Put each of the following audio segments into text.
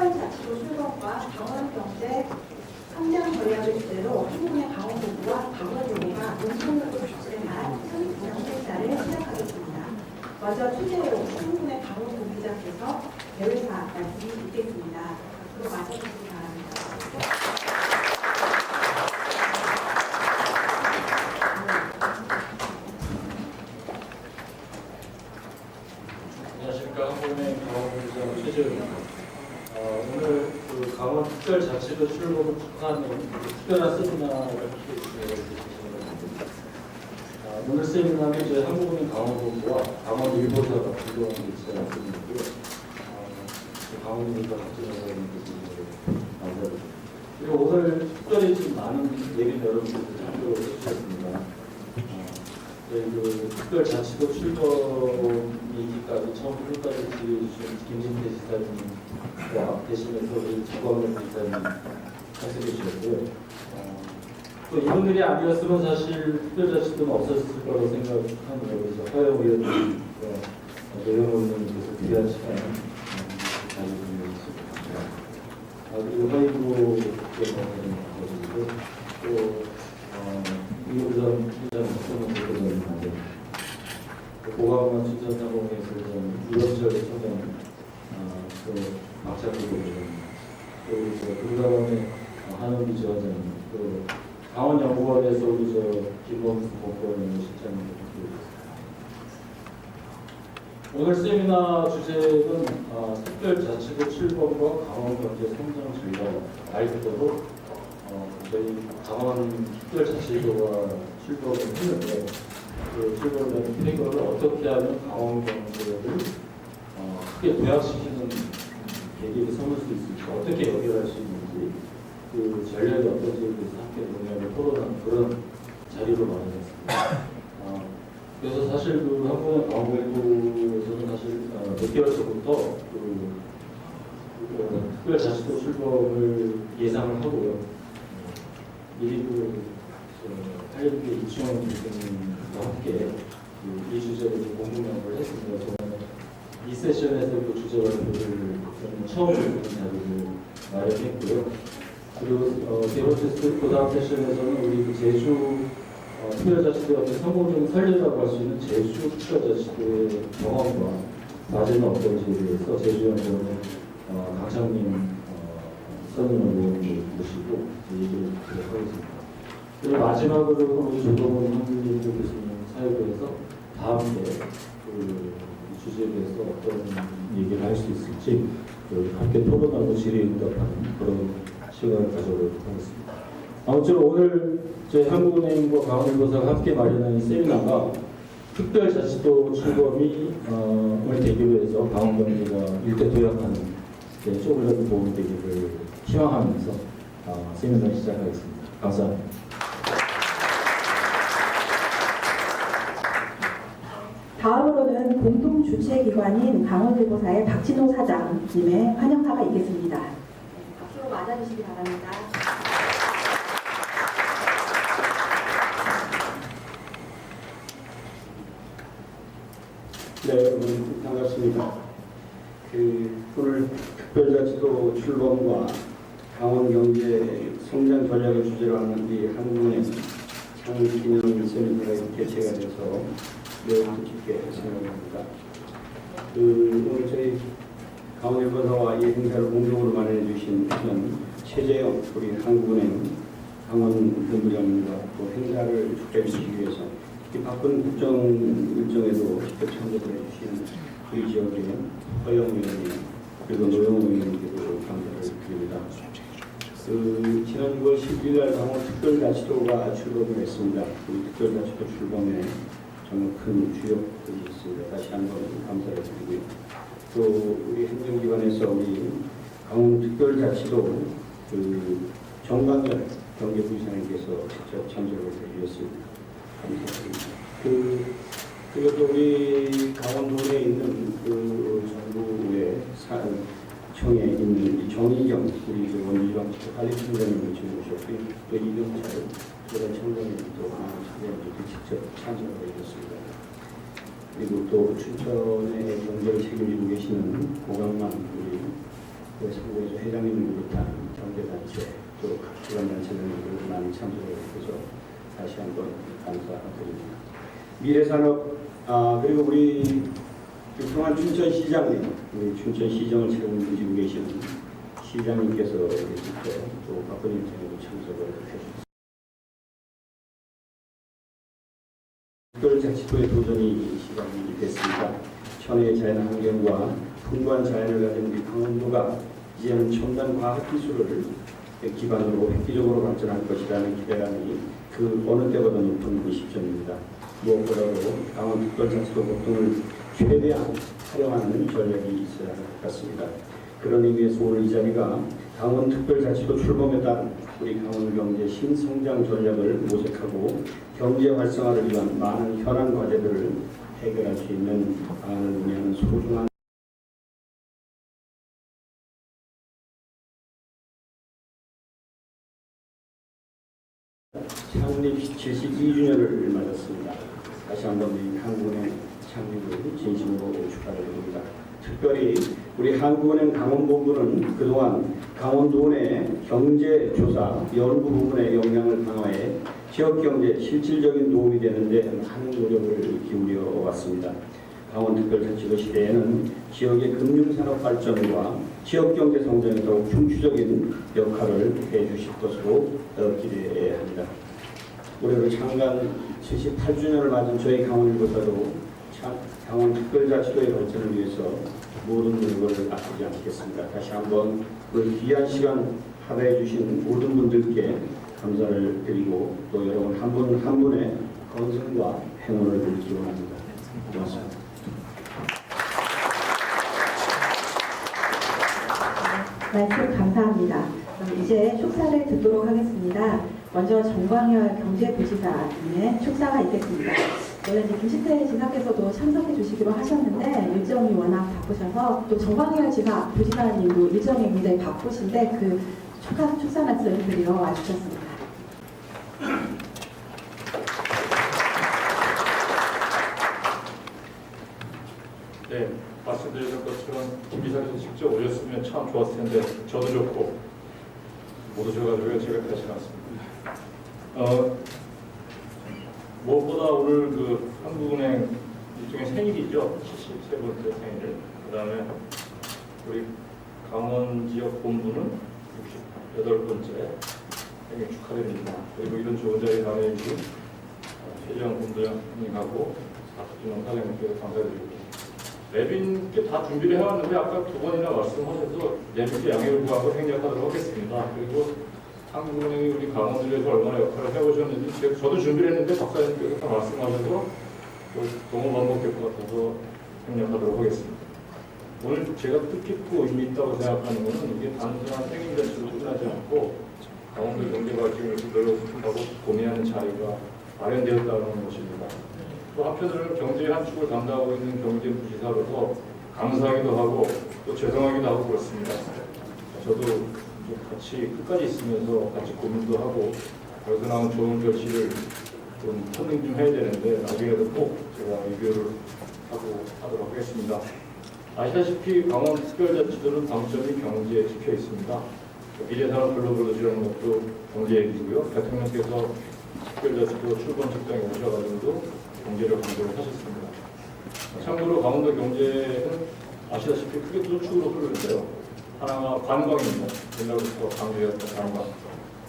특별자치도 출범과 강원경제 성장 전략을 주제로 한국의 강원도구와 강원도가 농촌으로 추진한 현장행사를 시작하겠습니다. 먼저 취재로 한국의 강원도 기자께서 대회사 말씀이 있겠습니다. 앞으로 맞아주시기 바랍니다. 안녕하십니까. 한국은행 강원도지사 최재훈입니다. 오늘 그 강원특별자치도 출범을 축하하는 특별한 세미나를 진행해주시는 겁니다. 오늘 세미나는 이제 한국은행 강원도구와 강원일보사가 주도하는 기사가 있고요. 강원도가 같이 나가는 부분을 만들어줍니다. 그리고 오늘 특별히 좀 많은 예비인 여러분들이 참여를 해주셨습니다. 그 특별자치도 출범이기까지 처음부터 끝까지 지휘해주신 김진태 지사님과 대신해서 우리 정광훈 지사님 말씀해 주셨고요. 또 이분들이 아니었으면 사실 특별자치도는 없었을 거라고 생각합니다. 그래서 허영 의원님과 노영호 의원님께서 귀한 시간을 가지고 있습니다. 그리고 허이부께서 가지고 또 이호전 기자는 고강만 추천사공에서 유럽철 청년 또 박찬규 또 금강원의 한원기 지원자님 또 강원연구원에서 우리 김범수 목사님 실장님 오늘 세미나 주제는 특별자치도 출범과 강원경제 성장 전략 말 그대로 저희 강원 특별자치도가 출범을 했는데 그 출범을 계획을 어떻게 하면 강원 경제를 크게 부양시키는 계기를 삼을 수 있을까, 어떻게 연결할 수 있는지 그 전략이 어떤지에 대해서 함께 논의하고 토론하는 그런 자리로 마련했습니다. 그래서 사실 그 한국의 강원도에서는 사실 몇 개월 전부터 특별자치도 출범을 예상을 하고요. 미리 한림대 이충원 교수님과 함께 이 주제로 공동연구를 했습니다. 저는 이 세션에서 그 주제 발표를 처음 듣는 자리를 마련했고요. 그리고 세 번째 그 다음 세션에서는 우리 그 제주 특별자치도의 성공적인 사례라고 할 수 있는 제주 특별자치도의 경험과 과제는 어떤지에 대해서 제주연구원의 강창민 선임을 모시고 얘기를 드리도록 하겠습니다. 그리고 마지막으로 우리 조동훈 한국인도 교수님 사회부에서 다음에 그 주제에 대해서 어떤 얘기를 할 수 있을지 함께 토론하고 질의응답하는 그런 시간을 가져보도록 하겠습니다. 아무쪼록 오늘 저희 한국은행과 강원일보사가 함께 마련한 이 세미나가 특별자치도 출범이 을 계기로 해서 강원경제가 일대 도약하는 데 조금이라도 도움이 되기를 희망하면서 세미나를 시작하겠습니다. 감사합니다. 다음으로는 공동 주최기관인 강원일보사의 박진호 사장님의 환영사가 있겠습니다. 박수로 맞아주시기 바랍니다. 네, 여러분 반갑습니다. 오늘 특별자치도 출범과 강원경제 성장 전략을 주제로 하는 이 한국은행 창립기념 세미나가 개최가 돼서 매우 뜻깊게 생각합니다. 오늘 저희 강원일보사와 이 행사를 공동으로 마련해 주신 최재영 우리 한국은행 강원본부장님과 또 행사를 축하해 주시기 위해서 이 바쁜 국정 일정에도 직접 참석을 해주신 우리 지역의 허영 의원님 그리고 노영호 의원님께도 감사를 드립니다. 지난 6월 12일 날 강원 특별자치도가 출범을 했습니다. 우리 특별자치도 출범에 정말 큰 주역들이 있습니다. 다시 한번 감사를 드리고요. 또 우리 행정기관에서 우리 강원 특별자치도 정광열 경제부시장님께서 직접 참석을 해주셨습니다. 감사드립니다. 그리고 또 우리 강원도에 있는 정부의 청에 있는 이 정의경 우리 원주방 관리청장님을 지금 오셨고요. 또 이경찰 청장님도 직접 참석을 해주셨습니다. 그리고 또 춘천의 경제를 책임지고 계시는 고강만 우리 상고에서 회장님을 비롯한 경제단체 또 각 기관단체들을 많이 참석해 주셔서 다시 한번 감사드립니다. 미래산업 그리고 우리 유통한 춘천시장님, 우리 춘천시정을 최근 누리고 계시는 시장님께서 직접 또 바쁜 일정에도 참석을 해주셨습니다. 특별자치도의 도전이 시작이 됐습니다. 천혜의 자연환경과 풍부한 자연을 가진 우리 강원도가 이제는 첨단 과학기술을 기반으로 획기적으로 발전할 것이라는 기대감이 그 어느 때보다 높은 시점입니다. 무엇보다도 강원특별자치도活동을 최대한 활용하는 전략이 있어야 할 것 같습니다. 그런 의미에서 오늘 이 자리가 강원특별자치도 출범에 따른 우리 강원경제 신성장 전략을 모색하고 경제 활성화를 위한 많은 현안 과제들을 해결할 수 있는 방안을 논의하는 소중한 창립 72주년을 맞았습니다. 다시 한번 우리 한국은행 창립을 진심으로 축하드립니다. 특별히 우리 한국은행 강원본부는 그동안 강원도내 경제조사 연구 부분의 역량을 강화해 지역경제 실질적인 도움이 되는데 많은 노력을 기울여 왔습니다. 강원특별자치도 시대에는 지역의 금융산업 발전과 지역경제 성장에 더욱 중추적인 역할을 해주실 것으로 기대합니다. 올해로 창간 78주년을 맞은 저희 강원일보사도 강원특별자치도의 발전을 위해서 모든 노력을 아끼지 않겠습니다. 다시 한번 그 귀한 시간 할애해 주신 모든 분들께 감사를 드리고 또 여러분 한 분 한 분의 건승과 행운을 기원합니다. 고맙습니다. 말씀 감사합니다. 그럼 이제 축사를 듣도록 하겠습니다. 먼저 정광열 경제부지사님의 축사가 있겠습니다. 원래 이제 김시태 지사께서도 참석해 주시기로 하셨는데 일정이 워낙 바쁘셔서 또 정광열 부지사님도 일정이 굉장히 바쁘신데 그 축사 말씀 드리러 와주셨습니다. 네, 말씀드린 것처럼 김 기사께서 직접 오셨으면 참 좋았을 텐데 저도 좋고 모두 좋아가지고 제가 다시 왔습니다. 무엇보다 오늘 그 한국은행 일종의 생일이죠. 73번째 생일. 그 다음에 우리 강원 지역 본부는 68번째 생일 축하드립니다. 그리고 이런 좋은 자리에 나눠주신 최재형 본부장님하고 박준영 사장님께 감사드리고 내빈께 다 준비를 해왔는데 아까 두 번이나 말씀하셔서 내빈께 양해를 구하고 행렬하도록 하겠습니다. 그리고 한국은행이 우리 강원도에서 얼마나 역할을 해오셨는지 저도 준비를 했는데 박사님께서 다 말씀하셔서 너무 반복될 것 같아서 행렬하도록 하겠습니다. 오늘 제가 뜻깊고 의미 있다고 생각하는 것은 이게 단순한 생일잔치로 끝나지 않고 강원도 경제 발전을 늘어진다고 고민하는 자리가 마련되었다는 것입니다. 또 한편으로는 경제의 한 축을 담당하고 있는 경제부지사로서 감사하기도 하고 또 죄송하기도 하고 그렇습니다. 저도 같이 끝까지 있으면서 같이 고민도 하고 거기서 나온 좋은 결실을 좀 선행 좀 해야 되는데 나중에도 꼭 제가 리뷰를 하도록 하겠습니다. 아시다시피 강원특별자치도는 방점이 경제에 찍혀 있습니다. 미래산업 글로벌로지라는 것도 경제 얘기고요. 대통령께서 특별자치도 출범 직장에 오셔가지고도 경제를 강조를 하셨습니다. 참고로 강원도 경제는 아시다시피 크게 두 축으로 흐르는데요. 하나가 관광입니다. 옛날부터 강조했던 관광.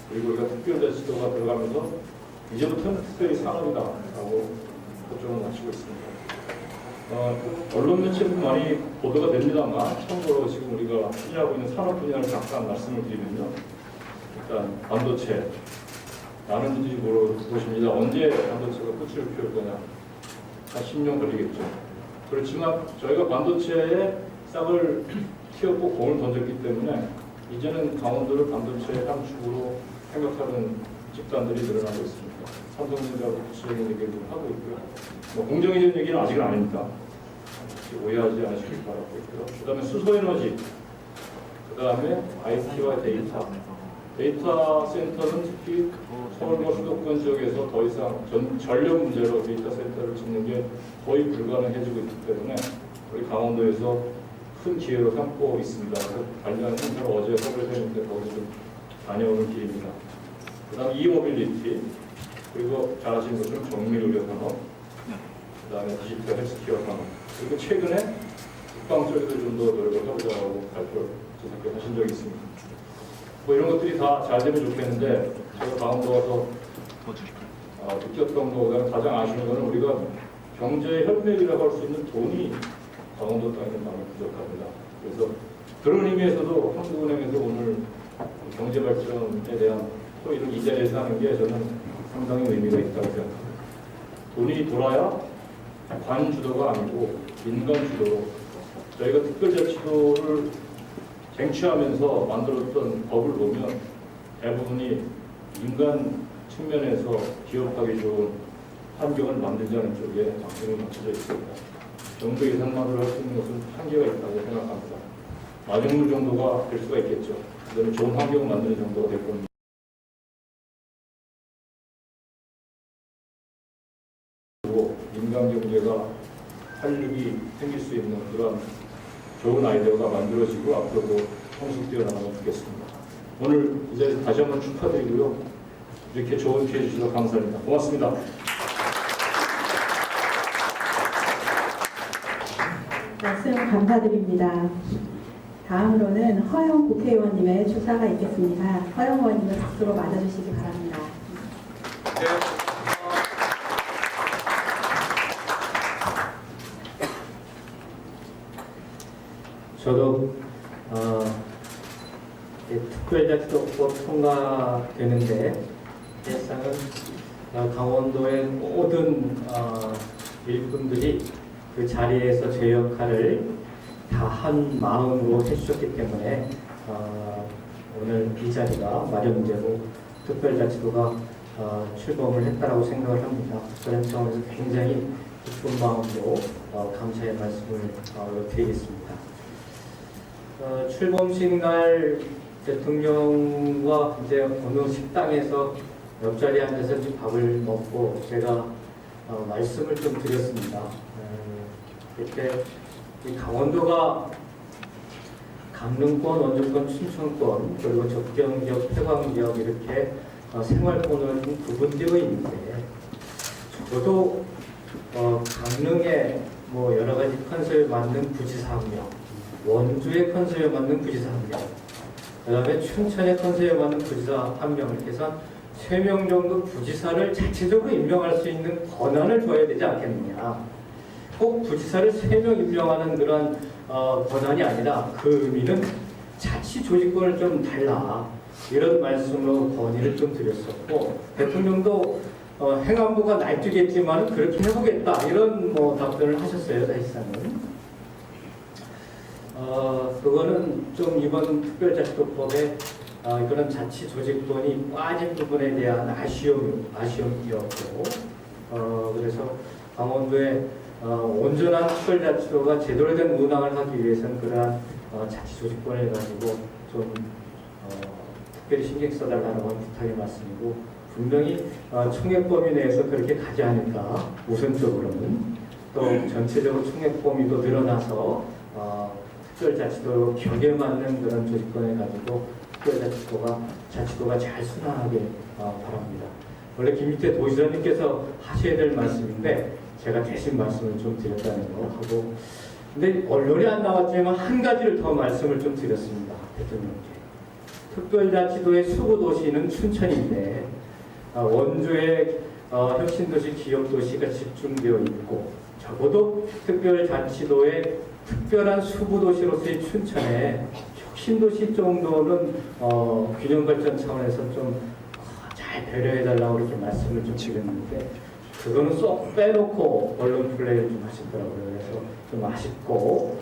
그리고 우리가 특별자치도가 들어가면서 이제부터는 특별히 산업이다라고 초점을 맞추고 있습니다. 언론 매체도 많이 보도가 됩니다만 참고로 지금 우리가 추진하고 있는 산업 분야를 잠깐 말씀을 드리면요. 일단 반도체. 많은 분들이 물어보십니다. 언제 반도체가 끝을 피울 거냐? 한 10년 걸리겠죠. 그렇지만 저희가 반도체에 싹을 키웠고 공을 던졌기 때문에 이제는 강원도를 반도체의 한 축으로 생각하는 집단들이 늘어나고 있습니다. 삼성전자도 구체적인 얘기를 하고 있고요. 뭐 공정해진 얘기는 아직은 아닙니다. 오해하지 않으시길 바라고 있고요. 그 다음에 수소에너지, 그 다음에 IT와 데이터 센터는 특히 서울과 수도권 지역에서 더 이상 전력 문제로 데이터 센터를 짓는 게 거의 불가능해지고 있기 때문에 우리 강원도에서 큰 기회로 삼고 있습니다. 그래서 관련 행사를 어제 허브를 했는데 거기서 좀 다녀오는 길입니다. 그 다음 이모빌리티, 그리고 잘 아시는 것처럼 정밀의료산업, 그 다음에 디지털 헬스케어 산업, 그리고 최근에 국방 쪽에도 좀 더 노력을 해보자고 발표를 저렇게 하신 적이 있습니다. 뭐 이런 것들이 다 잘 되면 좋겠는데 제가 강원도 와서 느꼈던 거보다는 가장 아쉬운 거는 우리가 경제의 혈맥이라고 할 수 있는 돈이 강원도 땅에는 많이 부족합니다. 그래서 그런 의미에서도 한국은행에서 오늘 경제 발전에 대한 또 이런 이 자리에서 하는 게 저는 상당히 의미가 있다고 생각합니다. 돈이 돌아야 관 주도가 아니고 민간 주도로 저희가 특별자치도를 쟁취하면서 만들었던 법을 보면 대부분이 민간 측면에서 기업하기 좋은 환경을 만들자는 쪽에 방침이 맞춰져 있습니다. 정부 예산만으로 할 수 있는 것은 한계가 있다고 생각합니다. 마중물 정도가 될 수가 있겠죠. 그다음에 좋은 환경을 만드는 정도가 될 겁니다. 그리고 민간 경제가 활력이 생길 수 있는 그런 좋은 아이디어가 만들어지고 앞으로도 성숙되어 나가면 좋겠습니다. 오늘 이 자리에서 다시 한번 축하드리고요. 이렇게 좋은 기회 주셔서 감사합니다. 고맙습니다. 말씀 감사드립니다. 다음으로는 허영 국회의원님의 축사가 있겠습니다. 허영 의원님을 박수로 맞아주시기 바랍니다. 저도 특별자치도법 통과되는데 사실상은 강원도의 모든 일꾼들이 그 자리에서 제 역할을 다 한 마음으로 해주셨기 때문에 오늘 이 자리가 마련되고 특별자치도가 출범을 했다라고 생각을 합니다. 그런 차원에서 굉장히 기쁜 마음으로 감사의 말씀을 드리겠습니다. 출범식 날 대통령과 이제 어느 식당에서 옆자리에 앉아서 이제 밥을 먹고 제가 말씀을 좀 드렸습니다. 그때 이 강원도가 강릉권, 원주권, 춘천권 그리고 접경지역, 폐광지역 이렇게 생활권으로 좀 구분되어 있는데 저도 강릉에 뭐 여러 가지 컨셉에 맞는 부지사 1명, 원주의 컨셉에 맞는 부지사 1명, 그 다음에 춘천의 컨셉에 맞는 부지사 1명을 해서 3명 정도 부지사를 자체적으로 임명할 수 있는 권한을 줘야 되지 않겠느냐. 꼭 부지사를 3명 임명하는 그런 권한이 아니라 그 의미는 자치 조직권을 좀 달라. 이런 말씀으로 건의를 좀 드렸었고 대통령도 행안부가 날뛰겠지만 그렇게 해보겠다. 이런 뭐 답변을 하셨어요. 사실상은. 그거는 좀 이번 특별자치도법에 그런 자치 조직권이 빠진 부분에 대한 아쉬움이었고 그래서 강원도에 온전한 특별자치도가 제대로 된 운항을 하기 위해서는 그러한 자치 조직권을 가지고 좀 특별히 신경 써달라는 건 부탁의 말씀이고 분명히 총액 범위 내에서 그렇게 가지 않을까 우선적으로는 또 전체적으로 총액 범위도 늘어나서 특별자치도 격에 맞는 그런 조직권을 가지고 자치도가 잘 순항하게 바랍니다. 원래 김미태 도지사님께서 하셔야 될 말씀인데 제가 대신 말씀을 좀 드렸다는 거 하고 근데 언론에 안 나왔지만 한 가지를 더 말씀을 좀 드렸습니다. 대통령께. 특별자치도의 수구도시는 춘천인데 원주의 혁신도시 기업도시가 집중되어 있고 적어도 특별자치도의 특별한 수구도시로서의 춘천에 혁신도시 정도는 균형발전 차원에서 좀 잘 배려해달라고 이렇게 말씀을 좀 드렸는데 그거는 쏙 빼놓고 언론 플레이를 좀 하시더라고요. 그래서 좀 아쉽고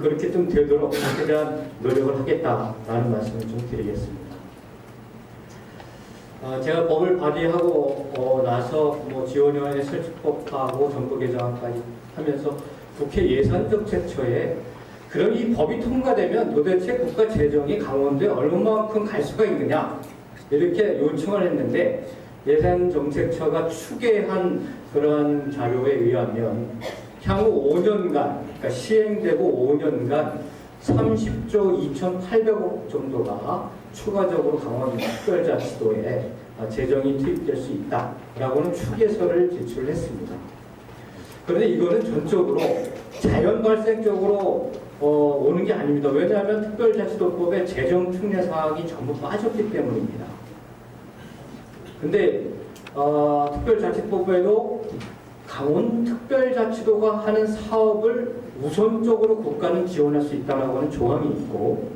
그렇게 좀 되도록 최대한 노력을 하겠다라는 말씀을 좀 드리겠습니다. 제가 법을 발의하고 나서 뭐 지원위원회 설치법하고 정부 개정안까지 하면서 국회 예산정책처에 그럼 이 법이 통과되면 도대체 국가 재정이 강원도에 얼마만큼 갈 수가 있느냐 이렇게 요청을 했는데 예산정책처가 추계한 그러한 자료에 의하면 향후 5년간, 그러니까 시행되고 5년간 30조 2,800억 정도가 추가적으로 강원 특별자치도에 재정이 투입될 수 있다라고는 추계서를 제출했습니다. 그런데 이거는 전적으로 자연 발생적으로 오는 게 아닙니다. 왜냐하면 특별자치도법에 재정 특례 사항이 전부 빠졌기 때문입니다. 근데 특별자치법에도 강원 특별자치도가 하는 사업을 우선적으로 국가는 지원할 수 있다라고 하는 조항이 있고,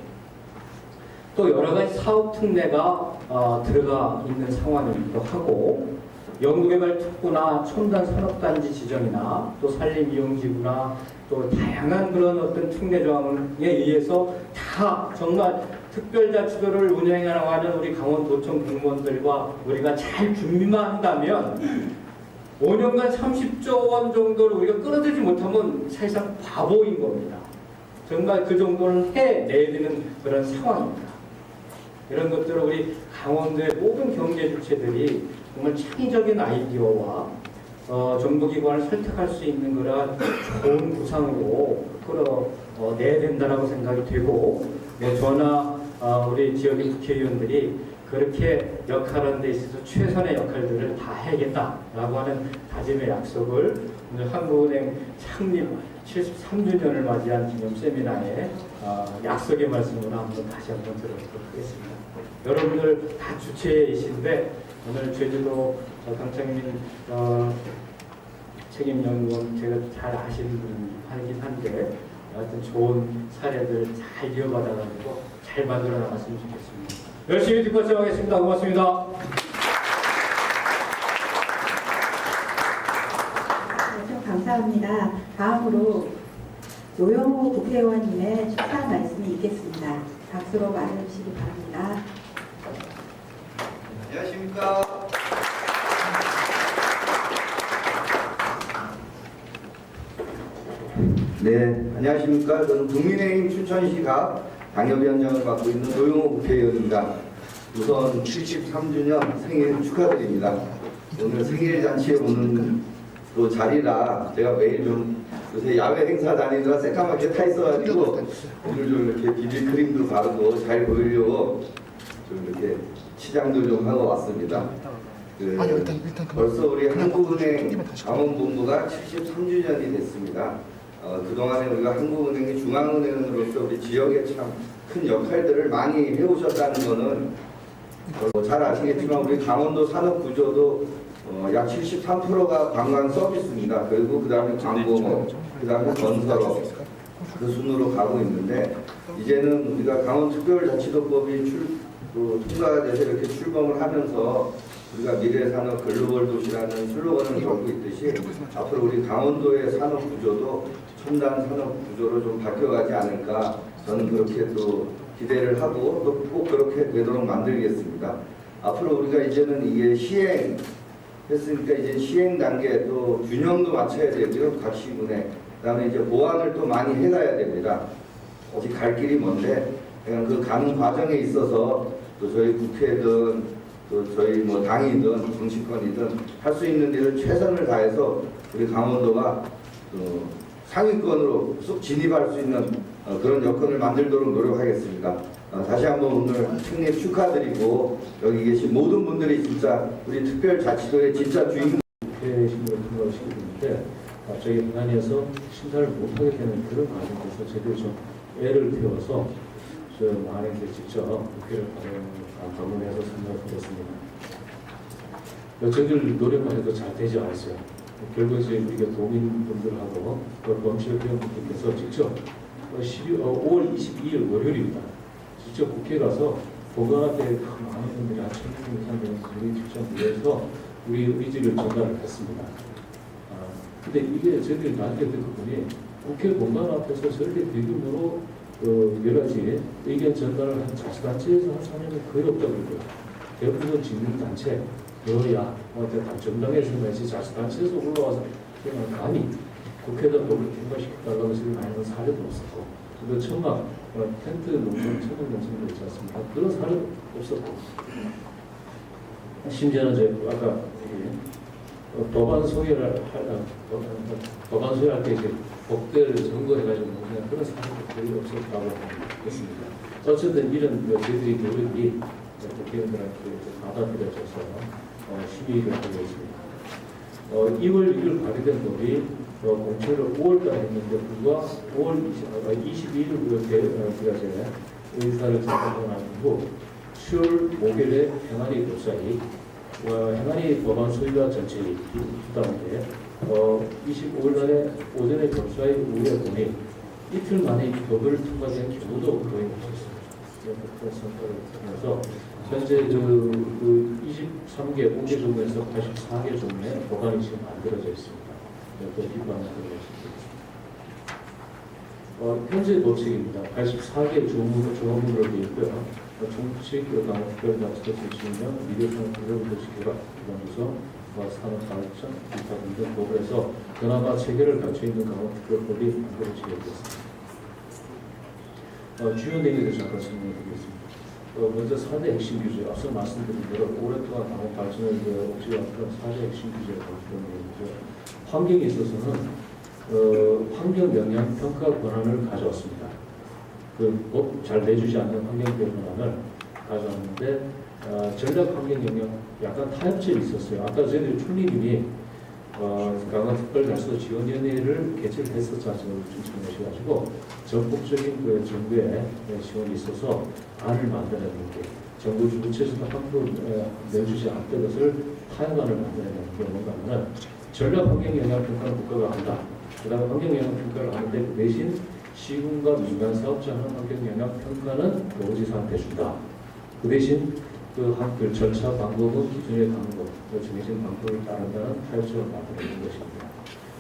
또 여러 가지 사업 특례가 들어가 있는 상황이기도 하고, 연구개발 특구나 첨단 산업단지 지정이나 또 산림이용지구나 또 다양한 그런 어떤 특례 조항에 의해서 다 정말 특별자치도를 운영하는 우리 강원도청 공무원들과 우리가 잘 준비만 한다면 5년간 30조 원 정도를 우리가 끌어들이지 못하면 사실상 바보인 겁니다. 정말 그 정도는 해내야 되는 그런 상황입니다. 이런 것들을 우리 강원도의 모든 경제 주체들이 정말 창의적인 아이디어와 정부기관을 설득할 수 있는 그런 좋은 구상으로 끌어내야 된다고 생각이 되고, 저나 우리 지역의 국회의원들이 그렇게 역할하는 데 있어서 최선의 역할들을 다 해야겠다라고 하는 다짐의 약속을 오늘 한국은행 창립 73주년을 맞이한 기념 세미나에 약속의 말씀으로 다시 한번 들어보도록 하겠습니다. 여러분들 다 주체이신데 오늘 제주도 강창민 책임연구원 제가 잘 아시는 분이긴 한데 하여튼 좋은 사례들 잘 이어받아가지고 잘 만들어 나갔으면 좋겠습니다. 열심히 뒷받침하겠습니다. 고맙습니다. 네, 좀 감사합니다. 다음으로 노영호 국회의원님의 축사 말씀이 있겠습니다. 박수로 맞아주시기 바랍니다. 안녕하십니까. 네, 안녕하십니까. 저는 국민의힘 춘천시가 당협위원장을 맡고 있는 노영호 국회의원입니다. 우선 73주년 생일 축하드립니다. 오늘 생일 잔치에 오는 또 자리라 제가 매일 좀 요새 야외 행사 다니느라 새까맣게 타 있어가지고 오늘 좀 이렇게 비비크림도 바르고 잘 보이려고 좀 이렇게 치장도 좀 하고 왔습니다. 벌써 우리 한국은행 강원본부가 73주년이 됐습니다. 그동안에 우리가 한국은행이 중앙은행으로서 우리 지역에 참 큰 역할들을 많이 해오셨다는 것은 잘 아시겠지만 우리 강원도 산업 구조도 약 73%가 관광 서비스입니다. 그리고 그 다음에 광공업, 그 다음에 건설업 그 순으로 가고 있는데, 이제는 우리가 강원특별자치도법이 통과가 돼서 이렇게 출범을 하면서 우리가 미래산업 글로벌 도시라는 슬로건을 갖고 있듯이 앞으로 우리 강원도의 산업 구조도 첨단 산업 구조로 좀 바뀌어가지 않을까, 저는 그렇게 또 기대를 하고 또 꼭 그렇게 되도록 만들겠습니다. 앞으로 우리가 이제는 이게 시행했으니까 이제 시행 단계 또 균형도 맞춰야 되고요. 각 시군에. 그다음에 이제 보완을 또 많이 해가야 됩니다. 아직 갈 길이 먼데 그 가는 과정에 있어서 또 저희 국회든 또 저희 뭐 당이든 정치권이든 할 수 있는 일을 최선을 다해서 우리 강원도가 상위권으로 쑥 진입할 수 있는 그런 여건을 만들도록 노력하겠습니다. 다시 한번 오늘 창립 축하드리고 여기 계신 모든 분들이 진짜 우리 특별자치도의 진짜 주인공 신문을 통과시키고 있는데 갑자기 방안에서 심사를 못하게 되는 그런 과정에서 제대로 좀 애를 태워서 저 많은데 직접 국회를 방문해서 선정을 드렸습니다. 저희들 노력만 해도 잘 되지 않았어요. 결국 이제 우리가 도민분들하고 범실회원분들께서 직접 5월 22일 월요일입니다. 직접 국회에 가서 보건학교에 많은 분들이 한 1,000명 이상 되는 분들이 직접 모여서 우리 의지를 전달을 했습니다. 근데 이게 저희들이 나중에 듣고 보니 국회 본관 앞에서 저렇게 대규모로 여러 가지 의견 전달을 한 자치단체에서 한 사람이 거의 없다고 그러고요. 대부분 직능단체, 여야, 정당에서 내지 자치단체에서 올라와서 그냥 감히 국회에다 법을 통과시켜달라고 소리 많이 하는 사례도 없었고, 그 천막, 텐트 농촌, 천막 농촌도 있지 않습니까? 그런 사례도 없었고, 심지어는 아까 법안 소개할 때 이제 법대를 점거해가지고 그냥 그런 사람들 별로 없었다고 했습니다. 어쨌든 이런 저희들이 노력이 국회의원들한테 받아들여져서 심의를 하고 있습니다. 2월 1일 발의된 법이 공청을 5월달에 했는데 불과 5월 22일 기가제 의사를 전달하고 난 후 10월 5일에 행안위 법사위 행안위 법안 소위가 전체의 두 단계 25일날에 오전에 법사위 우회 보니 이틀 만에 이 법을 통과된 경우도 거의 없었습니다. 선거를 통해서 현재 그 23개 5개 종에서 84개 종의 법안이 지금 만들어져 있습니다. 또 입안을 들어있습니다. 현재 법칙입니다. 84개 조문으로 되어 있고요. 정책 여당 특별자치도 진행령 미래상 국력도시 개발 기반부서 산업발전 기타 등등 법에서 그나마 체계를 갖춰 있는 강원특별법이 만들어지게 되었습니다. 주요 내용에 대해서 잠깐 설명드리겠습니다. 먼저 4대 핵심 규제, 앞서 말씀드린 대로 오랫동안 강원 발전을 억제해왔던 4대 핵심 규제가 내용이죠. 환경에 있어서는 환경 영향 평가 권한을 가져왔습니다. 잘 내주지 않는 환경 권한을 가져왔는데 전략 환경 영향 약간 타협점이 있었어요. 아까 저희들이 총리님이 강원특별자치도 지원위원회를 개최를 했었죠. 중심하셔가지고 전국적인 그 정부의 지원이 있어서 안을 만들어내는 게 정부 주체에서도 함부로 내주지 않던 것을 타협안을 만들어내는 게 뭔가는 전략 환경 영향 평가는 국가가 한다. 그 다음에 환경 영향 평가를 하는데 그 대신 시군과 민간 사업자 하는 환경 영향 평가는 도지사한테 준다. 그 대신 그 절차 방법은 기존의 방법, 정해진 방법을 따른다는 타협점을 만들어내는 것입니다.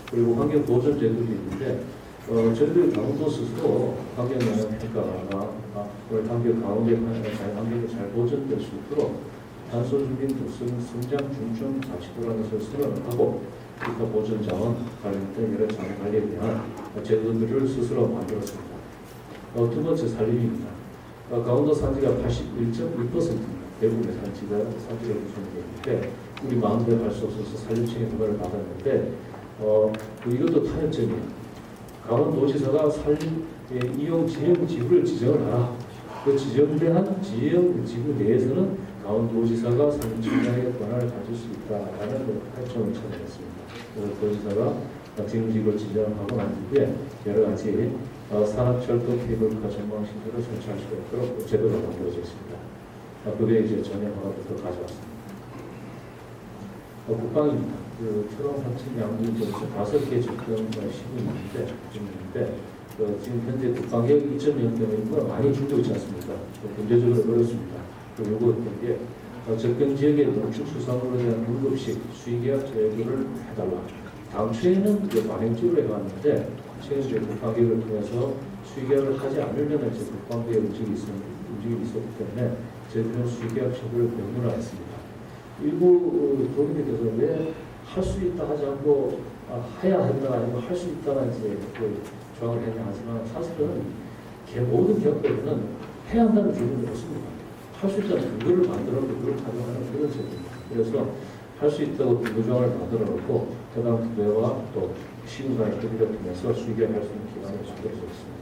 그리고 환경 보전 제도도 있는데 저희들 강원도 스스로 환경 영향 평가가 환경 가운데 환경이 잘 보존될 수 있도록 탄소 중립 도성 성장 중점 자치도라는 것을 선언하고 기타 보존 자원 관련된 여러 자원 관리에 대한 제도들을 스스로 만들었습니다. 두 번째 산림입니다. 강원도 산지가 81.1%입니다. 대부분의 산지가 구성되어 있는데 우리 마음대로 할 수 없어서 산림청의 허가를 받았는데 이것도 타협점이에요. 강원도지사가 산림 이용 지형 지구를 지정을 하라. 그 지정된 지형 지구 내에서는 강원도지사가 산림청장의 권한을 가질 수 있다라는 타협점을 찾아냈습니다. 그래서 도지사가 지형 지구를 지정하고 난 뒤에 여러 가지 산업철도 케이블카 전망 시설을 설치할 수 있도록 제도가 만들어져 있습니다. 그게 이제 전혀 허가부터 가져왔습니다. 국방입니다. 초롱 산책 양구에서 5개 접근 시군이 있는데 지금 현재 국방개혁 2.0 때문에 많이 줄고 있지 않습니까? 경제적으로 어렵습니다. 그리고 요구했던 게 접근 지역의 농축수산물에 대한 공급식 수의계약 제도를 해달라. 다음 주에는 관행적으로 해왔는데 최근 국방개혁을 통해서 수의계약을 하지 않으려는 국방개혁 움직임이 있었기 때문에 저희들은 수의계약 제도를 명문화했습니다. 일부 도민들께서 왜 할 수 있다 하지 않고 해야 한다 아니면 할 수 있다는 이제 조항을 했냐 하지만 사실은 모든 기업들은 해야 한다는 조건이 없습니다. 할 수 있다는 근거를 만들어 그걸 가져가는 그런 제도입니다. 그래서 할 수 있다고 근거 조항을 만들어 놓고 해당 부대와 또 시군간의 협의를 통해서 수의계약할 수 있는 기관을 만들어져 있습니다.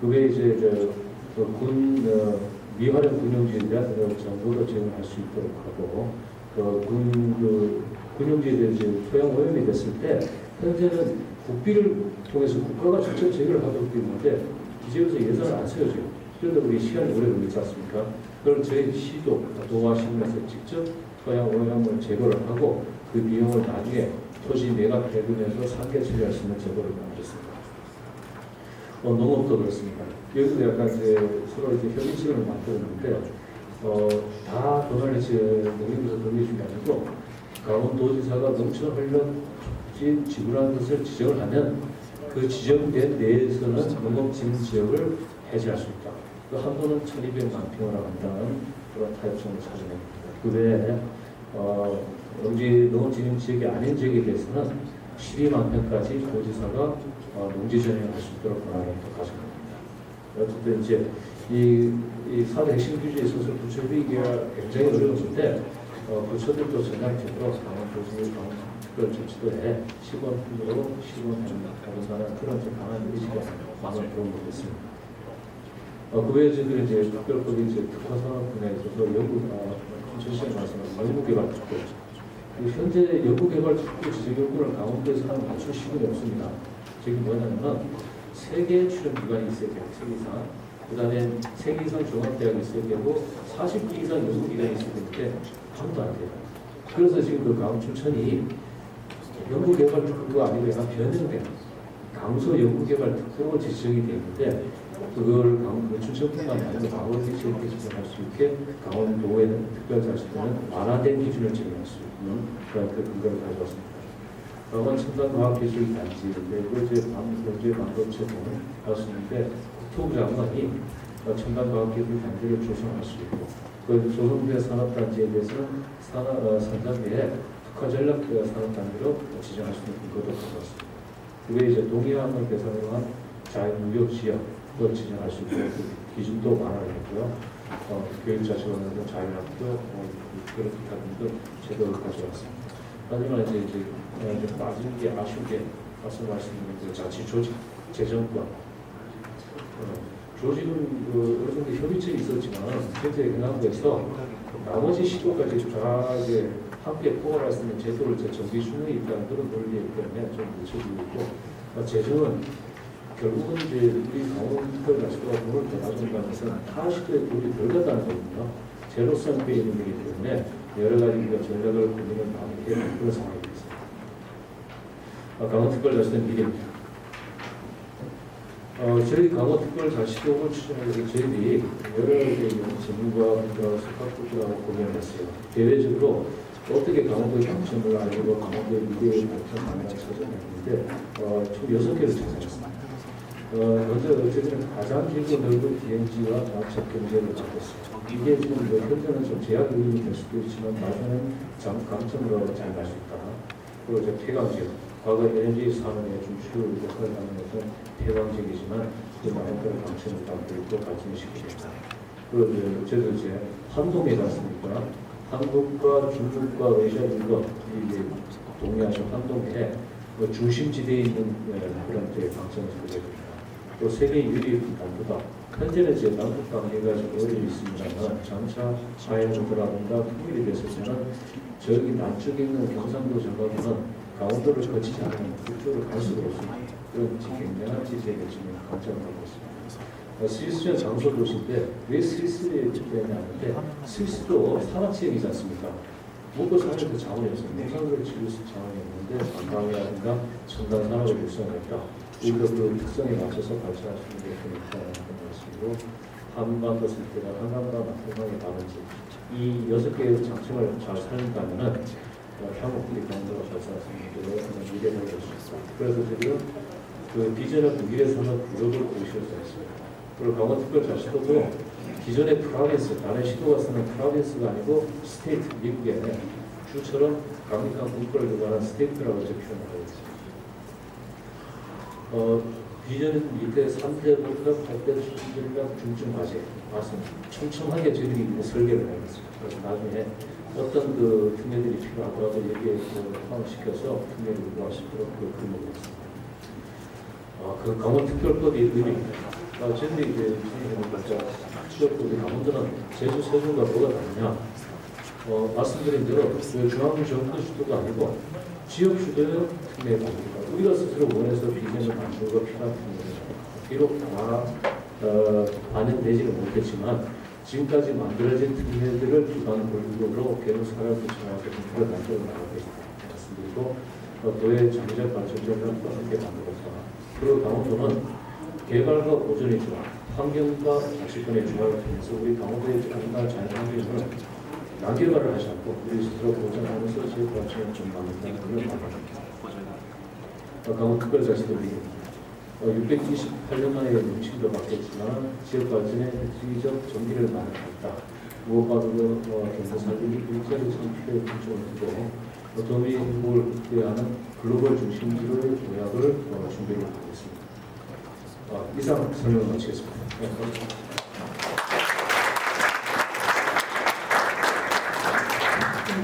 그 외에 이제 미활용 군용지에 대한 정보도 제공할 수 있도록 하고 군용지에 대한 토양 오염이 됐을 때 현재는 국비를 통해서 국가가 직접 제거를 하고 있는데 기재부에서 예산을 안 세워줘요. 그런데 우리 시간이 오래 걸리지 않습니까? 그걸 저희 시도 도와 시군에서 직접 토양 오염을 제거를 하고 그 비용을 나중에 토지 매각 대금에서 상계 처리할 수 있는 제도를 만들었습니다. 농업도 그렇습니다. 여기도 약간 서로 이제 협의체를 만들었는데 다 돈을 농협에서 돌려준 게 아니고 강원도지사가 농촌훈련 지구라는 것을 지정을 하면 그 지정된 내에서는 농업진지역을 해제할 수 있다. 그 한도는 1,200만 평을 한다는 그런 타협점을 찾아냅니다. 그 외에 농업진지역이 아닌 지역에 대해서는 12만 평까지 도지사가 농지 전용을 할 수 있도록 권한을 또 가져갑니다. 어쨌든 이제 이 4대 핵심 규제에 있어서 부처협의가 굉장히 어려웠는데 부처들도 전향적으로 강원도시 강원특별 조치도에 시범으로 시범하는 그런 좀 강한 의지가 많은 그런 것 같습니다. 그 외에 저희들이 이제 특별법이 이제 특화산업 분야에 있어서 전시에 말씀하신 연구개발 특구. 현재 연구개발 특구 지적요구를 강원도에서는 맞출 시간이 없습니다. 지금 뭐냐면은 3개의 출연기관이 있어야 돼요. 3개 이상. 그 다음에 3개 이상 종합대학이 있어야 되고 40개 이상 연구기관이 있어야 되는데 아무도 안 돼요. 그래서 지금 그 강원 춘천이 연구개발 특구가 아니고 약간 변형된 강서 연구개발 특구로 지정이 되는데 그걸 춘천뿐만 아니라 강원 지역에 지정할 수 있게 강원도에는 특별자치도는 완화된 기준을 적용할 수 있는 그런 그 근거를 가져왔습니다. 강원 첨단과학기술단지 그리고 이제 경제 반도체 등을 할 수 있는데 국토부 장관이 첨단과학기술단지를 조성할 수 있고 그 조성된 산업단지에 대해서는 산단계에 특화전략 산업단지로 지정할 수 있는 근거도 가져왔습니다. 그게 이제 동해안을 대상으로 한 자유무역 지역을 지정할 수 있고 그 기준도 완화를 했고요. 교육자 지원하는 자율학교 그런 기타 제도를 가져왔습니다. 하지만 이제 좀 빠진 게 아쉬운 게 말씀하신 그 자치 조직 재정권 조직은 어느 정도 협의체에 있었지만 현재 경남도에서 나머지 시도까지 다 함께 포괄할 수 있는 제도를 정비 중에 있다는 그런 논리이기 때문에 좀 늦춰지고 있고 재정은 결국은 이제 우리 강원특별자치도가 돈을 더 가져온다는 것은 타 시도에 돈이 덜 간다는 거거든요. 제로성 페이 있는 거기 때문에 여러 가지 우리가 전략을 꾸미는 마음이 그런 상황이 있습니다. 강원특별자치도는 미래입니다. 저희 강원특별자치도를 추진하기 위해서 저희들이 여러 가지 전문가 분들하고 석학분들하고 고민을 했어요. 대외적으로 어떻게 강원도의 강점을 알고 강원도의 미래를 발전하는가 찾아냈는데 총 6개를 찾아냈습니다. 먼저 저희는 가장 길고 넓은 비행지와 낙차 경제를 잡았어요. 이게 지금 현재는 좀 제약 요인이 될 수도 있지만 나중에는 강점으로 잘 갈 수 있다. 그리고 이제 폐광지역, 과거 에너지 산업의 좀 주요 역할을 하는 것은 폐광지역이지만 그 많은 강점을 담고 있고 발전시키겠다. 그리고 저희도 이제 한동에 갔으니까 한국과 중국과 러시아 인도 이게 동해아시아 한동에 중심지대에 있는 그런 강점을 소개해줍니다. 또 세계 유리 남부다. 현재는 이제 남북 관계가 좀 어려져 있습니다만 장차 자연주도라든가 통일이 됐을 때는 저기 남쪽에 있는 경상도 전역에는 강원도를 거치지 않으면 북쪽으로 갈 수가 없습니다. 그런 굉장한 지세계 지금 강점을 하고 있습니다. 스위스전 장소 도시인데 왜 스위스에 집중하냐는데 스위스도 산악지역이지 않습니까? 먹고 사는 그 자원이 없어요. 농산물을 지을 수 자원이 없는데 관광이라든가 첨단 산업을 육성했다. 우리가 그 특성에 맞춰서 발전할 수 있는 게 있다는 말씀으로 한반도 생태가 한강과 남동강의 다른지 이 6개의 장점을 잘 살린다면은 향후 우리 강원도가 발전할 수 있는 미래를 볼 수 있습니다. 그래서 저희가 그 비전을 미래산업 구역을 고시해서 했습니다. 그리고 강원특별자치도도 기존의 프라빈스, 다른 시도가 쓰는 프라빈스가 아니고 스테이트, 미국의 주처럼 강력한 국가를 유발한 스테이트라고 이제 표현하고 있습니다. 비전은 밑에 3대부터 8대 수준들과 중증 과제 맞습니다. 촘촘하게 저희들이 설계를 하고 있습니다. 그래서 나중에 어떤 그 특례들이 필요하더라도 여기에 포함시켜서 특례를 유도하시도록 그 근무를 했습니다. 그 강원특별법이 의미입니다. 저희들이 이제 특별법이 강원도는 제주, 세종과 뭐가 다르냐? 말씀드린 대로 중앙정부 주도가 아니고 지역 주도의 특례가 아닙니다. 우리가 스스로 원해서 비전을 만들고 필요한 특례를 비록 다 반영되지는 못했지만 지금까지 만들어진 특례들을 기반으로 개론 사회를 구성하고 그런 단계로 나가고 있습니다. 말씀드리고 도의 장기적 발전전을 함께 만들었다. 그리고 강원도는 개발과 보존의 조화, 환경과 자치권의 조화를 통해서 우리 강원도의 자연과 자연환경을 낙개발을 하지 않고 우리 스스로 보존하면서 지역 발전을 좀 만든다는 그런 말입니다. 강원특별자치도이 678년 만에 명칭도 바뀌었지만 지역 발전에 획기적 전기를 마련했다. 무엇보다도 경제 살리기 일자리 창출에 중점을 두고 도미 행복을 극대화하는 글로벌 중심지로의 도약을 준비를 하고 있습니다. 이상 설명을 마치겠습니다. 네,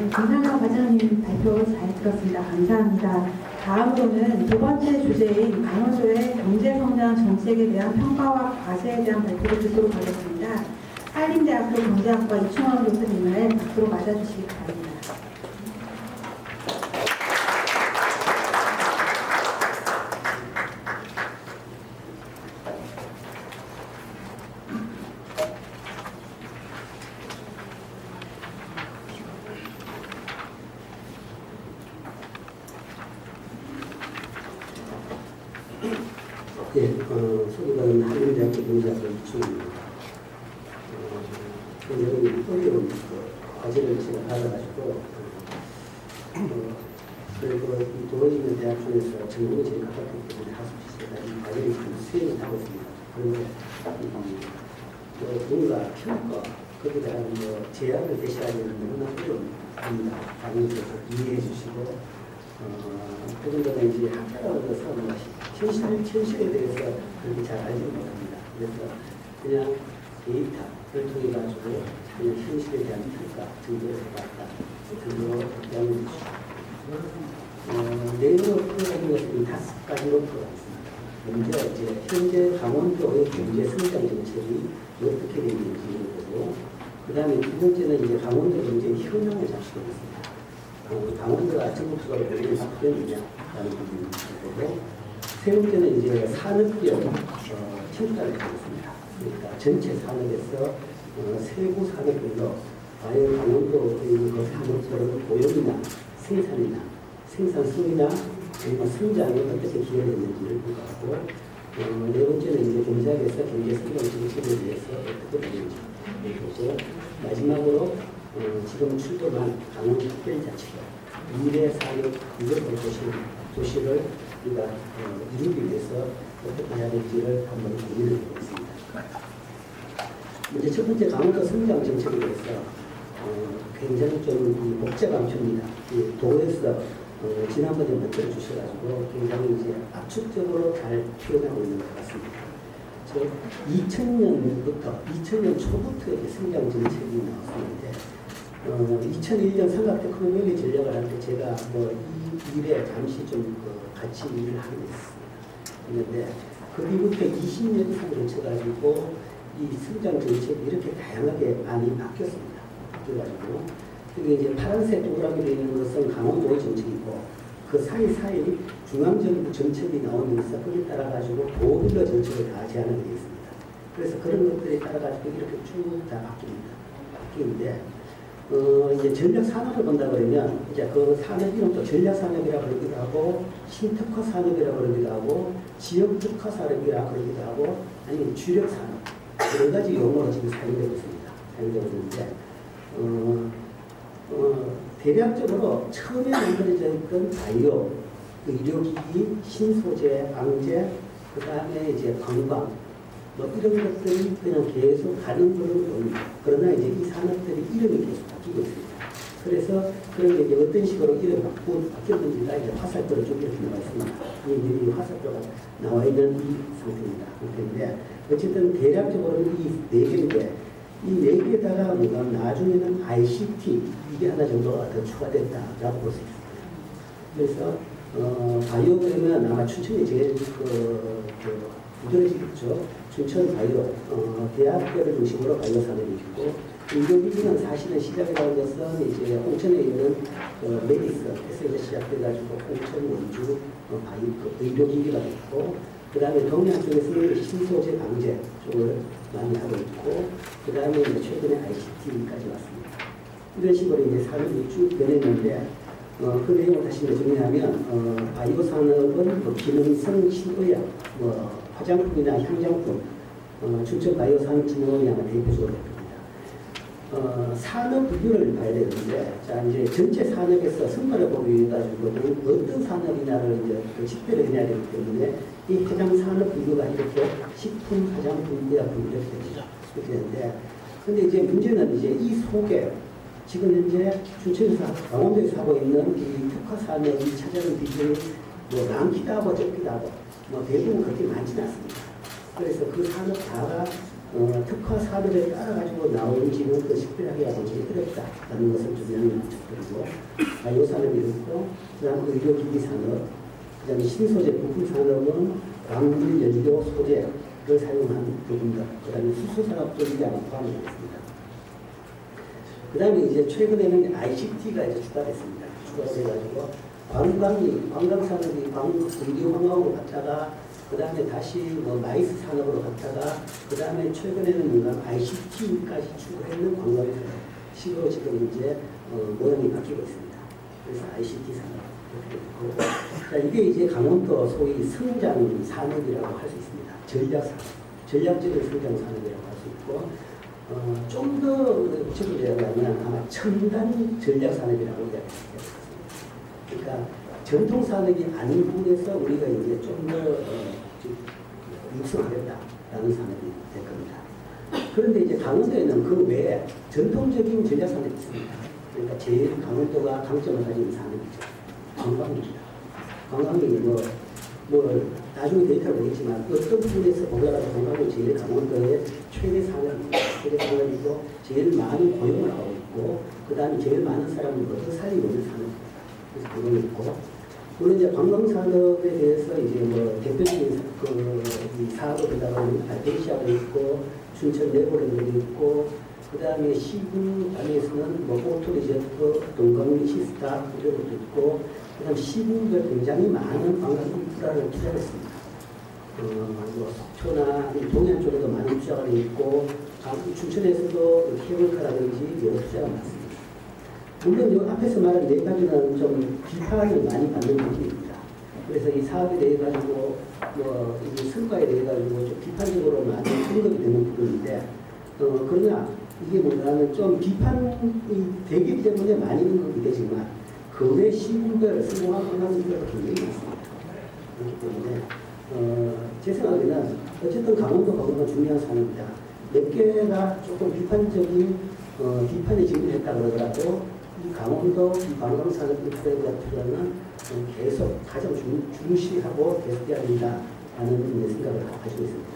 김상현 과장님 발표 잘 들었습니다. 감사합니다. 다음으로는 두 번째 주제인 강원도의 경제성장 정책에 대한 평가와 과제에 대한 발표를 듣도록 하겠습니다. 한림대학교 경제학과 이충원 교수님을 박수로 맞아주시기 바랍니다. 예, 소개받은 한림대학교 경제학과 이충원입니다. 굉장히 어려운 과제를 제가 받아가지고, 그리고 이 도로지는 대학 중에서 전공이 제일 가깝기 때문에 학습지시가 이 과제를 좀 수행을 하고 있습니다. 그런데, 뭔가 평가, 거기에 대한 제약을 대시하기는 너무나 어려웁니다. 당연히 이해해 주시고, 그분들은 이제 학교로서 현실에 대해서 그렇게 잘 알지 못합니다. 그래서 그냥 데이터를 통해 가지고 그냥 현실에 대한 평가 정도를 해봤다. 그 정도로 답변을 해주시고 내용으로 풀어가는 것은 5가지로 풀어갔습니다. 먼저 이제 현재 강원도의 경제 성장 정책이 어떻게 되는지를 보고, 그 다음에 두 번째는 이제 강원도 경제의 현황을 잡수겠습니다. 강원도가 전국적으로 굉장히 바뀌었느냐라는 부분을 보고, 세 번째는 이제 산업기업 평가를 하겠습니다. 그러니까 전체 산업에서 세부 산업별로 과연 강원도의 그 산업들은 고용이나 생산이나 생산성이나 아니면 성장에 어떻게 기여했는지를 평가하고, 네 번째는 이제 경제학에서 경제 성장 정책에 대해서 어떻게 되는지 보고, 마지막으로 지금 출범한 강원특별자치도 미래 산업 유럽 도시를 우리가 이루기 위해서 어떻게 해야 될지를 한번 고민해 보겠습니다. 이제 첫 번째 강원도 성장 정책에 대해서 굉장히 좀 복잡한 표입니다. 도에서 지난번에 먼저 주셔가지고 굉장히 이제 압축적으로 잘 표현하고 있는 것 같습니다. 2000년 초부터 이렇게 성장 정책이 나왔었는데, 2001년 삼각대 커뮤니티 전략을 할 때 제가 이 일에 잠시 좀 같이 일을 하게 됐습니다. 그런데 그 뒤부터 20년 이상 거쳐가지고 이 성장 정책이 이렇게 다양하게 많이 바뀌었습니다. 바뀌어가지고 그게 이제 파란색 동그라미 되어 있는 것은 강원도의 정책이고, 그 사이사이 중앙정부 정책이 나오면서 거기에 따라가지고 도별로 정책을 다 제안하게 되었습니다. 그래서 그런 것들에 따라가지고 이렇게 쭉 다 바뀌는데, 이제 전략 산업을 본다 그러면, 이제 그 산업 이름도 전략 산업이라고 그러기도 하고, 신특화 산업이라고 그러기도 하고, 지역 특화 산업이라고 그러기도 하고, 아니면 주력 산업, 여러 가지 용어로 지금 사용되고 있습니다. 사용되고 있는데, 대략적으로 처음에 만들어져 있던 바이오, 의료기기, 신소재, 방제, 그 다음에 이제 관광, 이런 것들이 그냥 계속 가는 걸로 보입니다. 그러나 이제 이 산업들이 이름이 계속 바뀌고 있습니다. 그래서 그런 게 이제 어떤 식으로 이름이 바뀌었는지가 이제 화살표를 좀 이렇게 나와 있습니다. 이 화살표가 나와 있는 이 상태인데, 어쨌든 대략적으로 이 네 개인데, 이 네 개에다가 우리가 나중에는 ICT 이게 하나 정도가 더 추가됐다라고 볼 수 있습니다. 그래서 바이오 그러면 아마 춘천이 제일 부드러지겠죠. 춘천 바이오 대학교를 중심으로 바이오 산업이 있고, 의료기기는 사실은 시작이라는 것은 이제 홍천에 있는 메디스에서 시작돼가지고 홍천 원주 의료기기가 있고, 그 다음에 동양 쪽에서는 신소재 방제 쪽을 많이 하고 있고, 그 다음에 최근에 ICT까지 왔습니다. 이런 식으로 이제 산업이 쭉 변했는데, 그 내용을 다시 정리하면, 바이오 산업은 기능성 신의약, 화장품이나 향장품, 춘천 바이오 산업진흥원이 아마 대표적으로 됩니다. 산업 분류를 봐야 되는데, 자, 이제 전체 산업에서 성과를 보기 위해 가지고는 어떤 산업이냐를 이제 식별을 해야 되기 때문에, 이 해당 산업 분류가 이렇게 식품, 화장품, 의약품 이렇게 되는데, 근데 이제 문제는 이제 이 속에 지금 현재 춘천에서 강원도에서 하고 있는 이 특화 산업이 차지하는 비중이 많기도 하고 적기도 하고 대부분 그렇게 많지는 않습니다. 그래서 그 산업 다가 특화 산업에 따라가지고 나오는 지금 그 식별하기가 굉장히 어렵다라는 것을 좀 양면적들이고, 바이오 산업이 있고, 그 다음 의료기기 산업, 그 다음에 신소재 부품 산업은 광물 연료 소재를 사용한 부분들, 그 다음에 수소 산업도 이게 아마 포함이 되겠습니다. 그 다음에 이제 최근에는 ICT가 이제 추가됐습니다. 추가돼가지고 관광 산업이 의료 관광으로 갔다가 그 다음에 다시 뭐 마이스 산업으로 갔다가 그 다음에 최근에는 뭔가 ICT까지 추가했는 관광 산업식으로 지금 이제 모양이 바뀌고 있습니다. 그래서 ICT 산업 이렇게 되고, 자, 이게 이제 강원도 소위 성장 산업이라고 할 수 있습니다. 전략 산업, 전략적인 성장 산업이라고 할 수 있고, 좀 더 구체적으로 얘기하면 아마 첨단 전략 산업이라고 이야기할 수 있습니다. 그러니까 전통 산업이 아닌 부분에서 우리가 이제 좀 더 육성하겠다라는 산업이 될 겁니다. 그런데 이제 강원도에는 그 외에 전통적인 전략 산업이 있습니다. 그러니까 제일 강원도가 강점을 가진 산업이죠. 관광입니다. 관광이 뭐 나중에 데이터를 보겠지만 어떤 부분에서 보더라도 관광이 제일 강원도의 최대 산업입니다. 최대 산업이고 제일 많은 고용을 하고 있고 그 다음에 제일 많은 사람을 얻어 살리고 있는 산업입니다. 그래서 그건 있고, 물론 이제 관광 산업에 대해서 이제 뭐 대표적인 이 사업을 하다가는 알펜시아도 있고 춘천 네버랜드도 있고 그 다음에 시군 안에서는 뭐 오토리제트, 동강리 시스타 이런 것도 있고 그 다음 시군별 굉장히 많은 관광 인프라를 투자했습니다. 뭐 속초나 동해안 쪽에도 많은 투자가 되어 있고 춘천에서도 케이블카라든지 여러 투자가 많습니다. 물론 요 앞에서 말한 네 가지는 좀 비판을 많이 받는 부분입니다. 그래서 이 사업에 대해 가지고 뭐 이 성과에 대해 가지고 좀 비판적으로 많이 언급이 되는 부분인데 그러나 이게 뭔가는 좀 비판이 되기 때문에 많이 언급이 되지만 그 외 시군별 성공한 관광지들도 굉장히 많습니다. 그렇기 때문에 제 생각에는 어쨌든 강원도 관광은 중요한 산업이다. 몇 개가 조금 비판적인 비판에 직면했다 그러더라도 이 강원도 이 관광산업 인프라에 대한 투자는 계속 가장 중시하고 계속해야 된다라는 생각을 가지고 있습니다.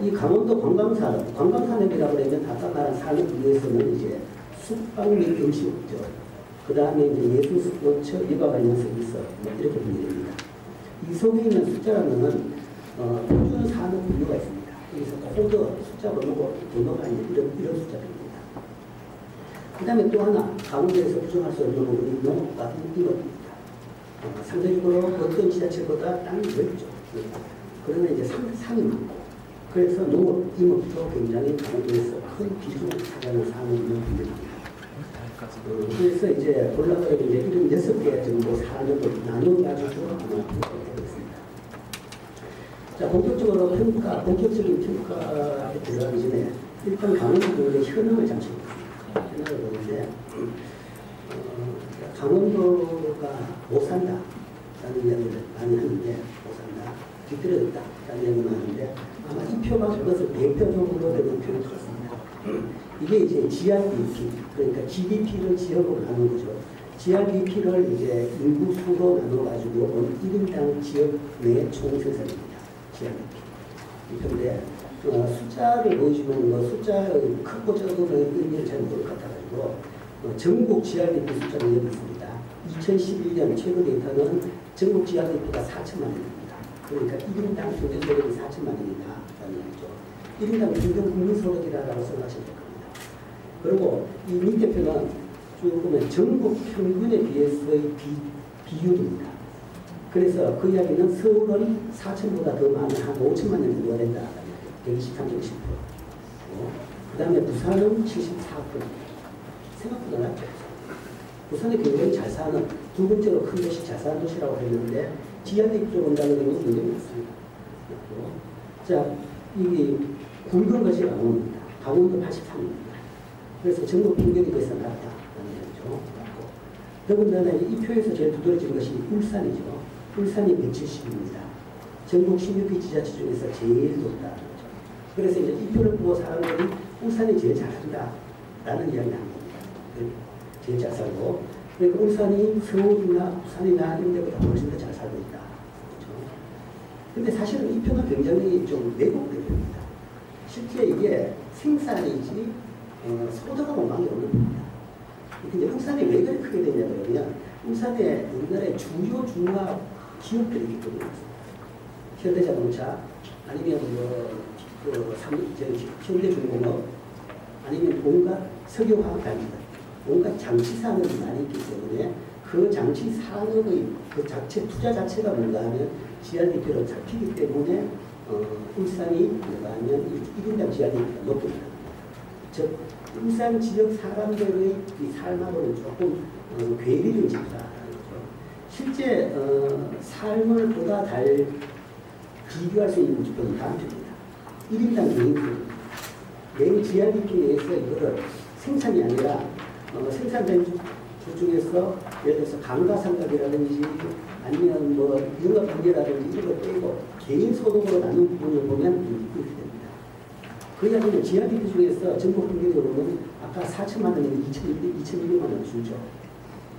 이 강원도 관광산업이라고 하면 아까 말한 산업 위에서는 이제 숙박 및 음식업죠. 그 다음에 이제 예술 스포츠, 일과 관련 서비스 이렇게 분류됩니다. 이 속에 있는 숫자라는 표준 산업 분류가 있습니다. 여기서 코드 숫자 번호가 이제 이런 숫자들입니다. 그 다음에 또 하나 강원도에서 부정할 수 없는 부분이 농업과 임업입니다. 상대적으로 어떤 지자체보다 땅이 넓죠. 그러나 이제 산이 많고 그래서 농업, 임업도 굉장히 강원도에서 큰 비중을 차지하는 산업이 있는 분들입니다. 그래서 이제 올라가게 이제 이런 6개 정도 산업을 나눠가지고 아마 하겠습니다. 자, 본격적인 평가에 들어가기 전에 일단 강원도의 현황을 잠시 보겠습니다. 현황을 보는데 강원도가 못 산다 라는 이야기를 많이 하는데 못 산다, 뒤떨어졌다 라는 이야기를 하는데 아마 이 표가 그것을 대표적으로 되는 표일 것 같습니다. 이게 이제 GRBP, 그러니까 GDP를 지역으로 나누는 거죠. GRBP를 이제 인구 수로 나눠가지고 1인당 지역 내 총생산입니다. GRBP. 그런데 숫자를 보여주면 뭐 숫자의 크고 적은 의미를 잘 모를 것 같아가지고 전국 GRBP 숫자가 여기 있습니다. 2011년 최근 데이터는 전국 GRBP가 4천만 원입니다. 그러니까 1인당 평균소득이 4천만 원이다 라는 얘기죠. 1인당 평균 국민소득이라고 생각하시면 될 겁니다. 그리고 이 밑에 표는 쭉 보면 전국 평균에 비해서의 비율입니다. 그래서 그 이야기는 서울은 4천보다 더 많은 한 5천만 원 정도가 된다. 123.10%. 그 다음에 부산은 74%. 생각보다 낮죠. 부산이 굉장히 잘 사는, 두 번째로 큰 도시, 잘 사는 도시라고 했는데 GRP 쪽으로 온다는 경우는 굉장히 많습니다. 자, 이 굵은 것이 강원도입니다. 강원도 83입니다. 그래서 전국 평균에 비해서 낮다라는 얘기죠. 더군다나 이 표에서 제일 두드러진 것이 울산이죠. 울산이 170입니다. 전국 16개 지자체 중에서 제일 높다는 거죠. 그래서 이제 이 표를 보고 사람들이 울산이 제일 잘한다라는 이야기를 합니다. 제일 잘 살고, 그러니까 울산이 서울이나 부산이나 이런 데보다 훨씬 더 잘 살고 있다. 그렇죠? 근데 사실은 이 표는 굉장히 좀 왜곡된 표입니다. 실제 이게 생산이지 소득하고 관계 없는 겁니다. 근데 울산이 왜 그렇게 크게 되냐 그러면 울산에 우리나라의 주요 중화 기업들이 있기 때문에 현대자동차 아니면 현대중공업 아니면 온갖 석유화학단지들 온갖 장치 산업이 많이 있기 때문에 그 장치 산업의 그 자체 투자 자체가 뭔가 하면 GRDP로 잡히기 때문에 울산이 뭔가 하면 1인당 GRDP가 높습니다. 즉 울산 지역 사람들의 이 삶하고는 조금 괴리를 짓다라는 거죠. 실제 삶을 보다 달 비교할 수 있는 조건이 다음 편입니다. 1인당 개인입니다. 매일 GRDP 내에서 이거를 생산이 아니라 생산된 주 중에서 예를 들어서 감가상각이라든지 아니면 뭐 영업비례라든지 이런 거 빼고 개인 소득으로 나눈 부분을 보면 이렇게 됩니다. 그 이야기는 GRDP 중에서 전국 평균으로 보면 아까 4천만 원이면 2,200만 원 주죠.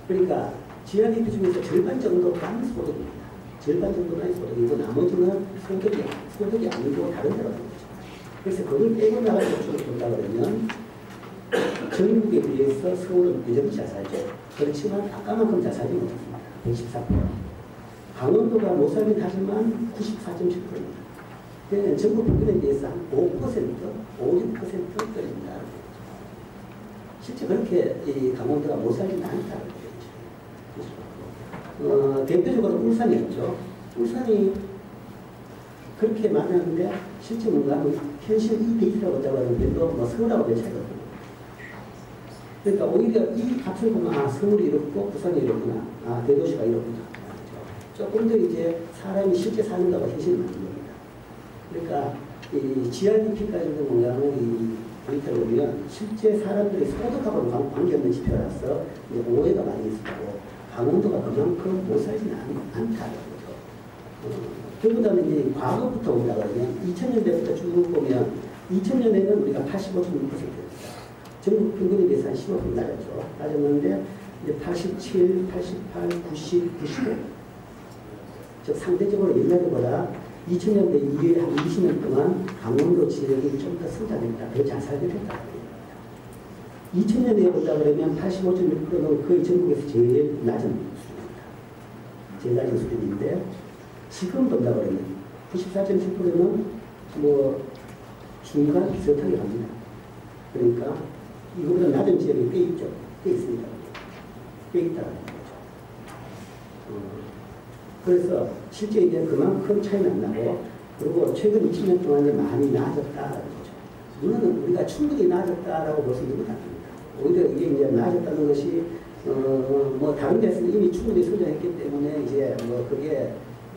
그러니까 GRDP 중에서 절반 정도만 소득입니다. 절반 정도만 소득이고 나머지는 소득이 아니고 다른 데로 가는 거죠. 그래서 그걸 빼고 나갈 수준을 본다 그러면 전국에 비해서 서울은 여전히 잘 살죠. 그렇지만 아까만큼 잘 살지 못했습니다. 114%. 강원도가 못 살긴 하지만 94.7%입니다. 그러니까 전국 평균에 비해서 한 5%, 5~6% 떨어진다. 실제 그렇게 이 강원도가 못 살진 않다는 거죠. 대표적으로 울산이었죠. 울산이 그렇게 많았는데 실제 뭔가 현실 이 데이터라고 하자면 뭐 서울하고 몇 차이가 없거든요. 그러니까 오히려 이 값을 보면 서울이 이렇고 부산이 이렇구나, 대도시가 이렇구나. 조금 더 이제 사람이 실제 사는 거가 현실이 맞는 겁니다. 그러니까 이 GRDP까지도 뭐냐면 이 데이터를 보면 실제 사람들이 소득하고는 관계없는 지표라서 오해가 많이 있었고 강원도가 그만큼 못 살지는 않다는 거죠. 그보다는 이제 과거부터 온다 그러면 2000년대부터 쭉 보면 2000년에는 우리가 85.6%였습니다. 전국 평균에 비해서 한 15% 낮았죠. 낮았는데 이제 87, 88, 90, 95. 즉 상대적으로 옛날보다 2000년대 이후에 한 20년 동안 강원도 지역이 좀 더 성장했다. 더 잘 살게 됐다. 2000년대에 본다 그러면 85.6%는 거의 전국에서 제일 낮은 수준입니다. 제일 낮은 수준인데 지금 본다 그러면 94.7%는 뭐 중간 비슷하게 갑니다. 그러니까 이거보다 낮은 지역이 꽤 있죠. 꽤 있습니다. 꽤 있다는 거죠. 그래서 실제 이제 그만큼 차이는 안 나고 그리고 최근 20년 동안에 많이 나아졌다는 거죠. 물론 우리가 충분히 나아졌다라고 볼 수 있는 건 아닙니다. 오히려 이게 이제 나아졌다는 것이 뭐 다른 데서는 이미 충분히 성장했기 때문에 이제 뭐 그게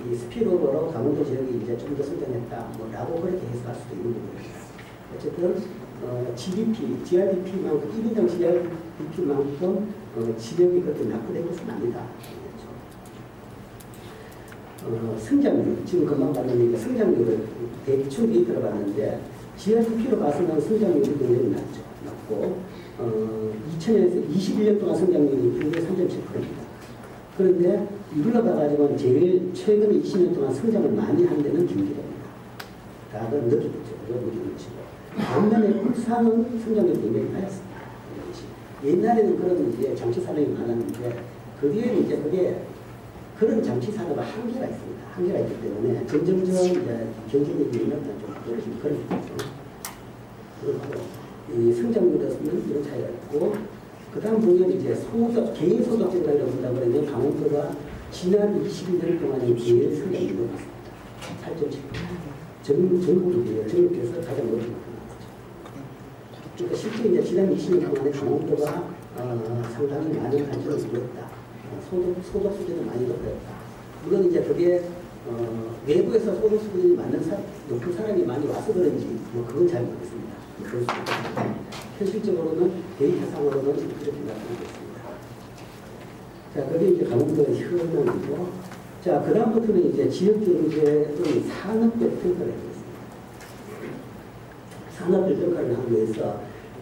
이 스피드오버로 강원도 지역이 이제 좀 더 성장했다 뭐라고 그렇게 해석할 수도 있는 부분입니다. 어쨌든 GRDP만큼 1인당 GRDP만큼 지역이 그렇게 낙후된 것은 아니다. 성장률, 지금 금방 봤는데 성장률을 대충 데이터를 봤는데 GRDP로 봐서는 성장률이 굉장히 낮고 2000년에서 21년 동안 성장률이 평균 3.7%입니다. 그런데 이걸로 봐가지고 제일 최근 20년 동안 성장을 많이 한 데는 경기도입니다. 다들 느끼겠죠. 느끼는 것이고. 반면에 울산은 성장률이 굉장히 낮았습니다. 옛날에는 그런 이제 장치 산업이 많았는데 그 뒤에는 이제 그게 그런 장치 산업은 한계가 있습니다. 한계가 있기 때문에 점점점 이제 경쟁력이 있는 좀 떨어지는 그런 거죠. 그리고 이 성장률에서는 이런 차이가 있고 그 다음 보면 이제 소득, 개인 소득 증가를 본다 그러면 강원도가 지난 21년 동안에 제일 성장률이 높았습니다. 8.7%. 전국으로 비해서 전국에서 가장 높은 것 같죠. 그러니까 실제 이제 지난 20년 동안에 강원도가 상당히 많은 발전을 이뤘다. 소득 수준이 많이 높였다. 물론 이제 그게 외부에서 소득 수준이 높은 사람이 많이 와서 그런지 뭐 그건 잘 모르겠습니다. 그럴 수 있습니다. 현실적으로는 데이터상으로는 그렇게 나타나고 있습니다. 자, 그게 이제 강원도의 현황이고, 자, 그 다음부터는 이제 지역경제의 산업별 평가를 해보겠습니다. 산업별 평가를 하기 위해서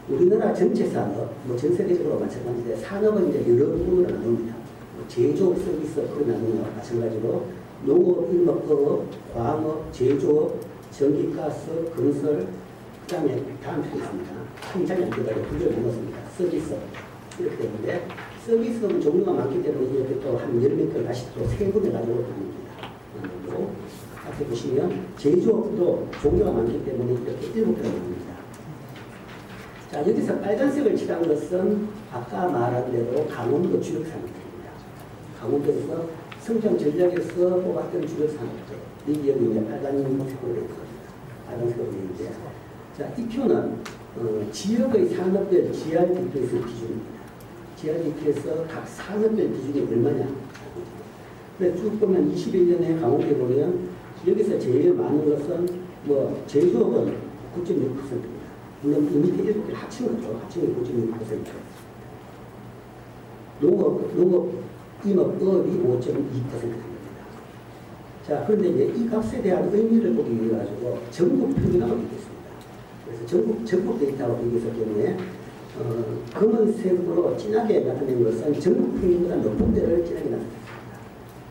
우리나라 전체 산업, 뭐 전 세계적으로 마찬가지인데 산업은 이제 여러 부분으로 나눕니다. 제조업, 서비스업으로 나누는 것과 마찬가지로 농업, 인목업, 광업, 제조업, 전기가스, 건설, 그다음에 다음 편이 있습니다. 한장이 안 들어가요. 두개 넘었습니다. 서비스 이렇게 되는데 서비스는 종류가 많기 때문에 이렇게 또 한 10몇 개 다시 또 세분해 가지고 다닙니다. 그리고 앞에 보시면 제조업도 종류가 많기 때문에 이렇게 7개가 나옵니다. 자, 여기서 빨간색을 칠한 것은 아까 말한 대로 강원도 주력 산업들입니다. 강원도에서 성장 전략에서 뽑았던 주력 산업들. 이 여기 이제 빨간색으로 되어 있습니다. 빨간색으로 되어 있는데, 자, 이 표는 지역의 산업별 GRDP에서 기준입니다. GRDP에서 각 산업별 기준이 얼마냐. 근데 쭉 보면 21년에 강원도에 보면 여기서 제일 많은 것은 뭐 제조업은 9.6%입니다. 물론 이 밑에 7개 합친 거죠. 합친 게 9.6%. 농업, 임업업이 5.2%입니다. 자, 그런데 이제 이 값에 대한 의미를 보기 위해 가지고 전국 평균하고 비교했습니다. 그래서 전국 데이터와 비교했기 때문에 검은색으로 진하게 나타낸 것은 전국 평균보다 높은 데를 진하게 나타냈습니다.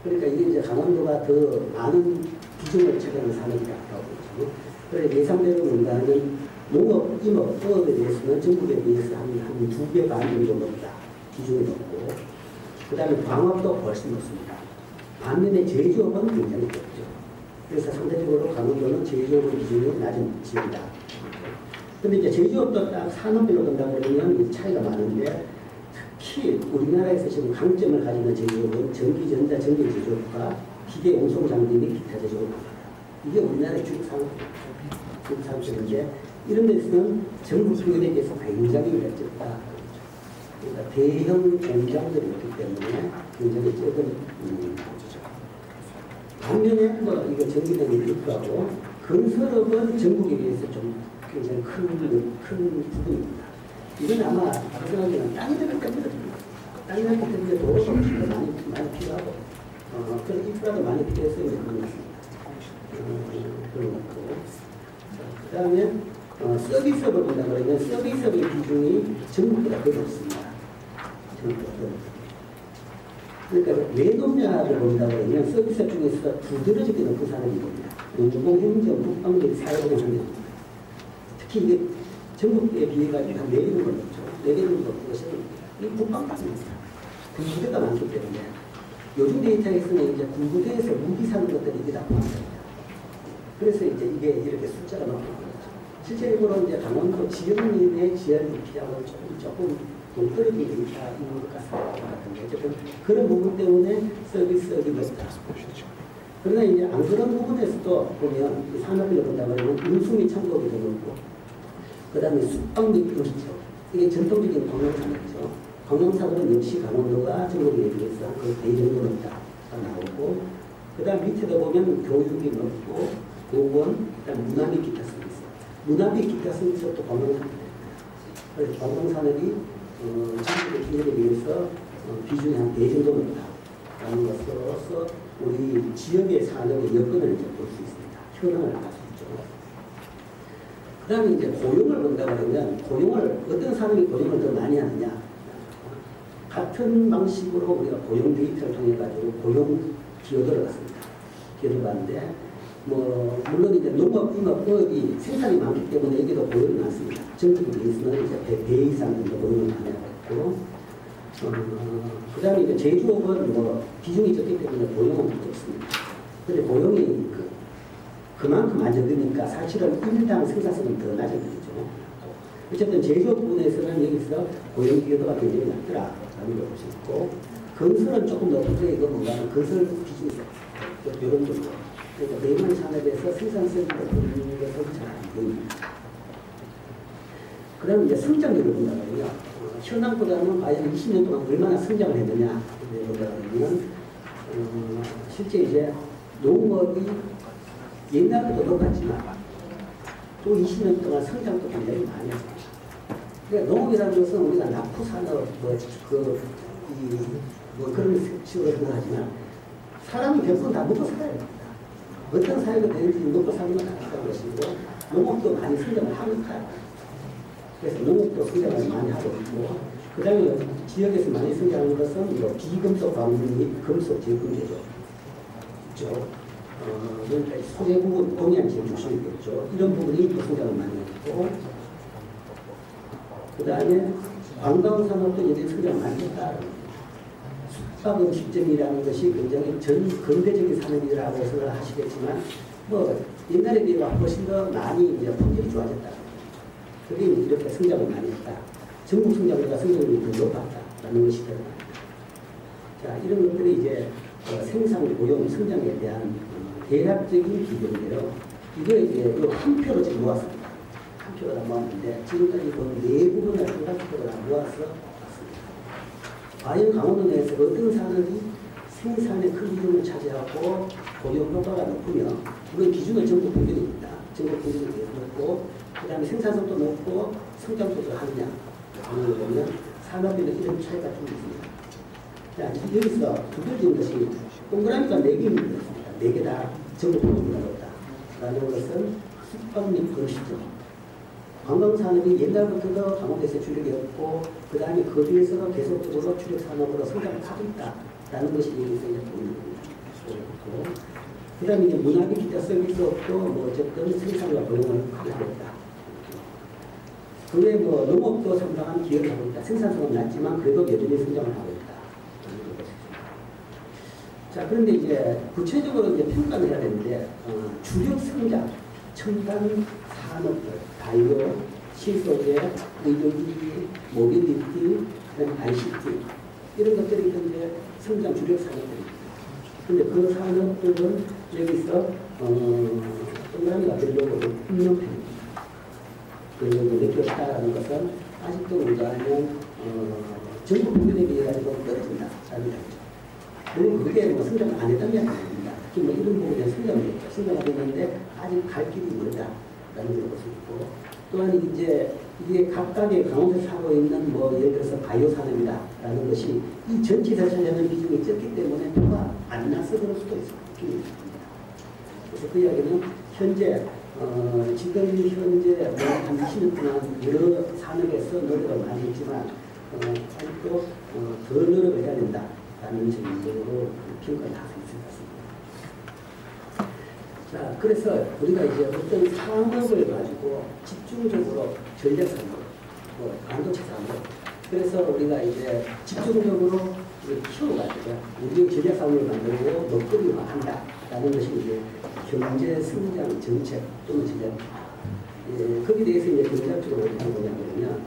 그러니까 이게 이제 강원도가 더 많은 비중을 차지하는 산업이라고 보죠. 그래서 예상대로 본다면 농업, 임업, 어업에 대해서는 전국에 비해서 한 2배 반 정도 높다. 비중이 높고, 그 다음에 광업도 훨씬 높습니다. 반면에 제조업은 굉장히 높죠. 그래서 상대적으로 강원도는 제조업의 비중이 낮은 지역이다. 근데 이제 제조업도 딱 산업별로 본다 그러면 이 차이가 많은데, 특히 우리나라에서 지금 강점을 가지는 제조업은 전기전자, 전기제조업과 기계 운송장비 및 기타 제조업입니다. 이게 우리나라의 주력 산업들인데, 이런 데서는 전국 평균에 비해서 굉장히 적다. 그러니까 대형 공장들이 있기 때문에 굉장히 적은 반면에 뭐 이거 전기등이 있고 건설업은 전국에 비해서 좀 굉장히 큰 부분입니다. 이건 아마 아까 생각에는 땅이 들기 때문에 땅이 들기 때문에 도로가 많이 필요하고 그런 인프라도 많이 필요해서 이제 그런 것 같습니다. 그런 것고 그 다음에 서비스업을 본다 그러면 서비스업의 비중이 전국보다 더 높습니다. 그러니까 왜 높냐를 본다 그러면 서비스업 중에서 두드러지게 높은 산업이 됩니다. 운송, 행정, 국방비, 사회보장 환경. 특히 이게 전국에 비해 가지고 한 4배는 더 높죠. 4배는 더 높은 것은 이 국방비입니다. 군부대가 많기 때문에 요즘 데이터에서는 이제 군부대에서 무기 사는 것들이 이게 다 포함됩니다. 그래서 이제 이게 이렇게 숫자가 높은 거죠. 실제적으로 이제 강원도 지역민의 GRDP하고 조금 동떨어진 데이터가 있는 것 같은데 어쨌든 그런 부분 때문에 서비스업이 높다. 그러나 이제 안 그런 부분에서도 보면 산업을 본다 그러면 운수 및 창고업이 더 높고 그 다음에 숙박 및 음식점 이게 전통적인 관광산업이죠. 관광산업은 역시 강원도가 전국에 비해서 거의 대정도 높다 나오고 그 다음 밑에도 보면 교육이 높고 보건, 그 다음 문화 및 기타 서비스 문화 및 기타 서비스도 관광산업입니다. 그래서 관광산업이 전국의 기회에 비해서 비중이 한 4 정도 높다라는 것으로서 우리 지역의 산업의 여건을 이제 볼 수 있습니다. 현황을 알 수 있죠. 그 다음에 이제 고용을 본다 그러면 어떤 사람이 고용을 더 많이 하느냐. 같은 방식으로 우리가 고용 데이터를 통해 가지고 고용 기여도를 봤습니다. 기여도를 봤는데 물론 이제 농업, 임업, 어업이 생산이 많기 때문에 여기도 고용이 많습니다. 전국에 비해서는 이제 배 이상 정도 고용을 많이 하고 있고, 그 다음에 이제 제조업은 비중이 적기 때문에 고용은 적습니다. 근데 고용이 그만큼 안 적으니까 사실은 일당 생산성은 더 낮은 거죠. 어쨌든 제조업 부분에서는 여기서 고용 기여도가 굉장히 낮더라라는 걸 볼 수 있고, 건설은 조금 높은데 이거 뭔가는 건설 비중이 이런 정도. 그러니까 내만 산업에서 생산성이 높은 것은 잘 안 보입니다. 그 다음에 이제 성장률을 본다면요. 현황보다는 과연 20년 동안 얼마나 성장을 했느냐 본다면 실제 이제 농업이 옛날보다 높았지만 또 20년 동안 성장도 굉장히 많이 했습니다. 그러니까 농업이라는 것은 우리가 낙후 산업 그런 식으로 생각하지만 사람이 100% 다 먹고 살아야 됩니다. 어떤 사회가 되는지 먹고 살기만 하는 것이고 농업도 많이 성장을 합니다. 그래서 농업도 성장을 많이 하고 있고 그 다음에 지역에서 많이 성장하는 것은 비금속 광물 및 금속 제품 제조 있죠. 그러니까 소재 부분 동해안 지역 중심이겠죠. 이런 부분이 또 성장을 많이 합니다. 있고, 그 다음에 관광산업도 여전히 성장을 많이 했다. 숙박 음식점이라는 것이 굉장히 전 근대적인 산업이라고 생각하시겠지만, 뭐 옛날에 비해 훨씬 더 많이 이제 품질이 좋아졌다. 그게 이렇게 성장을 많이 했다. 전국 성장보다 성장률이 더 높았다라는 것이 드러납니다. 자, 이런 것들이 이제 생산, 고용, 성장에 대한 대략적인 기준인데요. 이거 이제 한 표로 지금 모았습니다. 한 표로 다 모았는데 지금까지 네 부분을 한 표로 다 모아서 왔습니다. 과연 강원도 내에서 어떤 산업이 생산의 큰 비중을 차지하고 고용 효과가 높으며 물론 기준은 전국 평균입니다. 전국 평균이 높고 그 다음에 생산성도 높고 성장성도 하느냐 하는 걸 보면 산업에는 이런 차이가 좀 있습니다. 자, 여기서 두개 지은 것이 동그라미가 4개 있는 것입니다. 4개 다 전국 평균보다 높다. 라는 것은 숙박 및 음식점. 관광산업이 옛날부터 강원도에서 주력이었고 그 다음에 그 뒤에서 계속적으로 주력산업으로 성장을 하고 있다라는 것이 여기서 이제 보이는 거고 그 다음에 이제 문화비 기타 서비스업도 뭐 어쨌든 생산과 고용을 크게 하고 있다. 그 외에 뭐 농업도 상당한 기여를 하고 있다. 생산성은 낮지만 그래도 여전히 성장을 하고 있다. 자, 그런데 이제 구체적으로 이제 평가를 해야 되는데 주력 성장, 첨단 산업들, 바이오, 신소재, 의료기기, 모빌리티, 그다음 ICT 이런 것들이 현재 성장 주력 산업들입니다. 근데 그 산업들은 여기서 동그라미가 별로 없는 편입니다. 그리고 몇 것이다라는 것은 아직도 우리가는 전국 평균에 비해 가지고 떨어진다라는 거죠. 물론 그게 뭐 성장을 안 했다는 게 아닙니다. 특히 뭐 이런 부분에 성장을 했죠. 성장을 했는데 아직 갈 길이 멀다라는 걸 볼 수 있고 또한 이제 이게 각각의 강원도에서 하고 있는 뭐 예를 들어서 바이오 산업이다라는 것이 이 전체에서 차지하는 비중이 적기 때문에 표가 안 나서 그럴 수도 있습니다. 그래서 그 이야기는 현재 지금 현재 한 20년 동안 여러 산업에서 노력을 많이 했지만 아직도 더 노력을 해야 된다라는 점으로 평가를 할 수 있을 것 같습니다. 자, 그래서 우리가 이제 어떤 산업을 가지고 집중적으로 전략 산업, 뭐 반도체 산업, 그래서 우리가 이제 집중적으로 키워가지고 우리의 전략 산업을 만들고 먹거리화한다라는 것이 이제 경제 성장 정책 또는 전략입니다. 거기에 대해서 이제 경제학적으로 어떻게 보냐면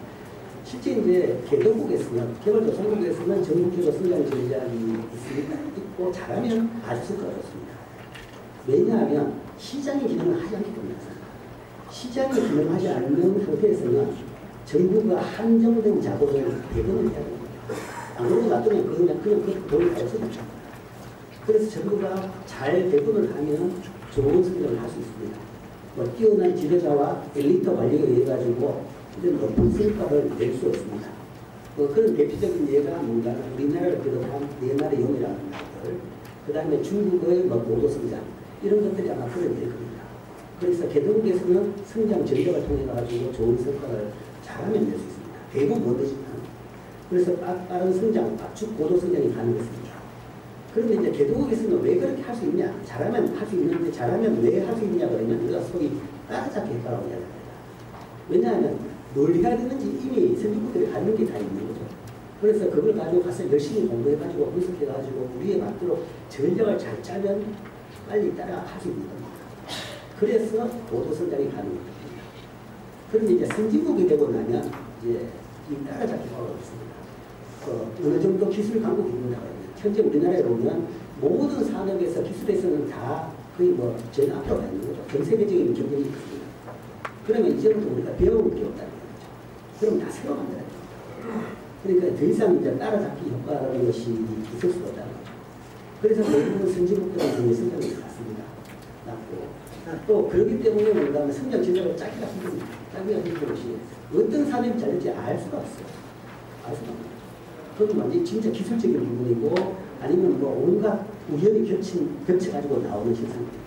실제 이제 개도국에서는 개발도상국에서는 전국적으로 성장 전략이 있으니까 있고 잘하면 아주 어렵습니다. 왜냐하면 시장의 기능을 하지 않기 때문입니다. 시장의 기능을 하지 않는 상태에서는 정부가 한정된 자본을 대금을 해야 됩니다. 안 그러고 놔두면 그냥 그 돈이 다 없어집니다. 그래서 정부가 잘 대금을 하면 좋은 성장을 할 수 있습니다. 뭐 뛰어난 지도자와 엘리트 관리에 의해 가지고 높은 성과를 낼 수 없습니다. 그런 대표적인 예가 뭔가 우리나라를 비롯한 옛날의 용이라는 것들, 그 다음에 중국의 뭐 고도 성장 이런 것들이 아마 그런 될 겁니다. 그래서 개도국에서는 성장 전략을 통해 가지고 좋은 성과를 잘하면 낼 수 있습니다. 대부분 못하지만 그래서 빠른 성장, 압축 고도 성장이 가능했습니다. 그런데 이제 개도국에서는 왜 그렇게 할 수 있냐? 잘하면 할 수 있는데 잘하면 왜 할 수 있냐 그러면 우리가 소위 따라잡기 효과라고 이야기합니다. 왜냐하면 뭘 해야 되는지 이미 선진국들이 가는 게 다 있는 거죠. 그래서 그걸 가지고 가서 열심히 공부해가지고 분석해가지고 우리에 맞도록 전략을 잘 짜면 빨리 따라 할 수 있는 겁니다. 그래서 고도 성장이 가능합니다. 그런데 이제 선진국이 되고 나면 이제 이 따라잡기가 어렵습니다. 어느 정도 기술 강국이 있는다고 해요. 현재 우리나라에 보면 모든 산업에서 기술에서는 다 거의 뭐 제일 앞으로 가 있는 거죠. 전 세계적인 경쟁이 있습니다. 그러면 이제부터 우리가 배워볼 게 없다는 거죠. 그럼 다 새로 만들어야 됩니다. 그러니까 더 이상 이제 따라잡기 효과라는 것이 있을 수가 없다는 거죠. 그래서 대부분 선진국들은 굉장히 성장이 낮습니다. 낮고. 또 그렇기 때문에 뭔가 성장 전략을 짜기가 힘듭니다. 짜기가 힘든 것이 어떤 산업이 잘될지 알 수가 없어요. 알 수가 없어요. 그건 완전히 진짜 기술적인 부분이고 아니면 뭐 온갖 우연히 겹쳐가지고 나오는 현상입니다.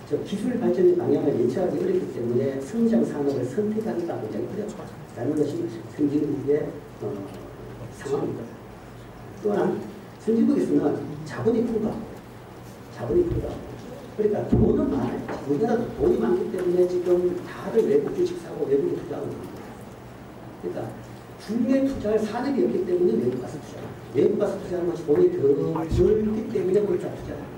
저 기술 발전의 방향을 예측하기 어렵기 때문에 성장 산업을 선택하기가 굉장히 어렵다는 것이 선진국의 상황입니다. 또한 선진국에서는 자본이 풍부하고 자본이 크다. 그러니까 돈은 많아요. 우리나라도 돈이 많기 때문에 지금 다들 외국 주식 사고 외국에 투자하는 겁니다. 그러니까 국내 투자할 산업이 없기 때문에 외국 가서 투자해요. 외국 가서 투자하는 것이 돈이 더 적기 때문에 우리가 투자해요.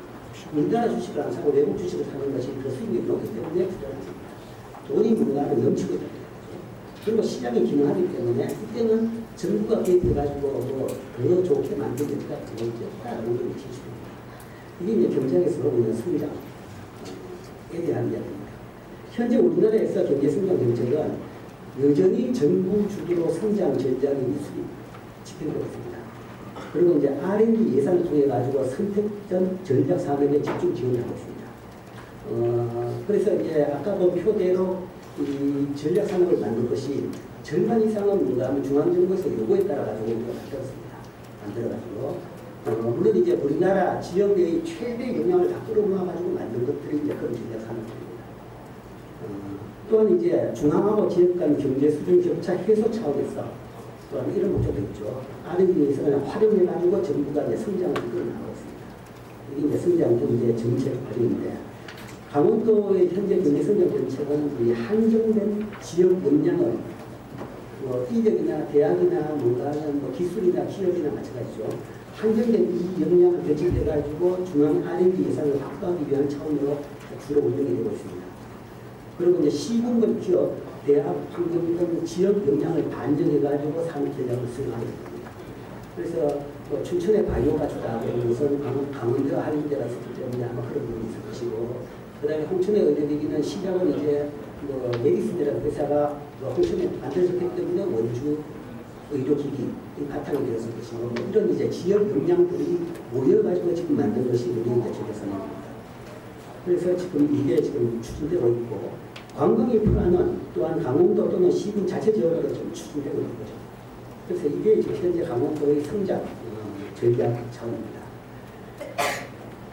우리나라 주식을 안 사고 외국 주식을 사는 것이 더 수익이 높기 때문에 투자를 합니다. 돈이 우리나라에 넘치고 있다. 그리고 시장이 기능하기 때문에 이때는 정부가 개입해가지고 더 좋게 만들겠다. 그거 이제 다른 걸 지시합니다. 이게 이제 경제에서 오는 성장에 대한 이야기입니다. 현재 우리나라에서 경제 성장 정책은 여전히 정부 주도로 성장 전략의 미술이 집행되고 있습니다. 그리고 이제 R&D 예산을 통해 가지고 선택된 전략 산업에 집중 지원을 하고 있습니다. 그래서 이제 아까 본 표대로 이 전략 산업을 만든 것이 절반 이상은 뭔가 하면 중앙정부에서 요구에 따라 가지고 만들었습니다. 만들어가지고 물론 이제 우리나라 지역의 최대 영향을 다 끌어모아가지고 만든 것들이 이제 그런 전략 산업입니다. 또한 이제 중앙하고 지역 간 경제 수준 격차 해소 차원에서 또한 이런 목적도 있죠. R&D 예산을 활용해가지고 정부가 이제 성장을 이끌어나가고 있습니다. 이게 이제 성장 경제 정책 활용인데 강원도의 현재 경제 성장 정책은 이 한정된 지역 역량을 이력이나 대학이나 뭔가 기술이나 기업이나 마찬가지죠. 한정된 이 역량을 배치해가지고 중앙 R&D 예산을 확보하기 위한 차원으로 주로 운영이 되고 있습니다. 그리고 이제 시군급 기업, 대학, 환경 등 지역 역량을 반영해가지고 산업 전략을 수행하는 겁니다. 그래서 춘천의 바이오가 주다 그런 것은 강원도와 한림대가 있었기 때문에 아마 그런 부분이 있을 것이고, 그 다음에 홍천의 의료기기는 시작은 이제 메디슨이라는 회사가 홍천에 만들어졌기 때문에 원주 의료기기 바탕이 되었을 것이고, 이런 이제 지역 역량들이 모여가지고 지금 만든 것이 우리 이제 전략산업입니다. 그래서 지금 이게 지금 추진되고 있고, 관광인프라는 또한 강원도 또는 시군 자체 지역으로 좀 추진되고 있는 거죠. 그래서 이게 지금 현재 강원도의 성장 전략 차원입니다.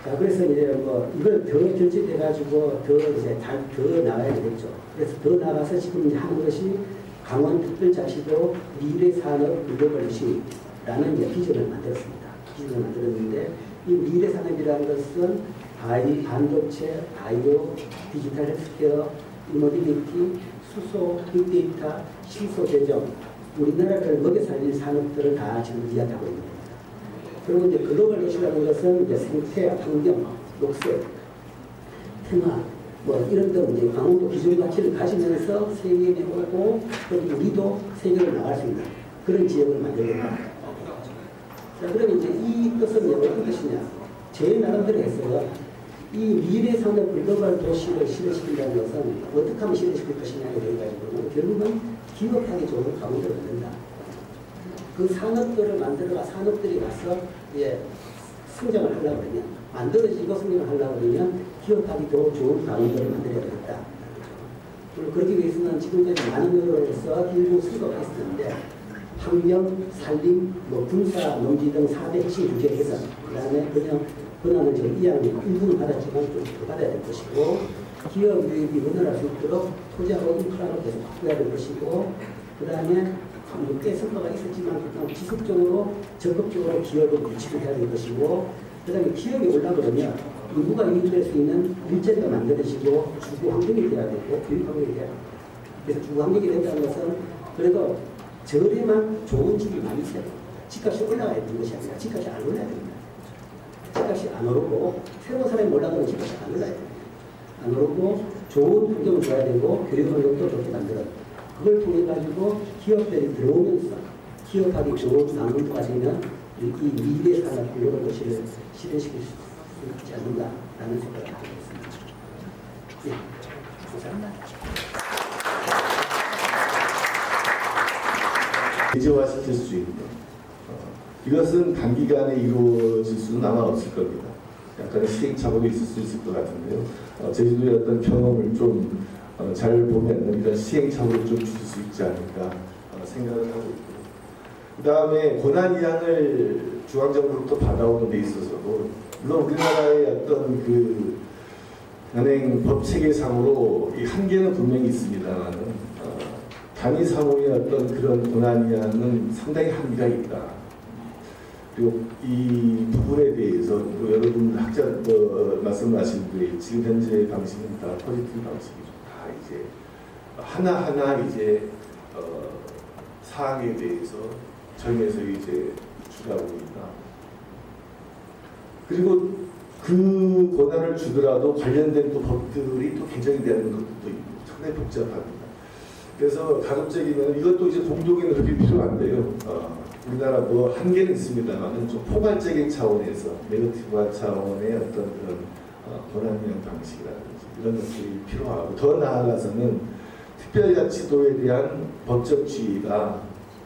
자, 그래서 이제 이걸 더 결집해가지고 더 이제 더 나가야 되겠죠. 그래서 더 나가서 지금 이제 하는 것이 강원특별자치도 미래산업 글로벌시라는 이제 비전을 만들었습니다. 비전을 만들었는데 이 미래산업이라는 것은 반도체, 바이오, 디지털 헬스케어, 모빌리티, 수소, 빅데이터, 시소 제정, 우리나라를 먹여 살릴 산업들을 다 지금 이야기하고 있는 겁니다. 그리고 이제 글로벌 도시라는 것은 이제 생태, 환경, 녹색, 테마, 이런 등 이제 강원도 기존 가치를 가지면서 세계에 내놓고 그리고 우리도 세계로 나갈 수 있는 그런 지역을 만들겠다. 자, 그러면 이제 이것은 어떤 것이냐? 제 나름대로 했어요. 이 미래산업 글로벌 도시를 실현시킨다는 것은 어떻게 하면 실현시킬 것이냐에 대해 가지고는 결국은 기업하기 좋은 강원도를 만든다. 그 산업들을 만들어가 산업들이 가서 이제 성장을 하려고 그러면 만들어지고 성장을 하려고 그러면 기업하기 더 좋은 강원도를 만들어야 되겠다. 그리고 그러기 위해서는 지금까지 많은 노력을 해서 일부 수거가 있었는데 환경, 산림, 군사, 농지 등 4대 핵심 규제 개선, 그 다음에 권한을 지금 이양이 일부는 받았지만 좀 더 받아야 될 것이고, 기업 유입이 원활할 수 있도록 토지하고 인프라를 계속 바꿔야 될 것이고, 그 다음에 꽤 성과가 있었지만 지속적으로 적극적으로 기업을 유치를 해야 될 것이고, 그 다음에 기업이 올라가면 인구가 유입될 수 있는 일자리가 만들어지고 주거 환경이 돼야 되고 교육 환경이 돼야 됩니다. 그래서 주거 환경이 된다는 것은 그래도 저렴한 좋은 집이 많이 있어요. 집값이 올라가야 되는 것이 아니라 집값이 안 올라야 됩니다. 집값이 안 오르고 새로운 사람이 올라가면 집값이 안 올라야 됩니다. 안 오르고 좋은 환경을 줘야 되고 교육 환경도 좋게 만들어야 됩니다. 그걸 통해 가지고 기업들이 들어오면서 기업하기 좋은 강원도가 되면 이 미래 산업 글로벌 도시를 실현시킬 수 있지 않는가라는 생각을 하고 있습니다. 네, 감사합니다. 대체화시킬 수 있는 이것은 단기간에 이루어질 수는 아마 없을 겁니다. 약간의 시행착오도 있을 것 같은데요. 제주도의 어떤 경험을 좀 잘 보면 이런 시행착오를 좀 줄일 수 있지 않을까 생각을 하고 있고요. 그 다음에 권한이양을 중앙정부로부터 받아오는 데 있어서도 물론 우리나라의 어떤 그 현행 법 체계상으로 이 한계는 분명히 있습니다만 단위 상호의 어떤 그런 권한이양은 상당히 한계가 있다. 그리고 이 부분에 대해서 뭐 여러분 학자 말씀하신 그 지금 현재 방식은 다 포지티브 방식이죠. 다 이제 하나하나 이제 사항에 대해서 정해서 이제 주다 보니까 그리고 그 권한을 주더라도 관련된 또 법들이 또 개정이 되는 것도 있고 상당히 복잡합니다. 그래서 가급적이면 이것도 이제 공동의 노력이 필요한데요. 우리나라 뭐 한계는 있습니다만은 좀 포괄적인 차원에서 네거티브한 차원의 어떤 그런 권한형 방식이라든지 이런 것들이 필요하고 더 나아가서는 특별자치도에 대한 법적 지위가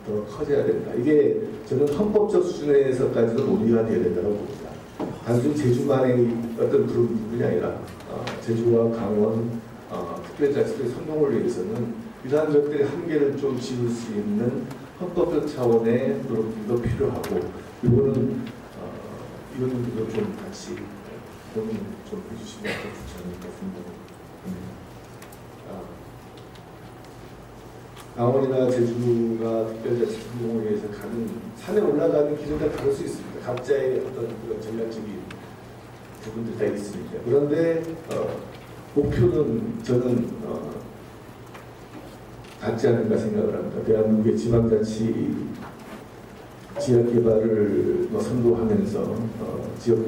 더 커져야 된다. 이게 저는 헌법적 수준에서까지도 논의가 되어야 된다고 봅니다. 단순 제주만의 어떤 그런 부분이 아니라 제주와 강원 특별자치도의 성공을 위해서는 이러한 것들의 한계를 좀 지울 수 있는 헌법적 차원의 노력도 필요하고 이거는 이런 부분도 좀 같이 고민 좀 해주시면 좋지 않을까 생각합니다. 강원이나 제주가 특별자치 성공을 위해서 가는 산에 올라가는 길은 다 다를 수 있습니다. 각자의 어떤 그런 전략적인 부분들 다 있으니까. 그런데 목표는 저는 같지 않을까 생각을 합니다. 대한민국의 지방자치 지역 개발을 선도하면서 지역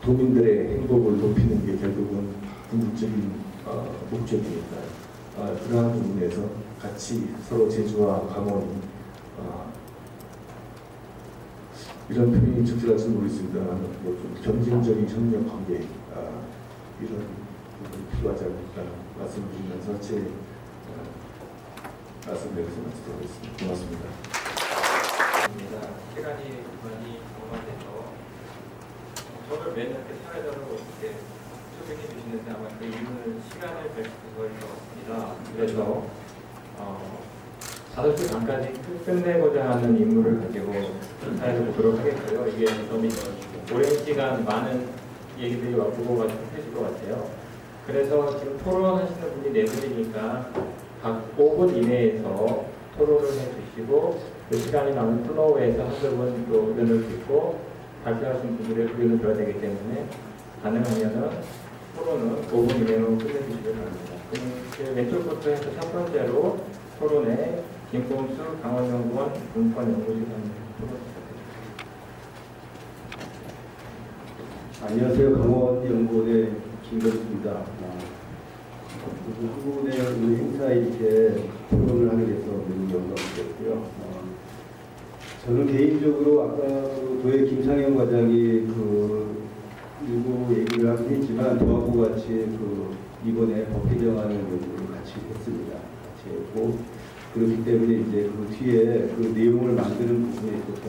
도민들의 행복을 높이는 게 결국은 궁극적인 목적이니까 그러한 부분에서 같이 서로 제주와 강원이 이런 표현이 적절할지 모르겠습니다만 뭐좀 경쟁적인 협력 관계 이런 부분이 필요하지 않을까 말씀드리면서 제 말씀 여기서 마치도록 하겠습니다. 고맙습니다. 시간이 많이 오만돼서 저를 매년 이렇게 사회자로 이렇게 초빙해 주시는데 아마 그 이유는 시간을 뵙고서입니다. 그래서 5시 반까지 끝내고자 하는 임무를 가지고 사회를 보도록 하겠고요. 이게 좀 오랜 시간 많은 얘기들이 와보고 해줄 것 같아요. 그래서 지금 토론하시는 분이 4분이니까 각 5분 이내에서 토론을 해주시고 그 시간이 남은 플로어에서 한두 분 또 의견을 듣고 발표하신 분들의 의견을 들어야 되기 때문에 가능하면은 토론은 5분 이내로 끝내주시길 바랍니다. 그럼 왼쪽부터 해서 첫 번째로 토론에 김봉수 강원연구원 문화연구시장님 토론 시작해주십니다. 안녕하세요. 강원연구원의 김건수입니다. 한국은행 행사에 이렇게 토론을 하게 돼서 매우 영광스럽고요. 저는 개인적으로 아까 그 도의 김상현 과장이 일부 얘기를 하긴 했지만 저하고 같이 이번에 법 개정안을 연구를 같이 했습니다. 같이 했고 그렇기 때문에 이제 그 뒤에 그 내용을 만드는 부분에 있어서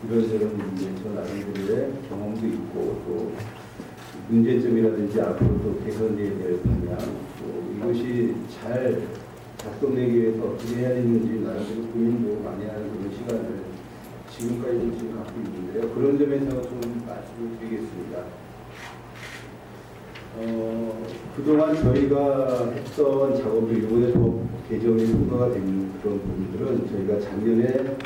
이런저런 이제 저 나름대로의 경험도 있고 또 문제점이라든지 앞으로 또 개선돼야 될 방향 또 이것이 잘 작동되기 위해서 어떻게 해야 되는지 나름대로 고민도 많이 하는 그런 시간을 지금까지 지금 갖고 있는데요. 그런 점에서 좀 말씀을 드리겠습니다. 그동안 저희가 했던 작업을 이번에 법 개정이 통과가 된 그런 부분들은 저희가 작년에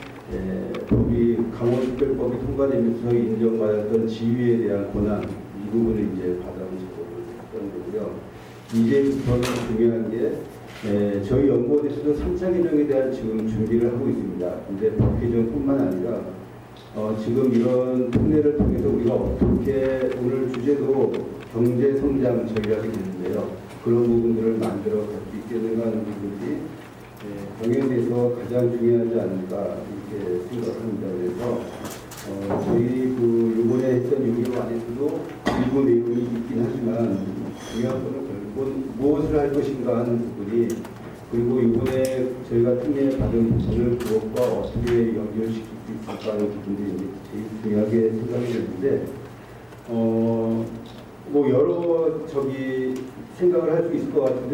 법이 강원특별법이 통과되면서 인정받았던 지위에 대한 권한 이 부분을 이제 받아온 작업을 했던 거고요. 이제부터는 중요한 게 저희 연구원에서도 3차 개정에 대한 지금 준비를 하고 있습니다. 근데 법 개정뿐만 아니라 지금 이런 특례를 통해서 우리가 어떻게 오늘 주제도 경제 성장 저희가 하게 되는데요. 그런 부분들을 만들어 갈 수 있겠는가 하는 부분이 경영에서 가장 중요하지 않을까 이렇게 생각합니다. 그래서 저희 이번에 했던 요구 안에서도 일부 내용이 있긴 하지만 중요한 것은 결국은 무엇을 할 것인가 하는 부분이 그리고 이번에 저희가 특례 받은 부분을 그것과 어떻게 연결시킬 수 있을까 하는 부분들이 제일 중요하게 생각이 되는데 뭐 여러 생각을 할 수 있을 것 같은데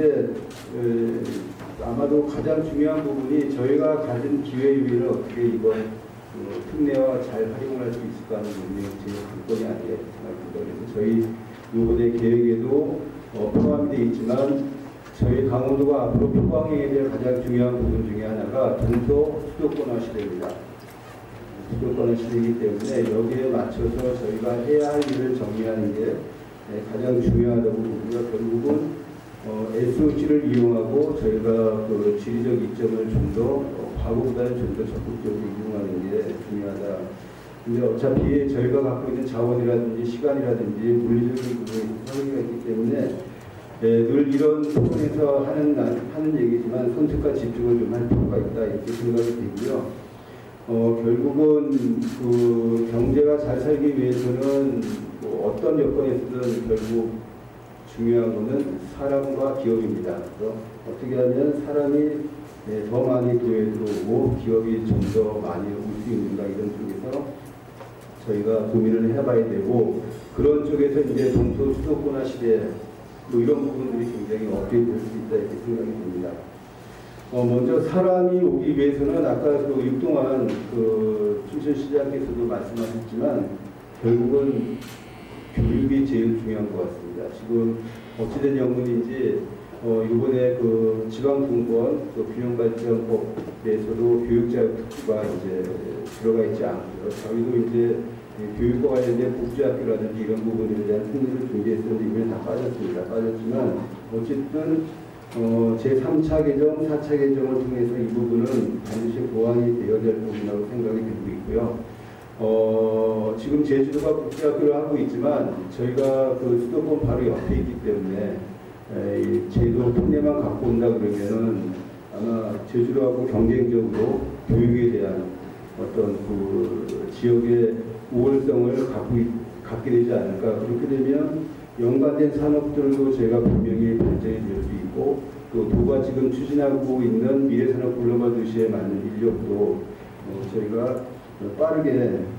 아마도 가장 중요한 부분이 저희가 가진 기회 유의를 어떻게 이번 특례와 잘 활용할 수 있을까 하는 부분이 제일 관건이 아니겠 생각합니다. 그래서 저희 이번에 계획에도 포함이 되어 있지만 저희 강원도가 앞으로 표방해야 될 가장 중요한 부분 중에 하나가 동서 수도권화 시대입니다. 수도권의 시대이기 때문에 여기에 맞춰서 저희가 해야 할 일을 정리하는 게 가장 중요하다고 보고요. 결국은 SOC를 이용하고 저희가 그 지리적 이점을 좀 더 과거보다는 좀 더 적극적으로 이용하는 게 중요하다. 근데 어차피 저희가 갖고 있는 자원이라든지 시간이라든지 물리적인 부분에 한계가 있기 때문에 늘 이런 부분에서 하는 얘기지만 선택과 집중을 좀 할 필요가 있다 이렇게 생각이 되고요. 결국은 그 경제가 잘 살기 위해서는 뭐 어떤 여건에서든 결국 중요한 것은 사람과 기업입니다. 그래서 어떻게 하면 사람이 더 많이 도에 들어오고 기업이 좀 더 많이 올 수 있는가 이런 쪽에서 저희가 고민을 해봐야 되고 그런 쪽에서 이제 동서 수도권화 시대 뭐 이런 부분들이 굉장히 업데이트될 수 있다 이렇게 생각이 듭니다. 먼저 사람이 오기 위해서는 아까 그 육동안 그 춘천시장께서도 말씀하셨지만 결국은 교육이 제일 중요한 것 같습니다. 지금 어찌된 영문인지 이번에 그 지방정부원 그 균형발전법에서도 교육자격특구가 이제 들어가 있지 않고요. 저희도 이제 교육과 관련된 복지학교라든지 이런 부분에 대한 승인을 준비했었는데 이번에 다 빠졌습니다. 빠졌지만 어쨌든 제3차 개정, 4차 개정을 통해서 이 부분은 반드시 보완이 되어야 될 부분이라고 생각이 되고 있고요. 지금 제주도가 복지학교를 하고 있지만 저희가 그 수도권 바로 옆에 있기 때문에 이 제도 통례만 갖고 온다 그러면은 아마 제주도하고 경쟁적으로 교육에 대한 어떤 그 지역의 우월성을 갖게 되지 않을까. 그렇게 되면 연관된 산업들도 저희가 분명히 발전이 될 수 있고 또 도가 지금 추진하고 있는 미래산업 글로벌 도시에 맞는 인력도 저희가 빠르게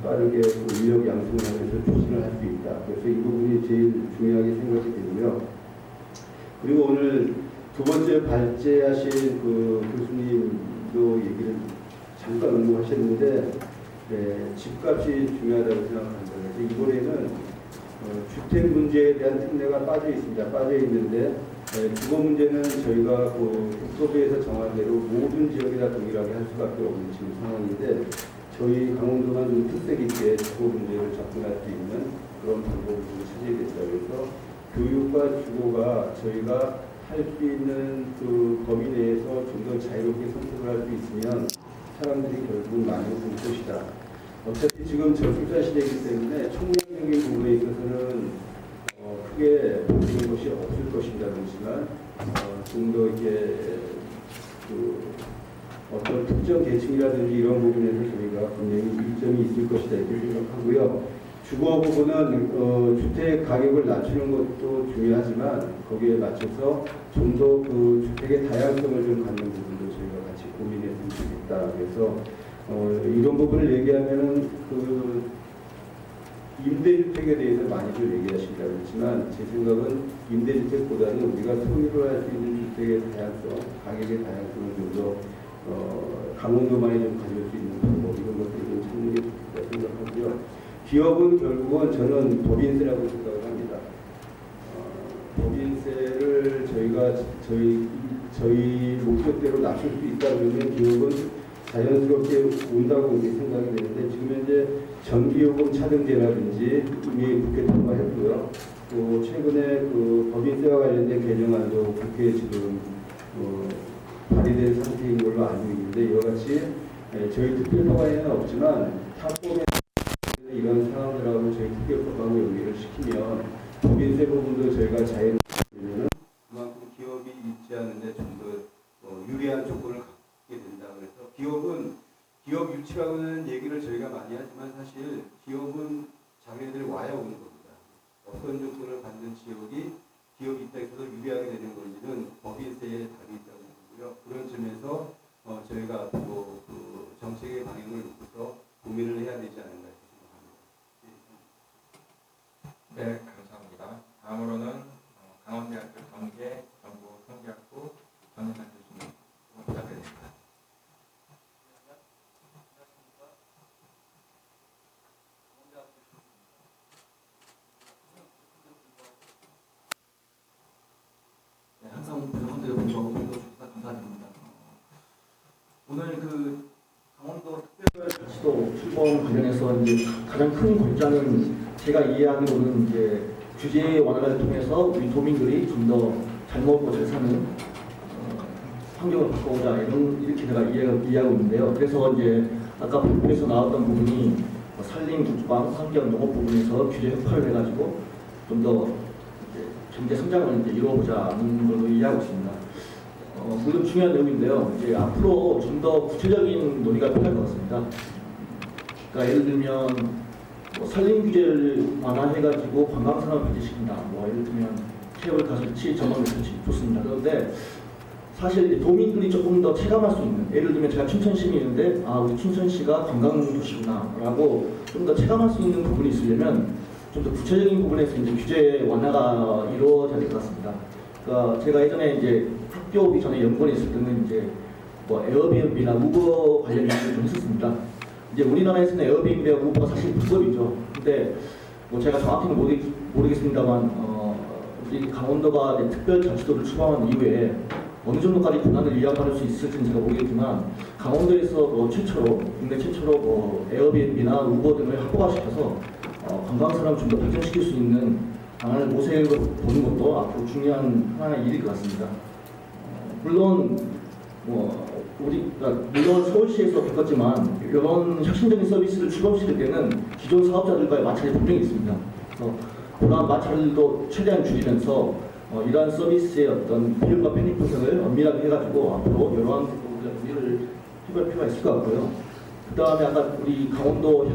그 인력 양성을 하면서 추진을 할 수 있다. 그래서 이 부분이 제일 중요하게 생각이 되고요. 그리고 오늘 두 번째 발제하신 그 교수님도 얘기를 잠깐 언급하셨는데 집값이 중요하다고 생각합니다. 그래서 이번에는 주택 문제에 대한 특례가 빠져 있습니다. 빠져 있는데 주거 문제는 저희가 그 국토부에서 정한 대로 모든 지역이다 동일하게 할 수밖에 없는 지금 상황인데 저희 강원도가 좀 특색 있게 주거 문제를 접근할 수 있는 그런 방법을 좀 찾아야 된다. 그래서 교육과 주거가 저희가 할 수 있는 그 범위 내에서 좀 더 자유롭게 선택을 할 수 있으면 사람들이 결국 많이 올 것이다. 어차피 지금 저출산 시대이기 때문에 총량적인 부분에 있어서는 크게 바뀌는 것이 없을 것입니다. 그렇지만 좀 더 이렇게 그 어떤 특정 계층이라든지 이런 부분에서 저희가 분명히 이점이 있을 것이다 이렇게 생각하고요. 주거 부분은 주택 가격을 낮추는 것도 중요하지만 거기에 맞춰서 좀 더 그 주택의 다양성을 좀 갖는 부분도 저희가 같이 고민했으면 좋겠다. 그래서 이런 부분을 얘기하면은 그 임대주택에 대해서 많이들 얘기하신다 그렇지만 제 생각은 임대주택보다는 우리가 소유를 할 수 있는 주택의 다양성, 가격의 다양성을 좀 더 강원도만이 좀 가질 수 있는 방법 이런 것들을 좀 찾는 게 좋겠다 생각하고요. 기업은 결국은 저는 법인세라고 생각을 합니다. 법인세를 저희가 저희 목표대로 낮출 수 있다 그러면 기업은 자연스럽게 온다고 이렇게 생각이 되는데 지금 현재 전기요금 차등제라든지 이미 국회 통과했고요. 또 최근에 그 법인세와 관련된 개정안도 국회에 지금 발의된 상태인 걸로 알고 있는데 이와 같이 저희 특별법안에는 없지만 합법에 이런 상황들하고 저희 특별법하고 연계를 시키면 법인세 부분도 저희가 자유로우면 그만큼 기업이 유치하는데 좀 더 유리한 조건을 갖게 된다. 그래서 기업 유치라고는 얘기를 저희가 많이 하지만 사실 기업은 자기네들 와야 오는 겁니다. 어떤 조건을 받는 지역이 기업 입장에서도 유리하게 되는 건지는 법인세에 답이 있다고 보고요. 그런 점에서 저희가 앞으로 그 정책의 방향을 놓고서 고민을 해야 되지 않을까 생각합니다. 네, 감사합니다. 다음으로는 강원대학교 경제정보통계학부 전혜선 교수님 부탁드립니다. 네, 항상 배우분들의 공부하고 불러주셔서 감사드립니다. 오늘 그 강원도 특별 시도 출범 관련해서 이제 가장 큰 골자는 제가 이해하기로는 이제 규제 완화를 통해서 우리 도민들이 좀 더 잘 먹고 잘 사는 환경을 바꿔보자 이렇게 제가 이해하고 있는데요. 그래서 이제 아까 부분에서 나왔던 부분이 뭐 산림, 국방, 환경, 농업 부분에서 규제 혁파를 해가지고 좀 더 경제 성장을 이제 이루어보자는 걸로 이해하고 있습니다. 물론 중요한 내용인데요. 이제 앞으로 좀 더 구체적인 논의가 필요할 것 같습니다. 그러니까 예를 들면 뭐 산림 규제를 완화해가지고 관광산업을 발전시킨다. 뭐 예를 들면 케이블카 설치, 전망대 설치 좋습니다. 그런데 사실 도민들이 조금 더 체감할 수 있는, 예를 들면 제가 춘천 시민인데 우리 춘천시가 관광도시구나라고 좀 더 체감할 수 있는 부분이 있으려면 좀 더 구체적인 부분에서 이제 규제 완화가 이루어져야 될 것 같습니다. 그러니까 제가 예전에 이제 학교 오기 전에 연구원에 있을 때는 이제 뭐 에어비앤비나 우버 관련 연구를 좀 했었습니다. 이제 우리나라에서는 에어비앤비와 우버가 사실 불법이죠. 근데 뭐 제가 정확히는 모르겠습니다만 우리 강원도가 특별자치도를 출범한 이후에 어느 정도까지 권한을 이양받을 수 있을지는 제가 모르겠지만 강원도에서 뭐 국내 최초로 뭐 에어비앤비나 우버 등을 합법화시켜서 관광산업을 좀 더 발전시킬 수 있는 방안을 모색해 보는 것도 앞으로 중요한 하나의 일일 것 같습니다. 물론 물론 서울시에서 겪었지만 이런 혁신적인 서비스를 출범시킬 때는 기존 사업자들과의 마찰이 분명히 있습니다. 그래서 그러한 마찰도 최대한 줄이면서 이러한 서비스의 어떤 비용과 편익 분석을 엄밀하게 해가지고 앞으로 이러한 우리를 해볼 필요가 있을 것 같고요. 그 다음에 아까 우리 강원도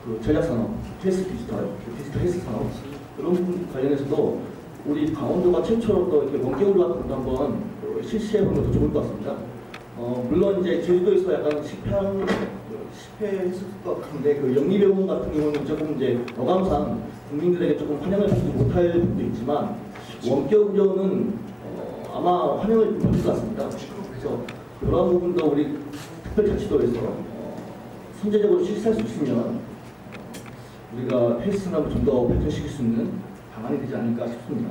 그 전략산업, 디지털 헬스 산업 그런 부분 관련해서도 우리 강원도가 최초로 또 이렇게 원격으로 같은 것도 한번 실시해보는 것도 좋을 것 같습니다. 물론 이제 제주도에서 약간 실패했을 것 같은데 그 영리병원 같은 경우는 조금 이제 어감상 국민들에게 조금 환영을 받지 못할 부분도 있지만 원격으로는 아마 환영을 받을 것 같습니다. 그래서 그런 부분도 우리 특별자치도에서 선제적으로 실시할 수 있으면 우리가 헬스 산업을 좀 더 발전시킬 수 있는 방안이 되지 않을까 싶습니다.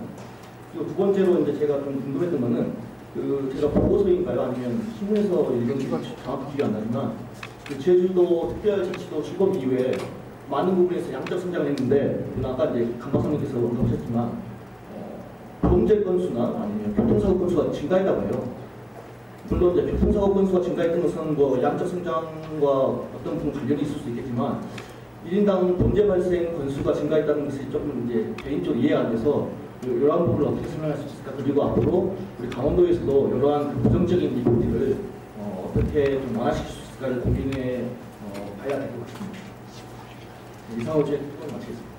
그리고 두 번째로 이제 제가 좀 궁금했던 거는 제가 보고서인가요? 아니면 신문에서 읽은 게 정확히 기억이 안 나지만 제주도 특별자치도 출범 이후에 많은 부분에서 양적 성장을 했는데 아까 이제 강박사님께서 언급하셨지만 범죄 건수나 아니면 교통사고 건수가 증가했다고 해요. 물론 이제 교통사고 건수가 증가했던 것은 뭐 양적 성장과 어떤 부분 관련이 있을 수 있겠지만 1인당 범죄 발생 건수가 증가했다는 것이 조금 이제 개인적으로 이해가 안 돼서 이러한 부분을 어떻게 설명할 수 있을까? 그리고 앞으로 우리 강원도에서도 이러한 그 부정적인 이미지를 어떻게 좀 완화시킬 수 있을까를 고민해 봐야 될 것 같습니다. 이상으로 제 토론 마치겠습니다.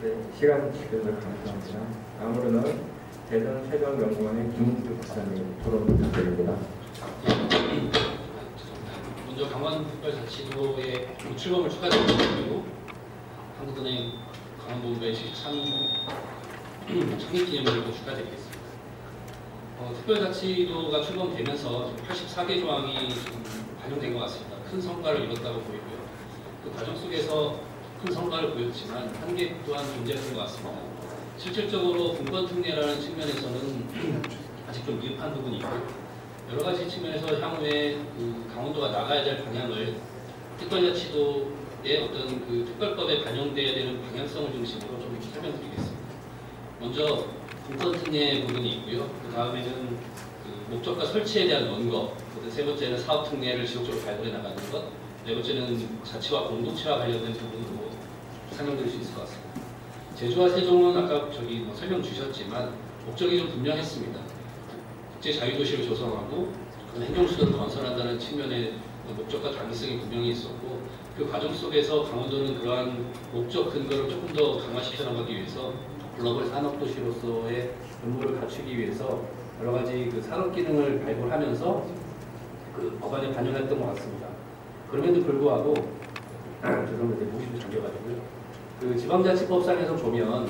네, 시간 지켜주셔서 감사합니다. 다음으로는 대전세종연구원의 김웅주 박사님 토론 부탁드립니다. 먼저 강원특별자치도의 출범을 축하드리고 한국은행 강원본부의 창립기념일도 축하드리겠습니다. 특별자치도가 출범되면서 84개 조항이 반영된 것 같습니다. 큰 성과를 이뤘다고 보이고요. 그 과정 속에서 큰 성과를 보였지만 한계 또한 존재했던 것 같습니다. 실질적으로 분권특례라는 측면에서는 아직 좀 미흡한 부분이 있고 여러 가지 측면에서 향후에 그 강원도가 나가야 될 방향을 특별자치도의 어떤 그 특별법에 반영돼야 되는 방향성을 중심으로 좀 설명드리겠습니다. 먼저 분권특례 부분이 있고요. 그 다음에는 그 목적과 설치에 대한 원거, 세 번째는 사업특례를 지속적으로 발굴해 나가는 것, 네 번째는 자치와 공동체와 관련된 부분으로 설명드릴 수 있을 것 같습니다. 제주와 세종은 아까 뭐 설명 주셨지만 목적이 좀 분명했습니다. 국제 자유도시를 조성하고 그런 행정수도를 건설한다는 측면의 목적과 당위성이 분명히 있었고 그 과정 속에서 강원도는 그러한 목적 근거를 조금 더 강화시켜 나가기 위해서 글로벌 산업도시로서의 의무를 갖추기 위해서 여러 가지 그 산업 기능을 발굴하면서 그 법안에 반영했던 것 같습니다. 그럼에도 불구하고 죄송합니다. 목이 좀 잠겨가지고요. 그 지방자치법상에서 보면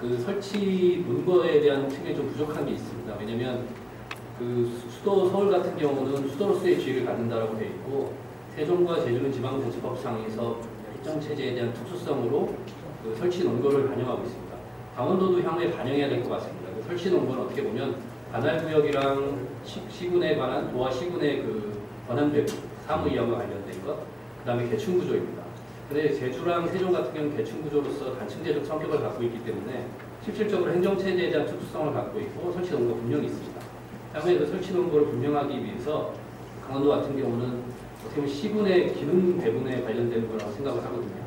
그 설치 문거에 대한 측면이 좀 부족한 게 있습니다. 왜냐하면 그 수도 서울 같은 경우는 수도로서의 지위를 갖는다라고 되어 있고 세종과 제주는 지방자치법상에서 일정 체제에 대한 특수성으로 그 설치 논거를 반영하고 있습니다. 강원도도 향후에 반영해야 될 것 같습니다. 그 설치 논거는 어떻게 보면 관할구역이랑 시군에 관한 도와 시군의 그 권한 배분, 사무 이하와 관련된 것, 그다음에 계층 구조입니다. 근데 제주랑 세종 같은 경우는 계층 구조로서 단층제적 성격을 갖고 있기 때문에 실질적으로 행정체제에 대한 특수성을 갖고 있고 설치 농도가 분명히 있습니다. 향후에 그 설치 농도를 분명하기 위해서 강원도 같은 경우는 어떻게 보면 시군의 기능 배분에 관련된 거라고 생각을 하거든요.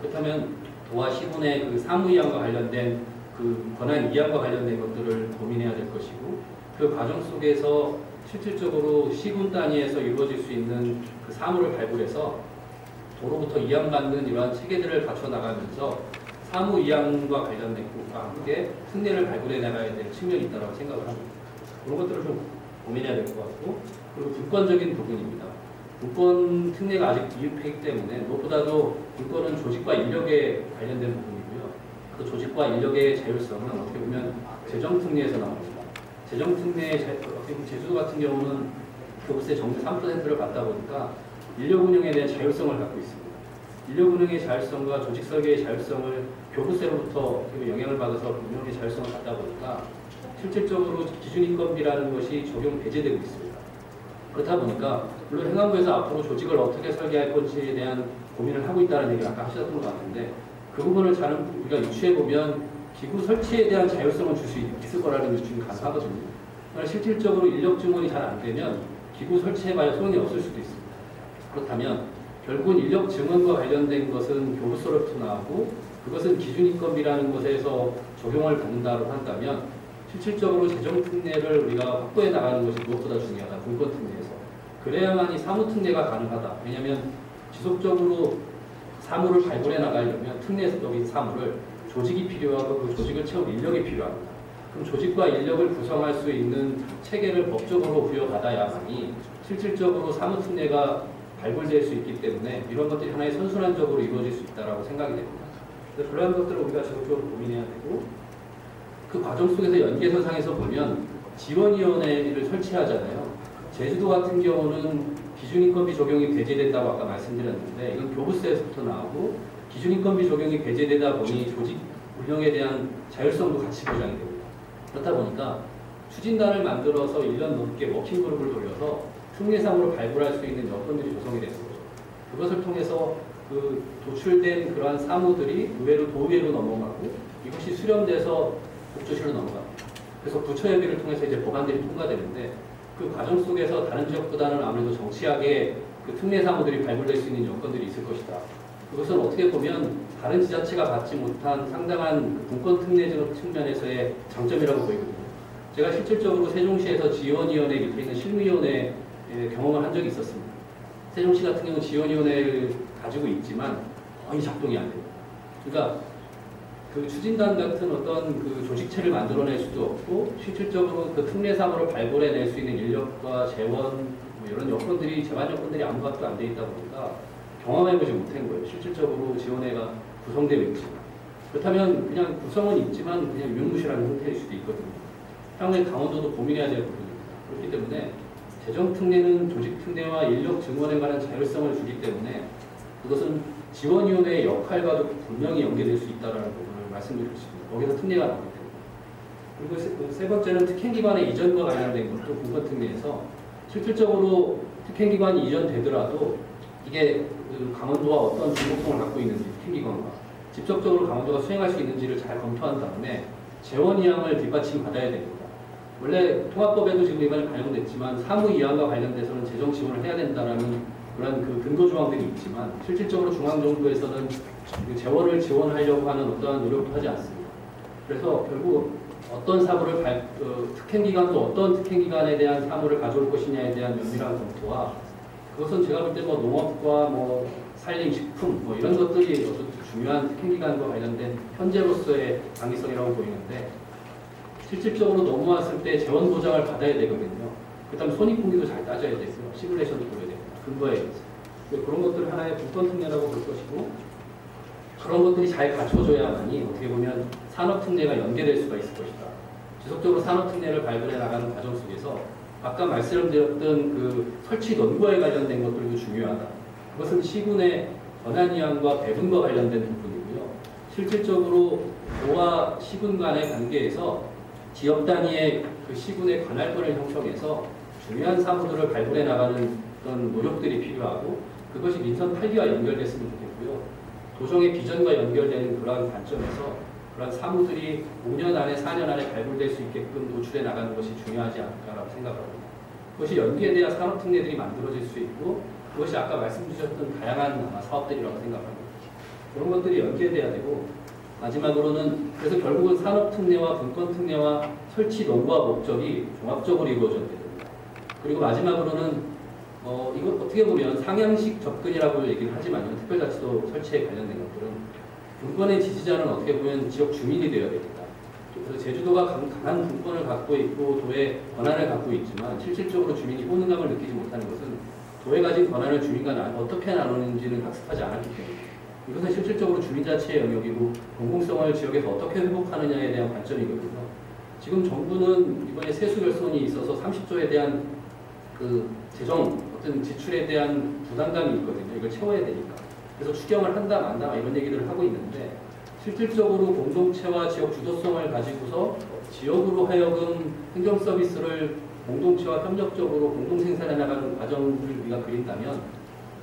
그렇다면 도와 시군의 그 사무이양과 관련된 그 권한 이양과 관련된 것들을 고민해야 될 것이고 그 과정 속에서 실질적으로 시군 단위에서 이루어질 수 있는 그 사무를 발굴해서 도로부터 이양받는 이러한 체계들을 갖춰 나가면서 사무 이양과 관련된 것과 함께 특례를 발굴해 나가야 될 측면이 있다고 생각을 합니다. 그런 것들을 좀 고민해야 될 것 같고 그리고 분권적인 부분입니다. 분권 특례가 아직 미흡하기 때문에 무엇보다도 분권은 조직과 인력에 관련된 부분이고요. 그 조직과 인력의 자율성은 어떻게 보면 재정 특례에서 나옵니다. 재정 특례의 제주도 같은 경우는 교부세 정부 3%를 받다 보니까 인력 운영에 대한 자율성을 갖고 있습니다. 인력 운영의 자율성과 조직 설계의 자율성을 교부세로부터 영향을 받아서 운영의 자율성을 갖다 보니까 실질적으로 기준인건비라는 것이 적용 배제되고 있습니다. 그렇다 보니까 물론 행안부에서 앞으로 조직을 어떻게 설계할 건지에 대한 고민을 하고 있다는 얘기를 아까 하셨던 것 같은데 그 부분을 잘 우리가 유추해 보면 기구 설치에 대한 자율성을 줄 수 있을 거라는 유추가 가능하거든요. 그러나 실질적으로 인력 증원이 잘 안 되면 기구 설치해봐야 소용이 없을 수도 있습니다. 그렇다면 결국은 인력 증원과 관련된 것은 교부서로부터 나오고 그것은 기준인건비라는 것에서 적용을 받는다고 한다면 실질적으로 재정 특례를 우리가 확보해 나가는 것이 무엇보다 중요하다. 분권 특례에서. 그래야만이 사무 특례가 가능하다. 왜냐하면 지속적으로 사무를 발굴해 나가려면 특례적인 사무를 조직이 필요하고 그 조직을 채울 인력이 필요합니다. 그럼 조직과 인력을 구성할 수 있는 체계를 법적으로 부여받아야만이 실질적으로 사무 특례가 발굴될 수 있기 때문에 이런 것들이 하나의 선순환적으로 이루어질 수 있다고 생각이 됩니다. 그래서 그러한 것들을 우리가 적극적으로 고민해야 되고 그 과정 속에서 연계선상에서 보면 지원위원회를 설치하잖아요. 제주도 같은 경우는 기준인건비 적용이 배제된다고 아까 말씀드렸는데 이건 교부세에서부터 나오고 기준인건비 적용이 배제되다 보니 조직 운영에 대한 자율성도 같이 보장이 됩니다. 그렇다 보니까 추진단을 만들어서 1년 넘게 워킹그룹을 돌려서 특례상으로 발굴할 수 있는 여건들이 조성이 되는 거죠. 그것을 통해서 그 도출된 그러한 사무들이 의회로 도의회로 넘어가고 이것이 수렴돼서 국조실로 넘어갑니다. 그래서 부처협의를 통해서 이제 법안들이 통과되는데 그 과정 속에서 다른 지역보다는 아무래도 정치하게 그 특례 사무들이 발굴될 수 있는 여건들이 있을 것이다. 그것은 어떻게 보면 다른 지자체가 받지 못한 상당한 분권 특례적 측면에서의 장점이라고 보이거든요. 제가 실질적으로 세종시에서 지원위원회 밑에 있는 실무위원회 경험을 한 적이 있었습니다. 세종시 같은 경우는 지원위원회를 가지고 있지만 거의 작동이 안 됩니다. 그러니까 그 추진단 같은 어떤 그 조직체를 만들어낼 수도 없고 실질적으로 그 특례 사무를 발굴해낼 수 있는 인력과 재원 뭐 이런 여건들이 재반 여건들이 아무것도 안 돼 있다 보니까 경험해보지 못한 거예요. 실질적으로 지원회가 구성되어 있지만 그렇다면 그냥 구성은 있지만 그냥 유명무실한 형태일 수도 있거든요. 향후에 강원도도 고민해야 될 부분입니다. 그렇기 때문에 재정 특례는 조직 특례와 인력 증원에 관한 자율성을 주기 때문에 그것은 지원위원회의 역할과도 분명히 연계될 수 있다는 부분을 말씀드리고 싶습니다. 거기서 특례가 나오기 때문에. 그리고 세 번째는 특행기관의 이전과 관련된 것도 분권 특례에서 실질적으로 특행기관이 이전되더라도 이게 그 강원도가 어떤 중복성을 갖고 있는지 특행기관과 직접적으로 강원도가 수행할 수 있는지를 잘 검토한 다음에 재원이양을 뒷받침받아야 됩니다. 원래 통합법에도 지금 이번에 반영됐지만 사무이양과 관련돼서는 재정 지원을 해야 된다라는 그런 그 근거 조항들이 있지만 실질적으로 중앙정부에서는 그 재원을 지원하려고 하는 어떠한 노력도 하지 않습니다. 그래서 결국 어떤 사무를 특행기관도 어떤 특행기관에 대한 사무를 가져올 것이냐에 대한 면밀한 검토와 그것은 제가 볼 때 뭐 농업과 뭐 산림식품 뭐 이런 것들이 어떤 중요한 특행기관과 관련된 현재로서의 당위성이라고 보이는데 실질적으로 넘어왔을 때 재원 보장을 받아야 되거든요. 그다음 손익분기도 잘 따져야 되고요. 시뮬레이션도 보여야 됩니다. 근거에 의해서. 그런 것들을 하나의 분권 특례라고 볼 것이고 그런 것들이 잘 갖춰져야만이 어떻게 보면 산업특례가 연계될 수가 있을 것이다. 지속적으로 산업특례를 발굴해 나가는 과정 속에서 아까 말씀드렸던 그 설치 논과에 관련된 것들도 중요하다. 그것은 시군의 권한이양과 배분과 관련된 부분이고요. 실질적으로 도와 시군 간의 관계에서 지역 단위의 그 시군의 관할권을 형성해서 중요한 사무들을 발굴해 나가는 어떤 노력들이 필요하고 그것이 민선 8기와 연결됐으면 좋겠고요. 도정의 비전과 연결되는 그러한 관점에서 그러한 사무들이 5년 안에 4년 안에 발굴될 수 있게끔 노출해 나가는 것이 중요하지 않을까라고 생각합니다. 그것이 연계에 대한 산업특례들이 만들어질 수 있고 그것이 아까 말씀 주셨던 다양한 사업들이라고 생각합니다. 그런 것들이 연계돼야 되고 마지막으로는 그래서 결국은 산업특례와 분권특례와 설치 노고와 목적이 종합적으로 이루어져야 됩니다. 그리고 마지막으로는 이거 어떻게 보면 상향식 접근이라고 얘기를 하지만요. 특별자치도 설치에 관련된 것들은 분권의 지지자는 어떻게 보면 지역 주민이 되어야 됩니다. 그래서 제주도가 강한 분권을 갖고 있고 도의 권한을 갖고 있지만 실질적으로 주민이 호능감을 느끼지 못하는 것은 도에 가진 권한을 주민과 어떻게 나누는지는 학습하지 않았기 때문입니다. 이것은 실질적으로 주민자치의 영역이고 공공성을 지역에서 어떻게 회복하느냐에 대한 관점이거든요. 지금 정부는 이번에 세수 결손이 있어서 30조에 대한 그 재정 어떤 지출에 대한 부담감이 있거든요. 이걸 채워야 되니까. 그래서 추경을 한다 만다 이런 얘기들을 하고 있는데 실질적으로 공동체와 지역 주도성을 가지고서 지역으로 하여금 행정 서비스를 공동체와 협력적으로 공동 생산해 나가는 과정을 우리가 그린다면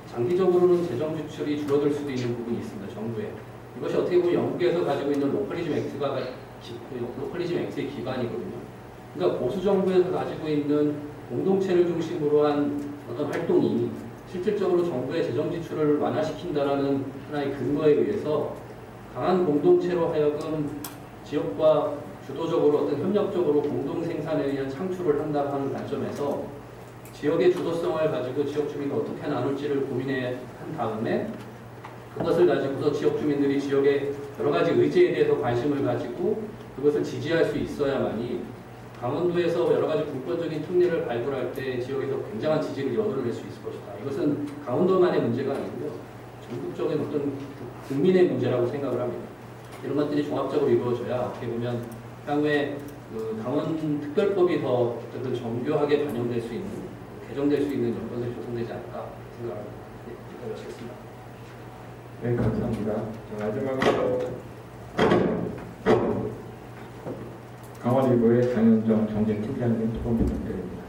장기적으로는 재정 지출이 줄어들 수도 있는 부분이 있습니다. 정부에. 이것이 어떻게 보면 영국에서 가지고 있는 로컬리즘 액트의 기반이거든요. 그러니까 보수 정부에서 가지고 있는 공동체를 중심으로 한 어떤 활동이 실질적으로 정부의 재정 지출을 완화시킨다라는 하나의 근거에 의해서 강한 공동체로 하여금 지역과 주도적으로 어떤 협력적으로 공동 생산에 의한 창출을 한다고 하는 관점에서 지역의 주도성을 가지고 지역 주민과 어떻게 나눌지를 고민해 한 다음에 그것을 가지고서 지역 주민들이 지역의 여러 가지 의제에 대해서 관심을 가지고 그것을 지지할 수 있어야만이 강원도에서 여러 가지 분권적인 특례를 발굴할 때 지역에서 굉장한 지지를 얻어낼 수 있을 것이다. 이것은 강원도만의 문제가 아니고요. 전국적인 어떤 국민의 문제라고 생각을 합니다. 이런 것들이 종합적으로 이루어져야 어떻게 보면 향후에 그 강원특별법이 더 어떤 정교하게 반영될 수 있는, 개정될 수 있는 여건들이 조성되지 않을까 생각합니다. 네, 여기까지 하겠습니다. 네, 감사합니다. 마지막으로 강원일보의 장현정 정책팀장님 토론 부탁드립니다.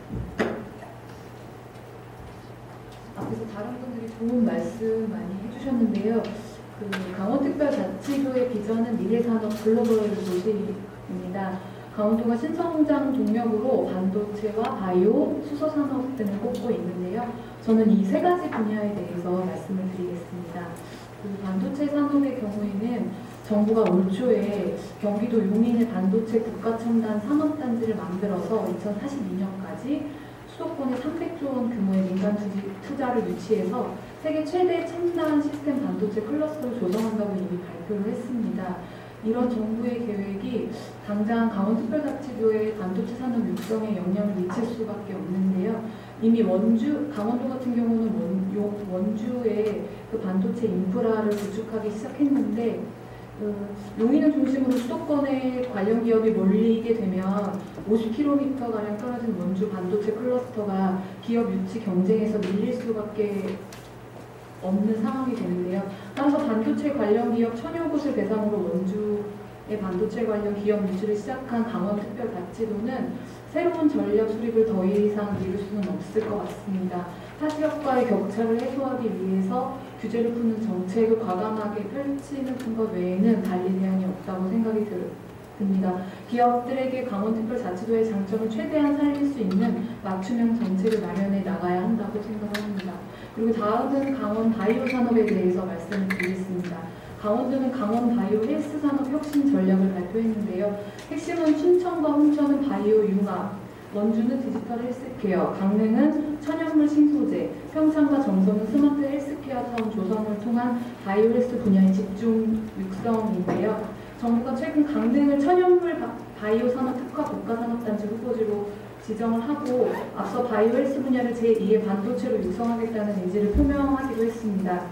앞에서 다른 분들이 좋은 말씀 많이 해주셨는데요. 강원특별자치도의 비전은 미래산업 글로벌 도시입니다. 강원도가 신성장 동력으로 반도체와 바이오, 수소산업 등을 꼽고 있는데요. 저는 이 세 가지 분야에 대해서 말씀을 드리겠습니다. 반도체 산업의 경우에는 정부가 올 초에 경기도 용인의 반도체 국가첨단 산업단지를 만들어서 2042년까지 수도권에 300조 원 규모의 민간 투자를 유치해서 세계 최대 첨단 시스템 반도체 클러스터를 조성한다고 이미 발표를 했습니다. 이런 정부의 계획이 당장 강원특별자치도의 반도체 산업 육성에 영향을 미칠 수밖에 없는데요. 이미 강원도 같은 경우는 원주에 그 반도체 인프라를 구축하기 시작했는데 용인을 중심으로 수도권에 관련 기업이 몰리게 되면 50km가량 떨어진 원주 반도체 클러스터가 기업 유치 경쟁에서 밀릴 수밖에 없는 상황이 되는데요. 따라서 반도체 관련 기업 1000여 곳을 대상으로 원주의 반도체 관련 기업 유치를 시작한 강원특별자치도는 새로운 전략 수립을 더 이상 이룰 수는 없을 것 같습니다. 타 지역과의 격차를 해소하기 위해서 규제를 푸는 정책을 과감하게 펼치는 것 외에는 달리 대안이 없다고 생각이 듭니다. 기업들에게 강원특별자치도의 장점을 최대한 살릴 수 있는 맞춤형 정책을 마련해 나가야 한다고 생각합니다. 그리고 다음은 강원 바이오 산업에 대해서 말씀을 드리겠습니다. 강원도는 강원 바이오 헬스 산업 혁신 전략을 발표했는데요. 핵심은 춘천과 홍천은 바이오 융합, 원주는 디지털 헬스케어, 강릉은 천연물 신소재, 평창과 정선은 스마트 헬스케어 타운 조성을 통한 바이오 헬스 분야의 집중 육성인데요. 정부가 최근 강릉을 천연물 바이오 산업 특화 국가산업단지 후보지로 지정을 하고 앞서 바이오 헬스 분야를 제2의 반도체로 육성하겠다는 의지를 표명하기도 했습니다.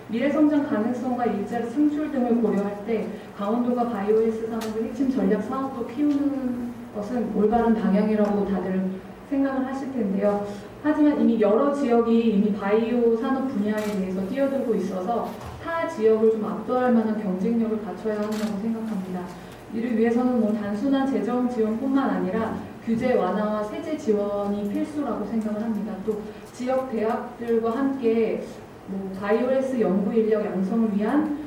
미래성장 가능성과 일자리 창출 등을 고려할 때 강원도가 바이오 헬스 산업을 핵심 전략 사업으로 키우는 것은 올바른 방향이라고 다들 생각을 하실 텐데요. 하지만 이미 여러 지역이 이미 바이오 산업 분야에 대해서 뛰어들고 있어서 타 지역을 좀 압도할 만한 경쟁력을 갖춰야 한다고 생각합니다. 이를 위해서는 단순한 재정 지원뿐만 아니라 규제 완화와 세제 지원이 필수라고 생각을 합니다. 또 지역 대학들과 함께 바이오레스 연구 인력 양성을 위한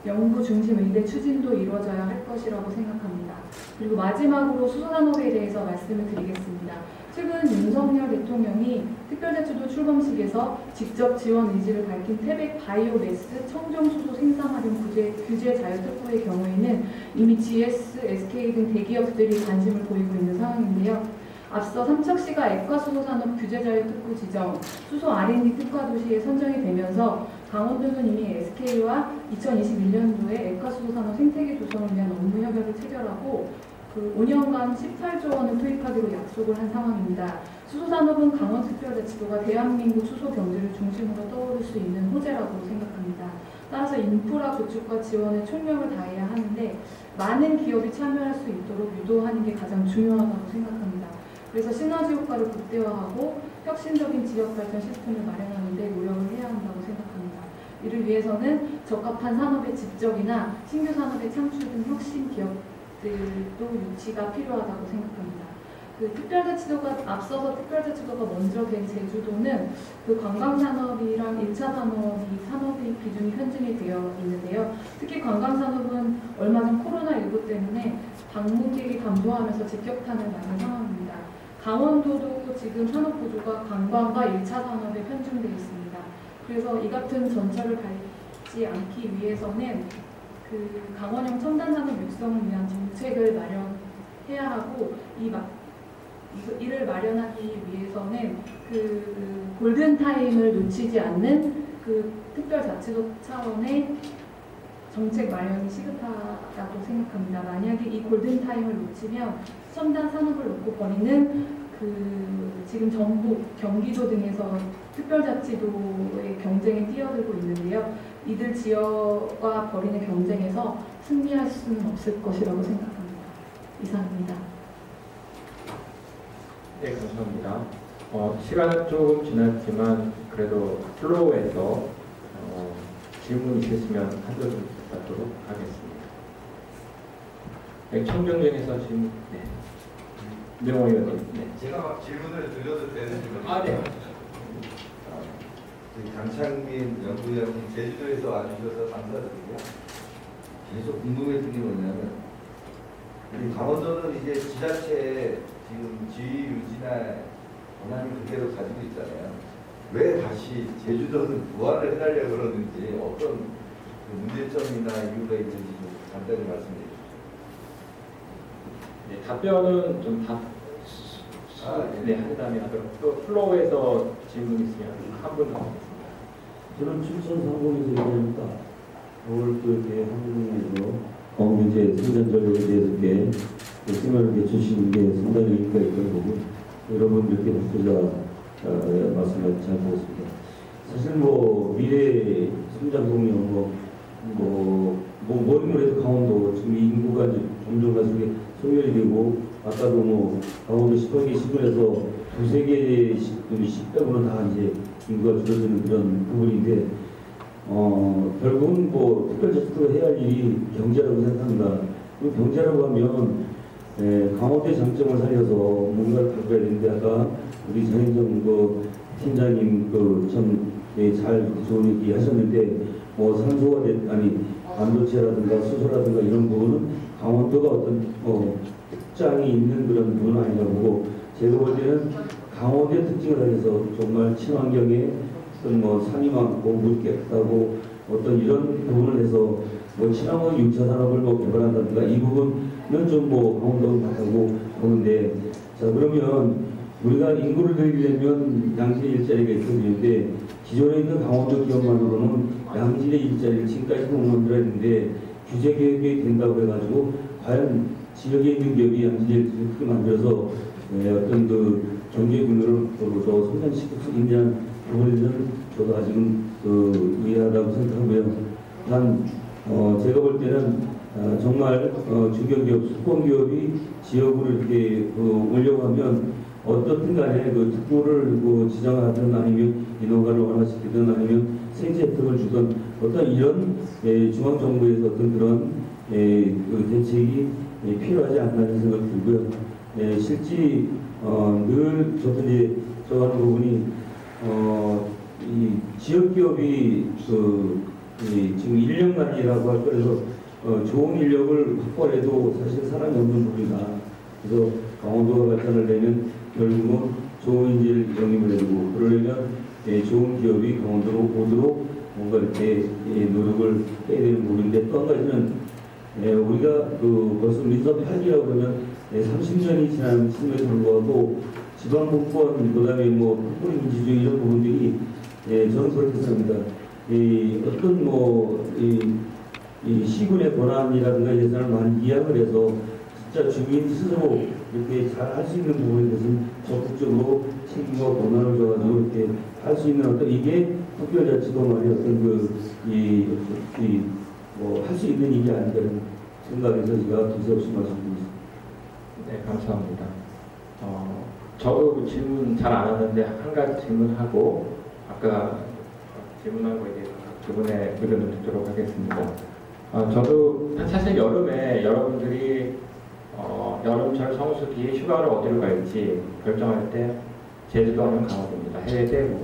연구 중심 의대 추진도 이루어져야 할 것이라고 생각합니다. 그리고 마지막으로 수소산업에 대해서 말씀을 드리겠습니다. 최근 윤석열 대통령이 특별자치도 출범식에서 직접 지원 의지를 밝힌 태백 바이오매스 청정수소 생산 활용 규제 자유특구의 경우에는 이미 GS, SK 등 대기업들이 관심을 보이고 있는 상황인데요. 앞서 삼척시가 액화수소산업 규제자유특구 지정, 수소 R&D 특화 도시에 선정이 되면서 강원도는 이미 SK와 2021년도에 액화수소산업 생태계 조성을 위한 업무 협약을 체결하고 5년간 18조 원을 투입하기로 약속을 한 상황입니다. 수소산업은 강원특별자치도가 대한민국 수소 경제를 중심으로 떠오를 수 있는 호재라고 생각합니다. 따라서 인프라 구축과 지원에 총력을 다해야 하는데 많은 기업이 참여할 수 있도록 유도하는 게 가장 중요하다고 생각합니다. 그래서 시너지 효과를 극대화하고 혁신적인 지역 발전 시스템을 마련하는 데 노력을 해야 한다고 생각합니다. 이를 위해서는 적합한 산업의 집적이나 신규 산업의 창출 등 혁신 기업들도 유치가 필요하다고 생각합니다. 앞서서 특별자치도가 먼저 된 제주도는 관광산업이랑 1차 산업의 비중이 편중이 되어 있는데요. 특히 관광산업은 얼마 전 코로나19 때문에 방문객이 감소하면서 직격탄을 맞은 상황입니다. 강원도도 지금 산업 구조가 관광과 1차 산업에 편중되어 있습니다. 그래서 이 같은 전철을 밟지 않기 위해서는 강원형 첨단산업 육성을 위한 정책을 마련해야 하고 이를 마련하기 위해서는 골든타임을 놓치지 않는 특별자치도 차원의 정책 마련이 시급하다고 생각합니다. 만약에 이 골든타임을 놓치면 첨단 산업을 놓고 벌이는 지금 전북, 경기도 등에서 특별자치도의 경쟁에 뛰어들고 있는데요. 이들 지역과 벌이는 경쟁에서 승리할 수는 없을 것이라고 생각합니다. 이상입니다. 네, 감사합니다. 시간은 조금 지났지만 그래도 플로우에서 질문 있으시면 한번 부탁드리도록 하겠습니다. 청정전에서 질문. 네. 명호 의원님. 네. 제가 질문을 드려도 되는지 아, 네. 강창민 연구위원님 제주도에서 와주셔서 감사드리고요. 계속 궁금했던 게 뭐냐면 우리 강원도는 이제 지자체에 지금 지위 유지나 권한을 그대로 가지고 있잖아요. 왜 다시 제주도는 부활을 해달라고 그러는지 어떤 문제점이나 이유가 있는지 좀 간단히 말씀해 주시죠. 네, 답변은 좀 한 다음에 하도록 또 플로우에서 질문 있으면 한 분 더 하겠습니다. 저는 춘천 상공에서 얘기합니다. 오늘 또 이렇게 한국에서 경제 생산 전략에 대해서 이렇게 설명을 주시는 게 상당히 의미가 있다고 보고 여러분들께 박수자 말씀을 잘 들었습니다. 사실 미래 성장 동력 뭐를 해도 강원도 지금 인구가 이제 점점 갈수록 소멸이 되고 아까도 강원도 18개 시군에서 두세 개 시군으로 다 이제 인구가 줄어드는 그런 부분인데 결국은 특별자치도가 해야 할 일이 경제라고 생각합니다. 그 경제라고 하면 강원도의 장점을 살려서 뭔가를 바꿔야 되는데 아까 우리 장인정 팀장님 잘 좋은 얘기 하셨는데 산소가 반도체라든가 수소라든가 이런 부분은 강원도가 어떤 특장이 있는 그런 부분은 아닌가 보고 제가 볼 때는 강원도의 특징을 살려서 정말 친환경에 산이 많고 물이 깨끗하고 어떤 이런 부분을 해서 친환경 6차 산업을 개발한다든가 이 부분은 좀 강원도가 같다고 보는데 자 그러면 우리가 인구를 늘리려면 양질의 일자리가 있어야 되는데 기존에 있는 강원도 기업만으로는 양질의 일자리를 지금까지 못 만들어야 되는데 규제 개혁이 된다고 해가지고 과연 지역에 있는 기업이 양질의 일자리를 크게 만들어서 어떤 경제 규모를 더 성장시킬 수 있냐는 부분에는 저도 아직은 의아하다고 생각하고요. 단 제가 볼 때는 정말 중견기업, 수공기업이 지역으로 이렇게 오려고 하면 어떻든 간에 특구를 지정하든 아니면 인허가를 완화시키든 아니면 세제 혜택을 주든 어떤 이런 중앙정부에서 어떤 그런 대책이 필요하지 않나는 생각이 들고요. 실제 늘 저도 이제 하는 부분이 이 지역 기업이 지금 인력난이라고 할 거라서 좋은 인력을 확보해도 사실 사람이 없는 부분이다. 그래서 강원도가 발전을 내면 결국은 좋은 인재를 영입을 해주고 그러려면 좋은 기업이 강원도로 오도록 뭔가 이렇게 노력을 해야 되는 부분인데 또 한 가지는 우리가 벌써 민선 8기라고 그러면 30년이 지난 시점에도 불구하고 지방분권 그다음에 뭐 국군 민주주의 이런 부분들이 저는 그렇게 생각합니다. 어떤 이 시군의 권한이라든가 예산을 많이 이양을 해서 진짜 주민 스스로 이렇게 잘 할 수 있는 부분에 대해서는 적극적으로 책임과 권한을 줘가지고 이렇게 할 수 있는 어떤 이게 특별자치도 말이 어떤 할 수 있는 일이 아닌가 하는 생각에서 제가 두서없이 말씀드리겠습니다. 네, 감사합니다. 저도 질문 잘 안 하는데 한 가지 질문하고 아까 질문한 거에 대해서 두 분의 의견을 듣도록 하겠습니다. 저도 사실 여름에 여러분들이 여름철 성수기에 휴가를 어디로 갈지 결정할 때 제주도 하면 강원도입니다. 해외 대구.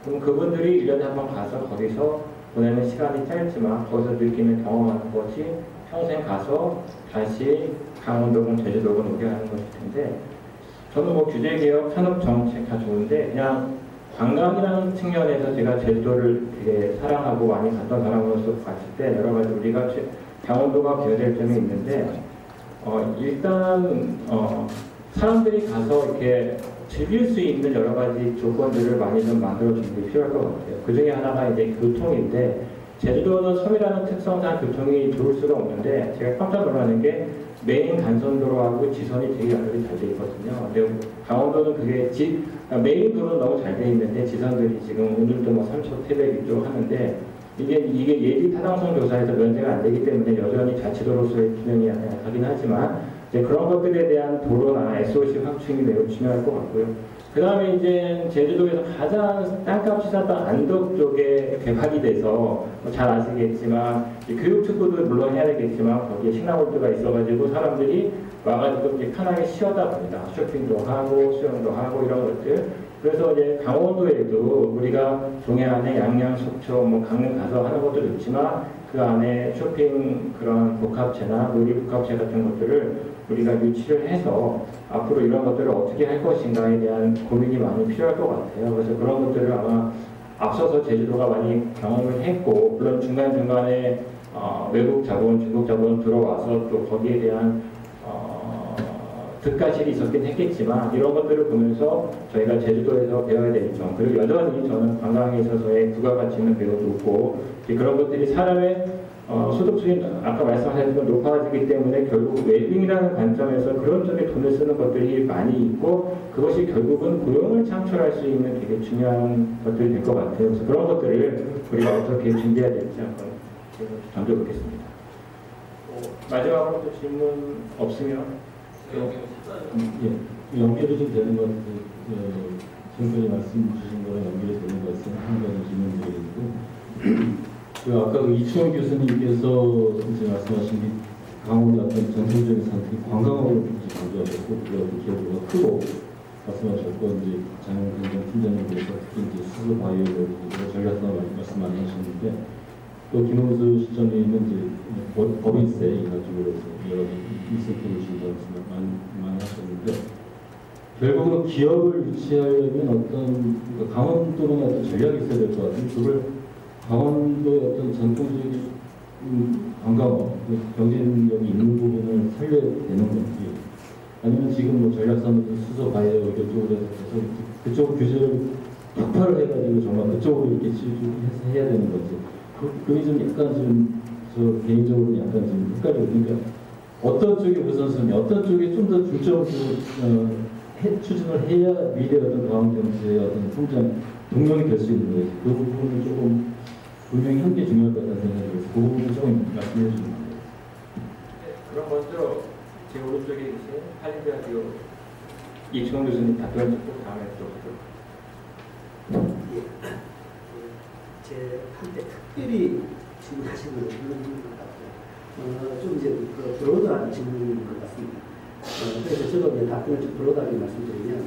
그럼 그분들이 1년에 한 번 가서 거기서 보내는 시간이 짧지만 거기서 느끼는 경험하는 것이 평생 가서 다시 강원도군 제주도군 오게 하는 것일 텐데 저는 뭐 규제개혁, 산업정책 다 좋은데 그냥 관광이라는 측면에서 제가 제주도를 되게 사랑하고 많이 갔던 사람으로서 봤을 때 여러 가지 우리가 강원도가 배워야 될 점이 있는데 일단 사람들이 가서 이렇게 즐길 수 있는 여러 가지 조건들을 많이 좀 만들어주는 게 필요할 것 같아요. 그 중에 하나가 이제 교통인데 제주도는 섬이라는 특성상 교통이 좋을 수가 없는데 제가 깜짝 놀라는 게 메인 간선도로하고 지선이 되게 연결이 잘 돼 있거든요. 근데 강원도는 그게 메인 도로는 너무 잘 돼 있는데 지선들이 지금 오늘도 뭐 3초 태백 이쪽 하는데 이게 예비 타당성 조사에서 면제가 안 되기 때문에 여전히 자치도로서의 기능이 하긴 하지만 이제 그런 것들에 대한 도로나 SOC 확충이 매우 중요할 것 같고요. 그 다음에 이제 제주도에서 가장 땅값이 쌌던 안덕 쪽에 개발이 돼서 잘 아시겠지만 교육특구도 물론 해야 되겠지만 거기에 식랑월드가 있어가지고 사람들이 와가지고 이제 편하게 쉬어다 봅니다. 쇼핑도 하고 수영도 하고 이런 것들. 그래서 이제 강원도에도 우리가 동해안에 양양, 속초, 뭐 강릉 가서 하는 것도 좋지만 그 안에 쇼핑 그런 복합체나 놀이 복합체 같은 것들을 우리가 유치를 해서 앞으로 이런 것들을 어떻게 할 것인가에 대한 고민이 많이 필요할 것 같아요. 그래서 그런 것들을 아마 앞서서 제주도가 많이 경험을 했고 물론 중간중간에 외국 자본, 중국 자본 들어와서 또 거기에 대한 득가실이 있었긴 했겠지만 이런 것들을 보면서 저희가 제주도에서 배워야 될 점 그리고 여전히 저는 관광에 있어서의 부가가치는 매우 높고 그런 것들이 사람의 소득 수준이 아까 말씀하셨지만 높아지기 때문에 결국 웰빙이라는 관점에서 그런 쪽에 돈을 쓰는 것들이 많이 있고 그것이 결국은 고용을 창출할 수 있는 되게 중요한 것들이 될 것 같아요. 그래서 그런 것들을 우리가 어떻게 준비해야 될지 한번 던져보겠습니다. 마지막으로 또 질문 없으면 연결이 좀 되는 것 같아요. 지금까지 말씀 주신 거랑 연결이 되는 것 같아서 한 가지 질문드리고 아까 이충원 교수님께서 이제 말씀하신 게 강원의 어떤 전통적인 상태 관광업을 강조하셨고 그게 기여도가 크고 말씀하셨고 이제 장영근 팀장님께서 특히 이제 수소 바이오 전략상 말씀 많이 하셨는데 또 김홍수 시장님은 이제 법인세 이가지고 여러 인센티브를 준다고 많이 하셨는데 결국은 기업을 유치하려면 어떤 강원도는 어떤 전략이 있어야 될 것 같은데 그걸 강원도의 어떤 전통적인 관광업 경쟁력이 있는 부분을 살려야 되는 건지 아니면 지금 뭐 전략사무소 수소 바이오 이쪽으로 해서 그쪽 규제를 격파를 해가지고 정말 그쪽으로 이렇게 치주해서 해야 되는 건지 그게 좀 약간 저 개인적으로 약간 좀 헷갈려요. 그러니까 어떤 쪽이 우선순위, 어떤 쪽에 좀 더 중점으로 추진을 해야 미래 어떤 다음 정치의 어떤 성장 동력이 될 수 있는 거예요. 그 부분은 조금 분명히 함께 중요할 것 같다는 생각이 들어서 그 부분을 조금 말씀해 주시면 돼요. 그럼 먼저 제 오른쪽에 계신 한인대학교 이충원 교수님 답변 듣고 다음에 또 제 한때 특별히 질문하시는 분인 것 같아요. 좀 이제 브로드한 질문인 것 같습니다. 그래서 저도 이제 답변을 좀 브로드하게 말씀드리면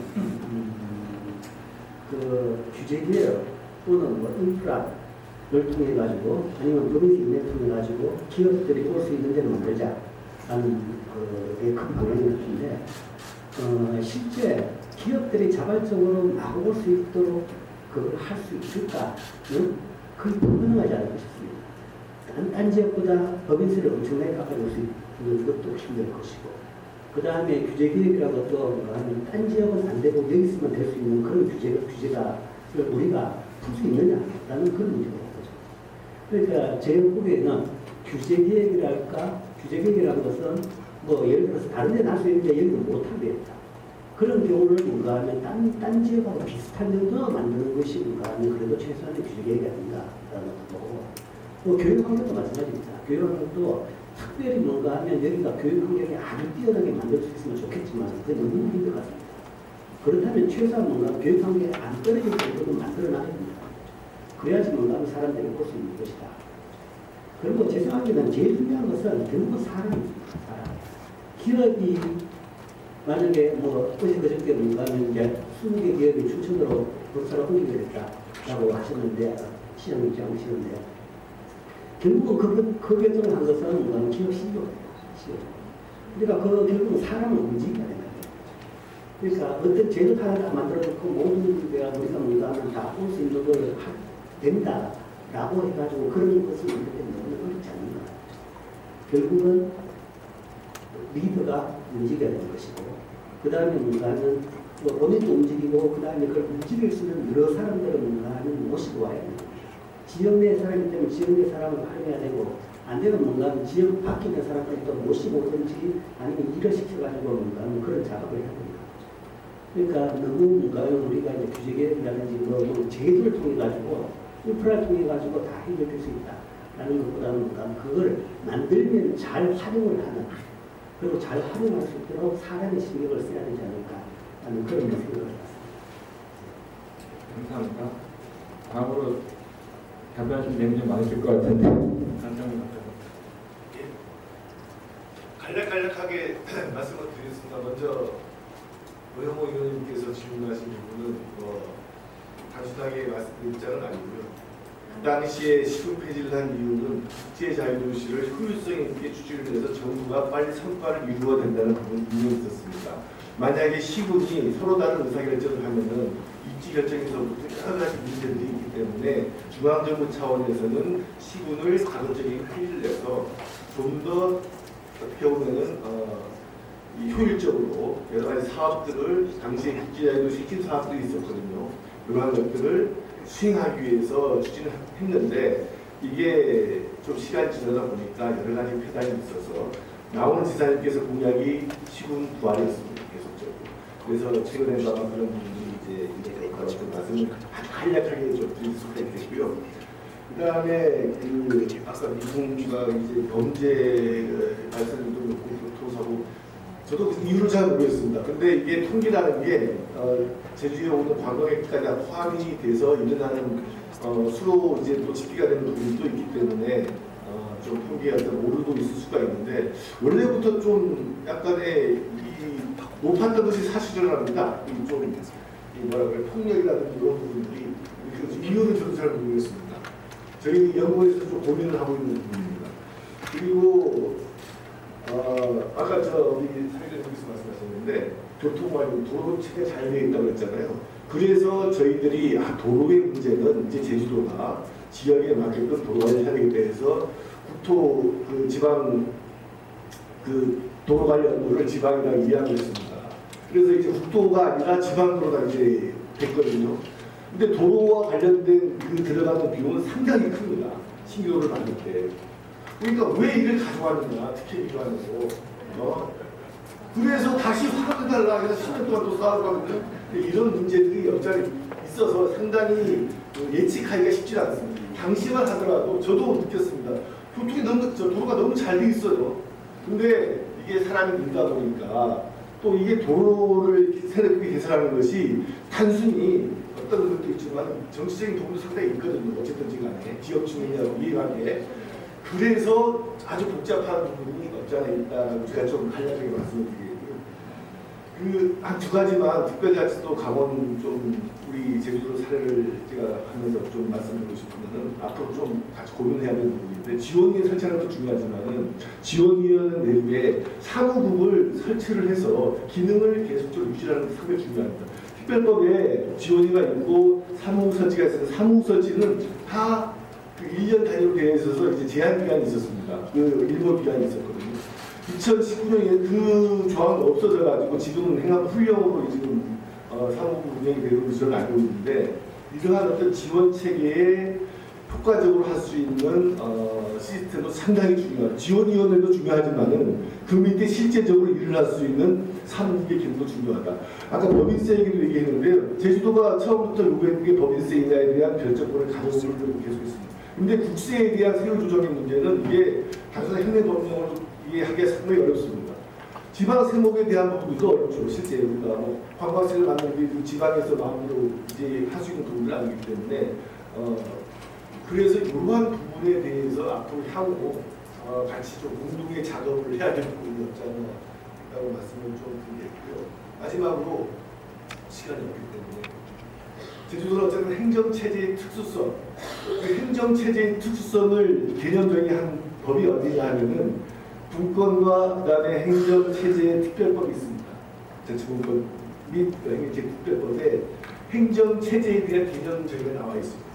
그 규제 개혁 또는 뭐 인프라를 통해 가지고 아니면 법인세 인내를 통해 가지고 기업들이 올 수 있는 데를 만들자라는 그게 큰 방향인 것 같은데 실제 기업들이 자발적으로 막 올 수 있도록 그걸 할 수 있을까는 그게 불가능하지 않을까 싶습니다. 딴 지역보다 법인세를 엄청나게 깎아줄 수 있는 것도 힘들 것이고 그 다음에 규제기획이라고 또 하면 딴 지역은 안 되고 여기 있으면 될 수 있는 그런 규제가 우리가 풀 수 있느냐라는 그런 문제가 있죠. 그러니까 제 보기에는 규제기획이라는 것은 뭐 예를 들어서 다른 데는 할 수 있는데 여기는 못하게 되겠다. 그런 경우를 뭔가 하면 딴 지역하고 비슷한 정도 만드는 것이 뭔가 하면 그래도 최소한의 규제기획이 아닌가라는 거고 뭐 교육환경도 마찬가지입니다. 교육환경도 특별히 뭔가 하면 여기가 교육환경이 아주 뛰어나게 만들 수 있으면 좋겠지만 그게 너무 힘들 것 같습니다. 그렇다면 최소한 뭔가 교육환경이 안 떨어질 정도는 만들어놔야 됩니다. 그래야지 뭔가 하면 사람들이 볼 수 있는 것이다. 그리고 제 생각에는 제일 중요한 것은 결국은 사람입니다. 사람. 기업이 만약에 뭐 그저께 뭔가 하면 이제 20개 기업이 추천으로 법사로 옮기겠다라고 하셨는데 시장 입장 하시는데 결국은 그 결정을 한 것은 뭔가 기업 CEO예요. 그러니까 그 결국은 사람을 움직여야 되는 거예요. 그러니까 어떤 제도 하나 만들어놓고 모든 데가 우리가 뭔가 하면 다 올 수 있는 걸 된다라고 해가지고 그런 것을 만들 때 너무 어렵지 않는 거예요. 결국은 리더가 움직여야 되는 것이고 그 다음에 뭔가 하면 뭐 본인도 움직이고 그 다음에 그걸 움직일 수 있는 여러 사람들을 뭔가 하면 모시고 와야 되는 거예요. 지역 내 사람이기 때문에 지역 내 사람을 활용해야 되고 안 되면 뭔가 하면 지역 밖에 있는 사람들이 또 모시고 오든지 아니면 일을 시켜가지고 뭔가 하면 그런 작업을 해야 됩니다. 그러니까 너무 뭔가 우리가 이제 규제계획이라든지 뭐 제도를 통해 가지고 인프라를 통해 가지고 다 해결될 수 있다라는 것보다는 뭔가 그걸 만들면 잘 활용을 하는 그리고 잘 활용할 수 있도록 사람의 신경을 써야 되지 않을까라는 그런 생각을 해봤습니다. 감사합니다. 다음으로 답변하실 내용이 좀 많으실 것 같은데. 간략하게 말씀을 드리겠습니다. 먼저 노영호 의원님께서 질문하신 부분은 단순하게 말씀드릴 입장은 아니고요. 그 당시에 시군 폐지를 한 이유는 국제자유도시를 효율성 있게 추진을 해서 정부가 빨리 성과를 이루어야 된다는 부분이 있었습니다. 만약에 시군이 서로 다른 의사결정을 하면은 입지 결정에서부터 여러 가지 문제들이 있기 때문에 중앙정부 차원에서는 시군을 가급적인 폐지를 해서 좀 더 어떻게 보면은 효율적으로 여러 가지 사업들을 당시에 국제자유도시 시킨 사업들이 있었거든요. 그러한 것들을 수행하기 위해서 추진을 했는데 이게 좀 시간이 지나다 보니까 여러 가지 폐단이 있어서 나오는 지사님께서 공약이 시군 부활이었습니다. 계속적으로. 그래서 최근에 아마 그런 부분이 이제 좀 말씀을 아주 간략하게 좀 드릴 수가 있겠고요. 그 다음에 아까 미국과 이제 범죄 발생도 그렇고 교토사고 저도 그 이유를 잘 모르겠습니다. 근데 이게 통계라는 게 제주에 오는 관광객까지 포함이 돼서 일어나는 수로 이제 또 집계가 되는 부분도 있기 때문에 좀 통계가 어떤 오류도 있을 수가 있는데 원래부터 좀 약간의 못 판단 것이 사실이랍니다. 좀 뭐라 그래 폭력이라든지 이런 부분들이 이유는 저도 잘 모르겠습니다. 저희 연구에서 좀 고민을 하고 있는 부분입니다. 그리고 아까 우리 사회자님께서 말씀하셨는데 교통 말고 도로 체계가 잘 되어 있다고 했잖아요. 그래서 저희들이 도로의 문제는 이제 제주도가 지역에 맞게끔 도로가 해야 되겠다 해서 국토 지방 도로 관련도를 지방이랑 이양을 했습니다. 그래서 이제 국도가 아니라 지방도로가 이제 됐거든요. 근데 도로와 관련된 들어가는 비용은 상당히 큽니다. 신규도를 만들 때. 그러니까 왜 이를 가져왔느냐, 특히 이거하면서. 그래서 다시 확인해달라 해서 10년 동안 또 쌓아가거든요. 이런 문제들이 옆자리 있어서 상당히 예측하기가 쉽지 않습니다. 당시만 하더라도 저도 느꼈습니다. 도로가 너무 잘 돼 있어요. 근데 이게 사람이 늘다 보니까 또 이게 도로를 새롭게 개설하는 것이 단순히 어떤 것도 있지만 정치적인 도움도 상당히 있거든요. 어쨌든지 간에 지역 주민하고 이해하게. 그래서 아주 복잡한 부분이 없지 않아 있다라고 제가 좀 간략하게 말씀을 드리겠고요. 그 한 두 가지만 특별히 또 강원 좀 우리 제주도 사례를 제가 하면서 좀 말씀드리고 싶으면은 앞으로 좀 같이 고민해야 되는 부분인데 지원위원 설치하는 것도 중요하지만은 지원위원 내부에 사무국을 설치를 해서 기능을 계속적으로 유지하는 게 상당히 중요합니다. 특별법에 지원위가 있고 사무국 설치가 있어서 사무국 설치는 다 그 1년 단위로 되어 있어서 이제 제한 기간이 있었습니다. 그 일본 기간이 있었거든요. 2019년에 그 조항이 없어져가지고 지금은 행안 훈령으로 지금 사무국 운영이 되는 것으로 저는 알고 있는데 이러한 어떤 지원 체계에 효과적으로 할 수 있는 시스템도 상당히 중요해요. 지원위원회도 중요하지만은 그 밑에 실제적으로 일을 할 수 있는 사무국의 기능도 중요하다. 아까 법인세 얘기도 얘기했는데요. 제주도가 처음부터 요구했던 게 법인세 인하에 대한 결정권을 가져오는 게 계속 있습니다. 근데 국세에 대한 세율 조정의 문제는 이게 단순한 행내 법령으로 이해하기가 상당히 어렵습니다. 지방 세목에 대한 부분도 어렵죠. 실제 우리가 뭐 관광세를 받는 게 지방에서 마음대로 이제 할 수 있는 부분을 알기 때문에 그래서 이러한 부분에 대해서 앞으로 향후 같이 좀 공동의 작업을 해야 될 부분이 없지 않나라고 말씀을 좀 드리겠고요. 마지막으로 시간이 없기 때문에 제주도는 어쨌든 행정체제의 특수성, 그 행정체제의 특수성을 개념적인 한 법이 어디냐 하면은 분권과 그다음에 행정체제의 특별법이 있습니다. 자치분권 및 행정체 특별법에 행정체제에 대한 개념적인 나와 있습니다.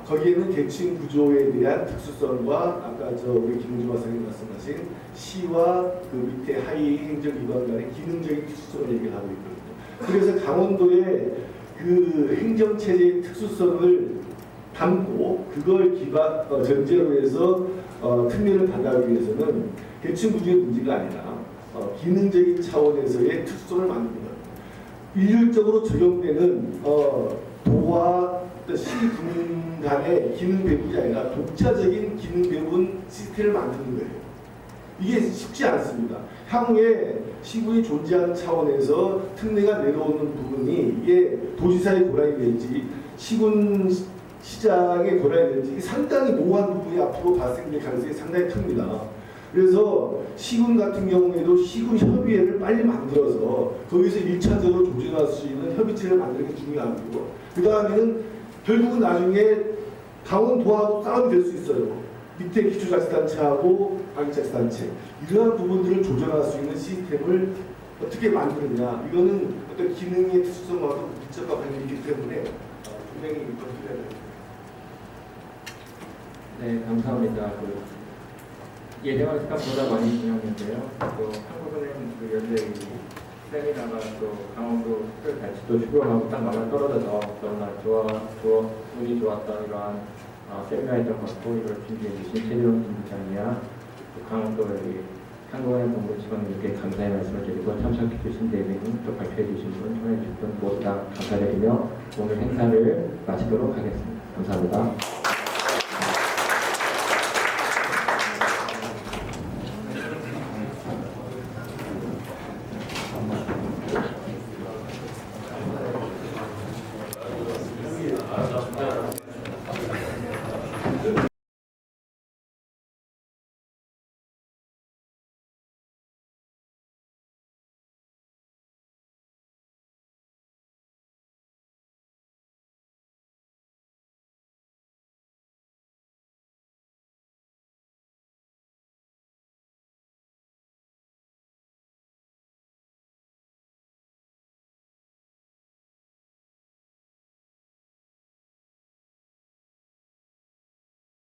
거기에는 계층 구조에 대한 특수성과 아까 우리 김웅주 박사님 말씀하신 시와 그 밑에 하위 행정기관 간의 기능적인 특수성을 얘기를 하고 있거든요. 그래서 강원도의 그 행정체제의 특수성을 담고 그걸 전제로 해서 특례를 받아가기 위해서는 계층 구조의 문제가 아니라 기능적인 차원에서의 특수성을 만드는 거예요. 일률적으로 적용되는 도와 시군 간의 기능 배분이 아니라 독자적인 기능 배분 시스템을 만드는 거예요. 이게 쉽지 않습니다. 향후에 시군이 존재하는 차원에서 특례가 내려오는 부분이 이게 도지사의 권한이 될지 시군 시장의 권한이 될지 상당히 모호한 부분이 앞으로 발생될 가능성이 상당히 큽니다. 그래서 시군 같은 경우에도 시군 협의회를 빨리 만들어서 거기서 1차적으로 조정할 수 있는 협의체를 만드는 게 중요하고 그 다음에는 결국은 나중에 강원도하고 싸움이 될 수 있어요. 밑에 기초자치단체하고 방위자치단체 이러한 부분들을 조정할 수 있는 시스템을 어떻게 만드느냐 이거는 어떤 기능의 특수성과도 밀접한 관련이 있기 때문에 분명히 검토해야 됩니다. 네, 감사합니다. 예정한 시간보다 많이 진행했는데요. 또 한국은행 연대 세미나가 또 강원도 특별자치도 추구하고 딱 맞아 떨어져서 너무나 운이 좋았던 이러한 세미나였던 것 같고 이걸 준비해 주신 최재원 팀장이야 강원도 한국은행 본부 직원님께 감사의 말씀을 드리고 참석해 주신 4분 또 발표해 주신 분, 청해 주신 분 모두 다 감사드리며 오늘 행사를 마치도록 하겠습니다. 감사합니다.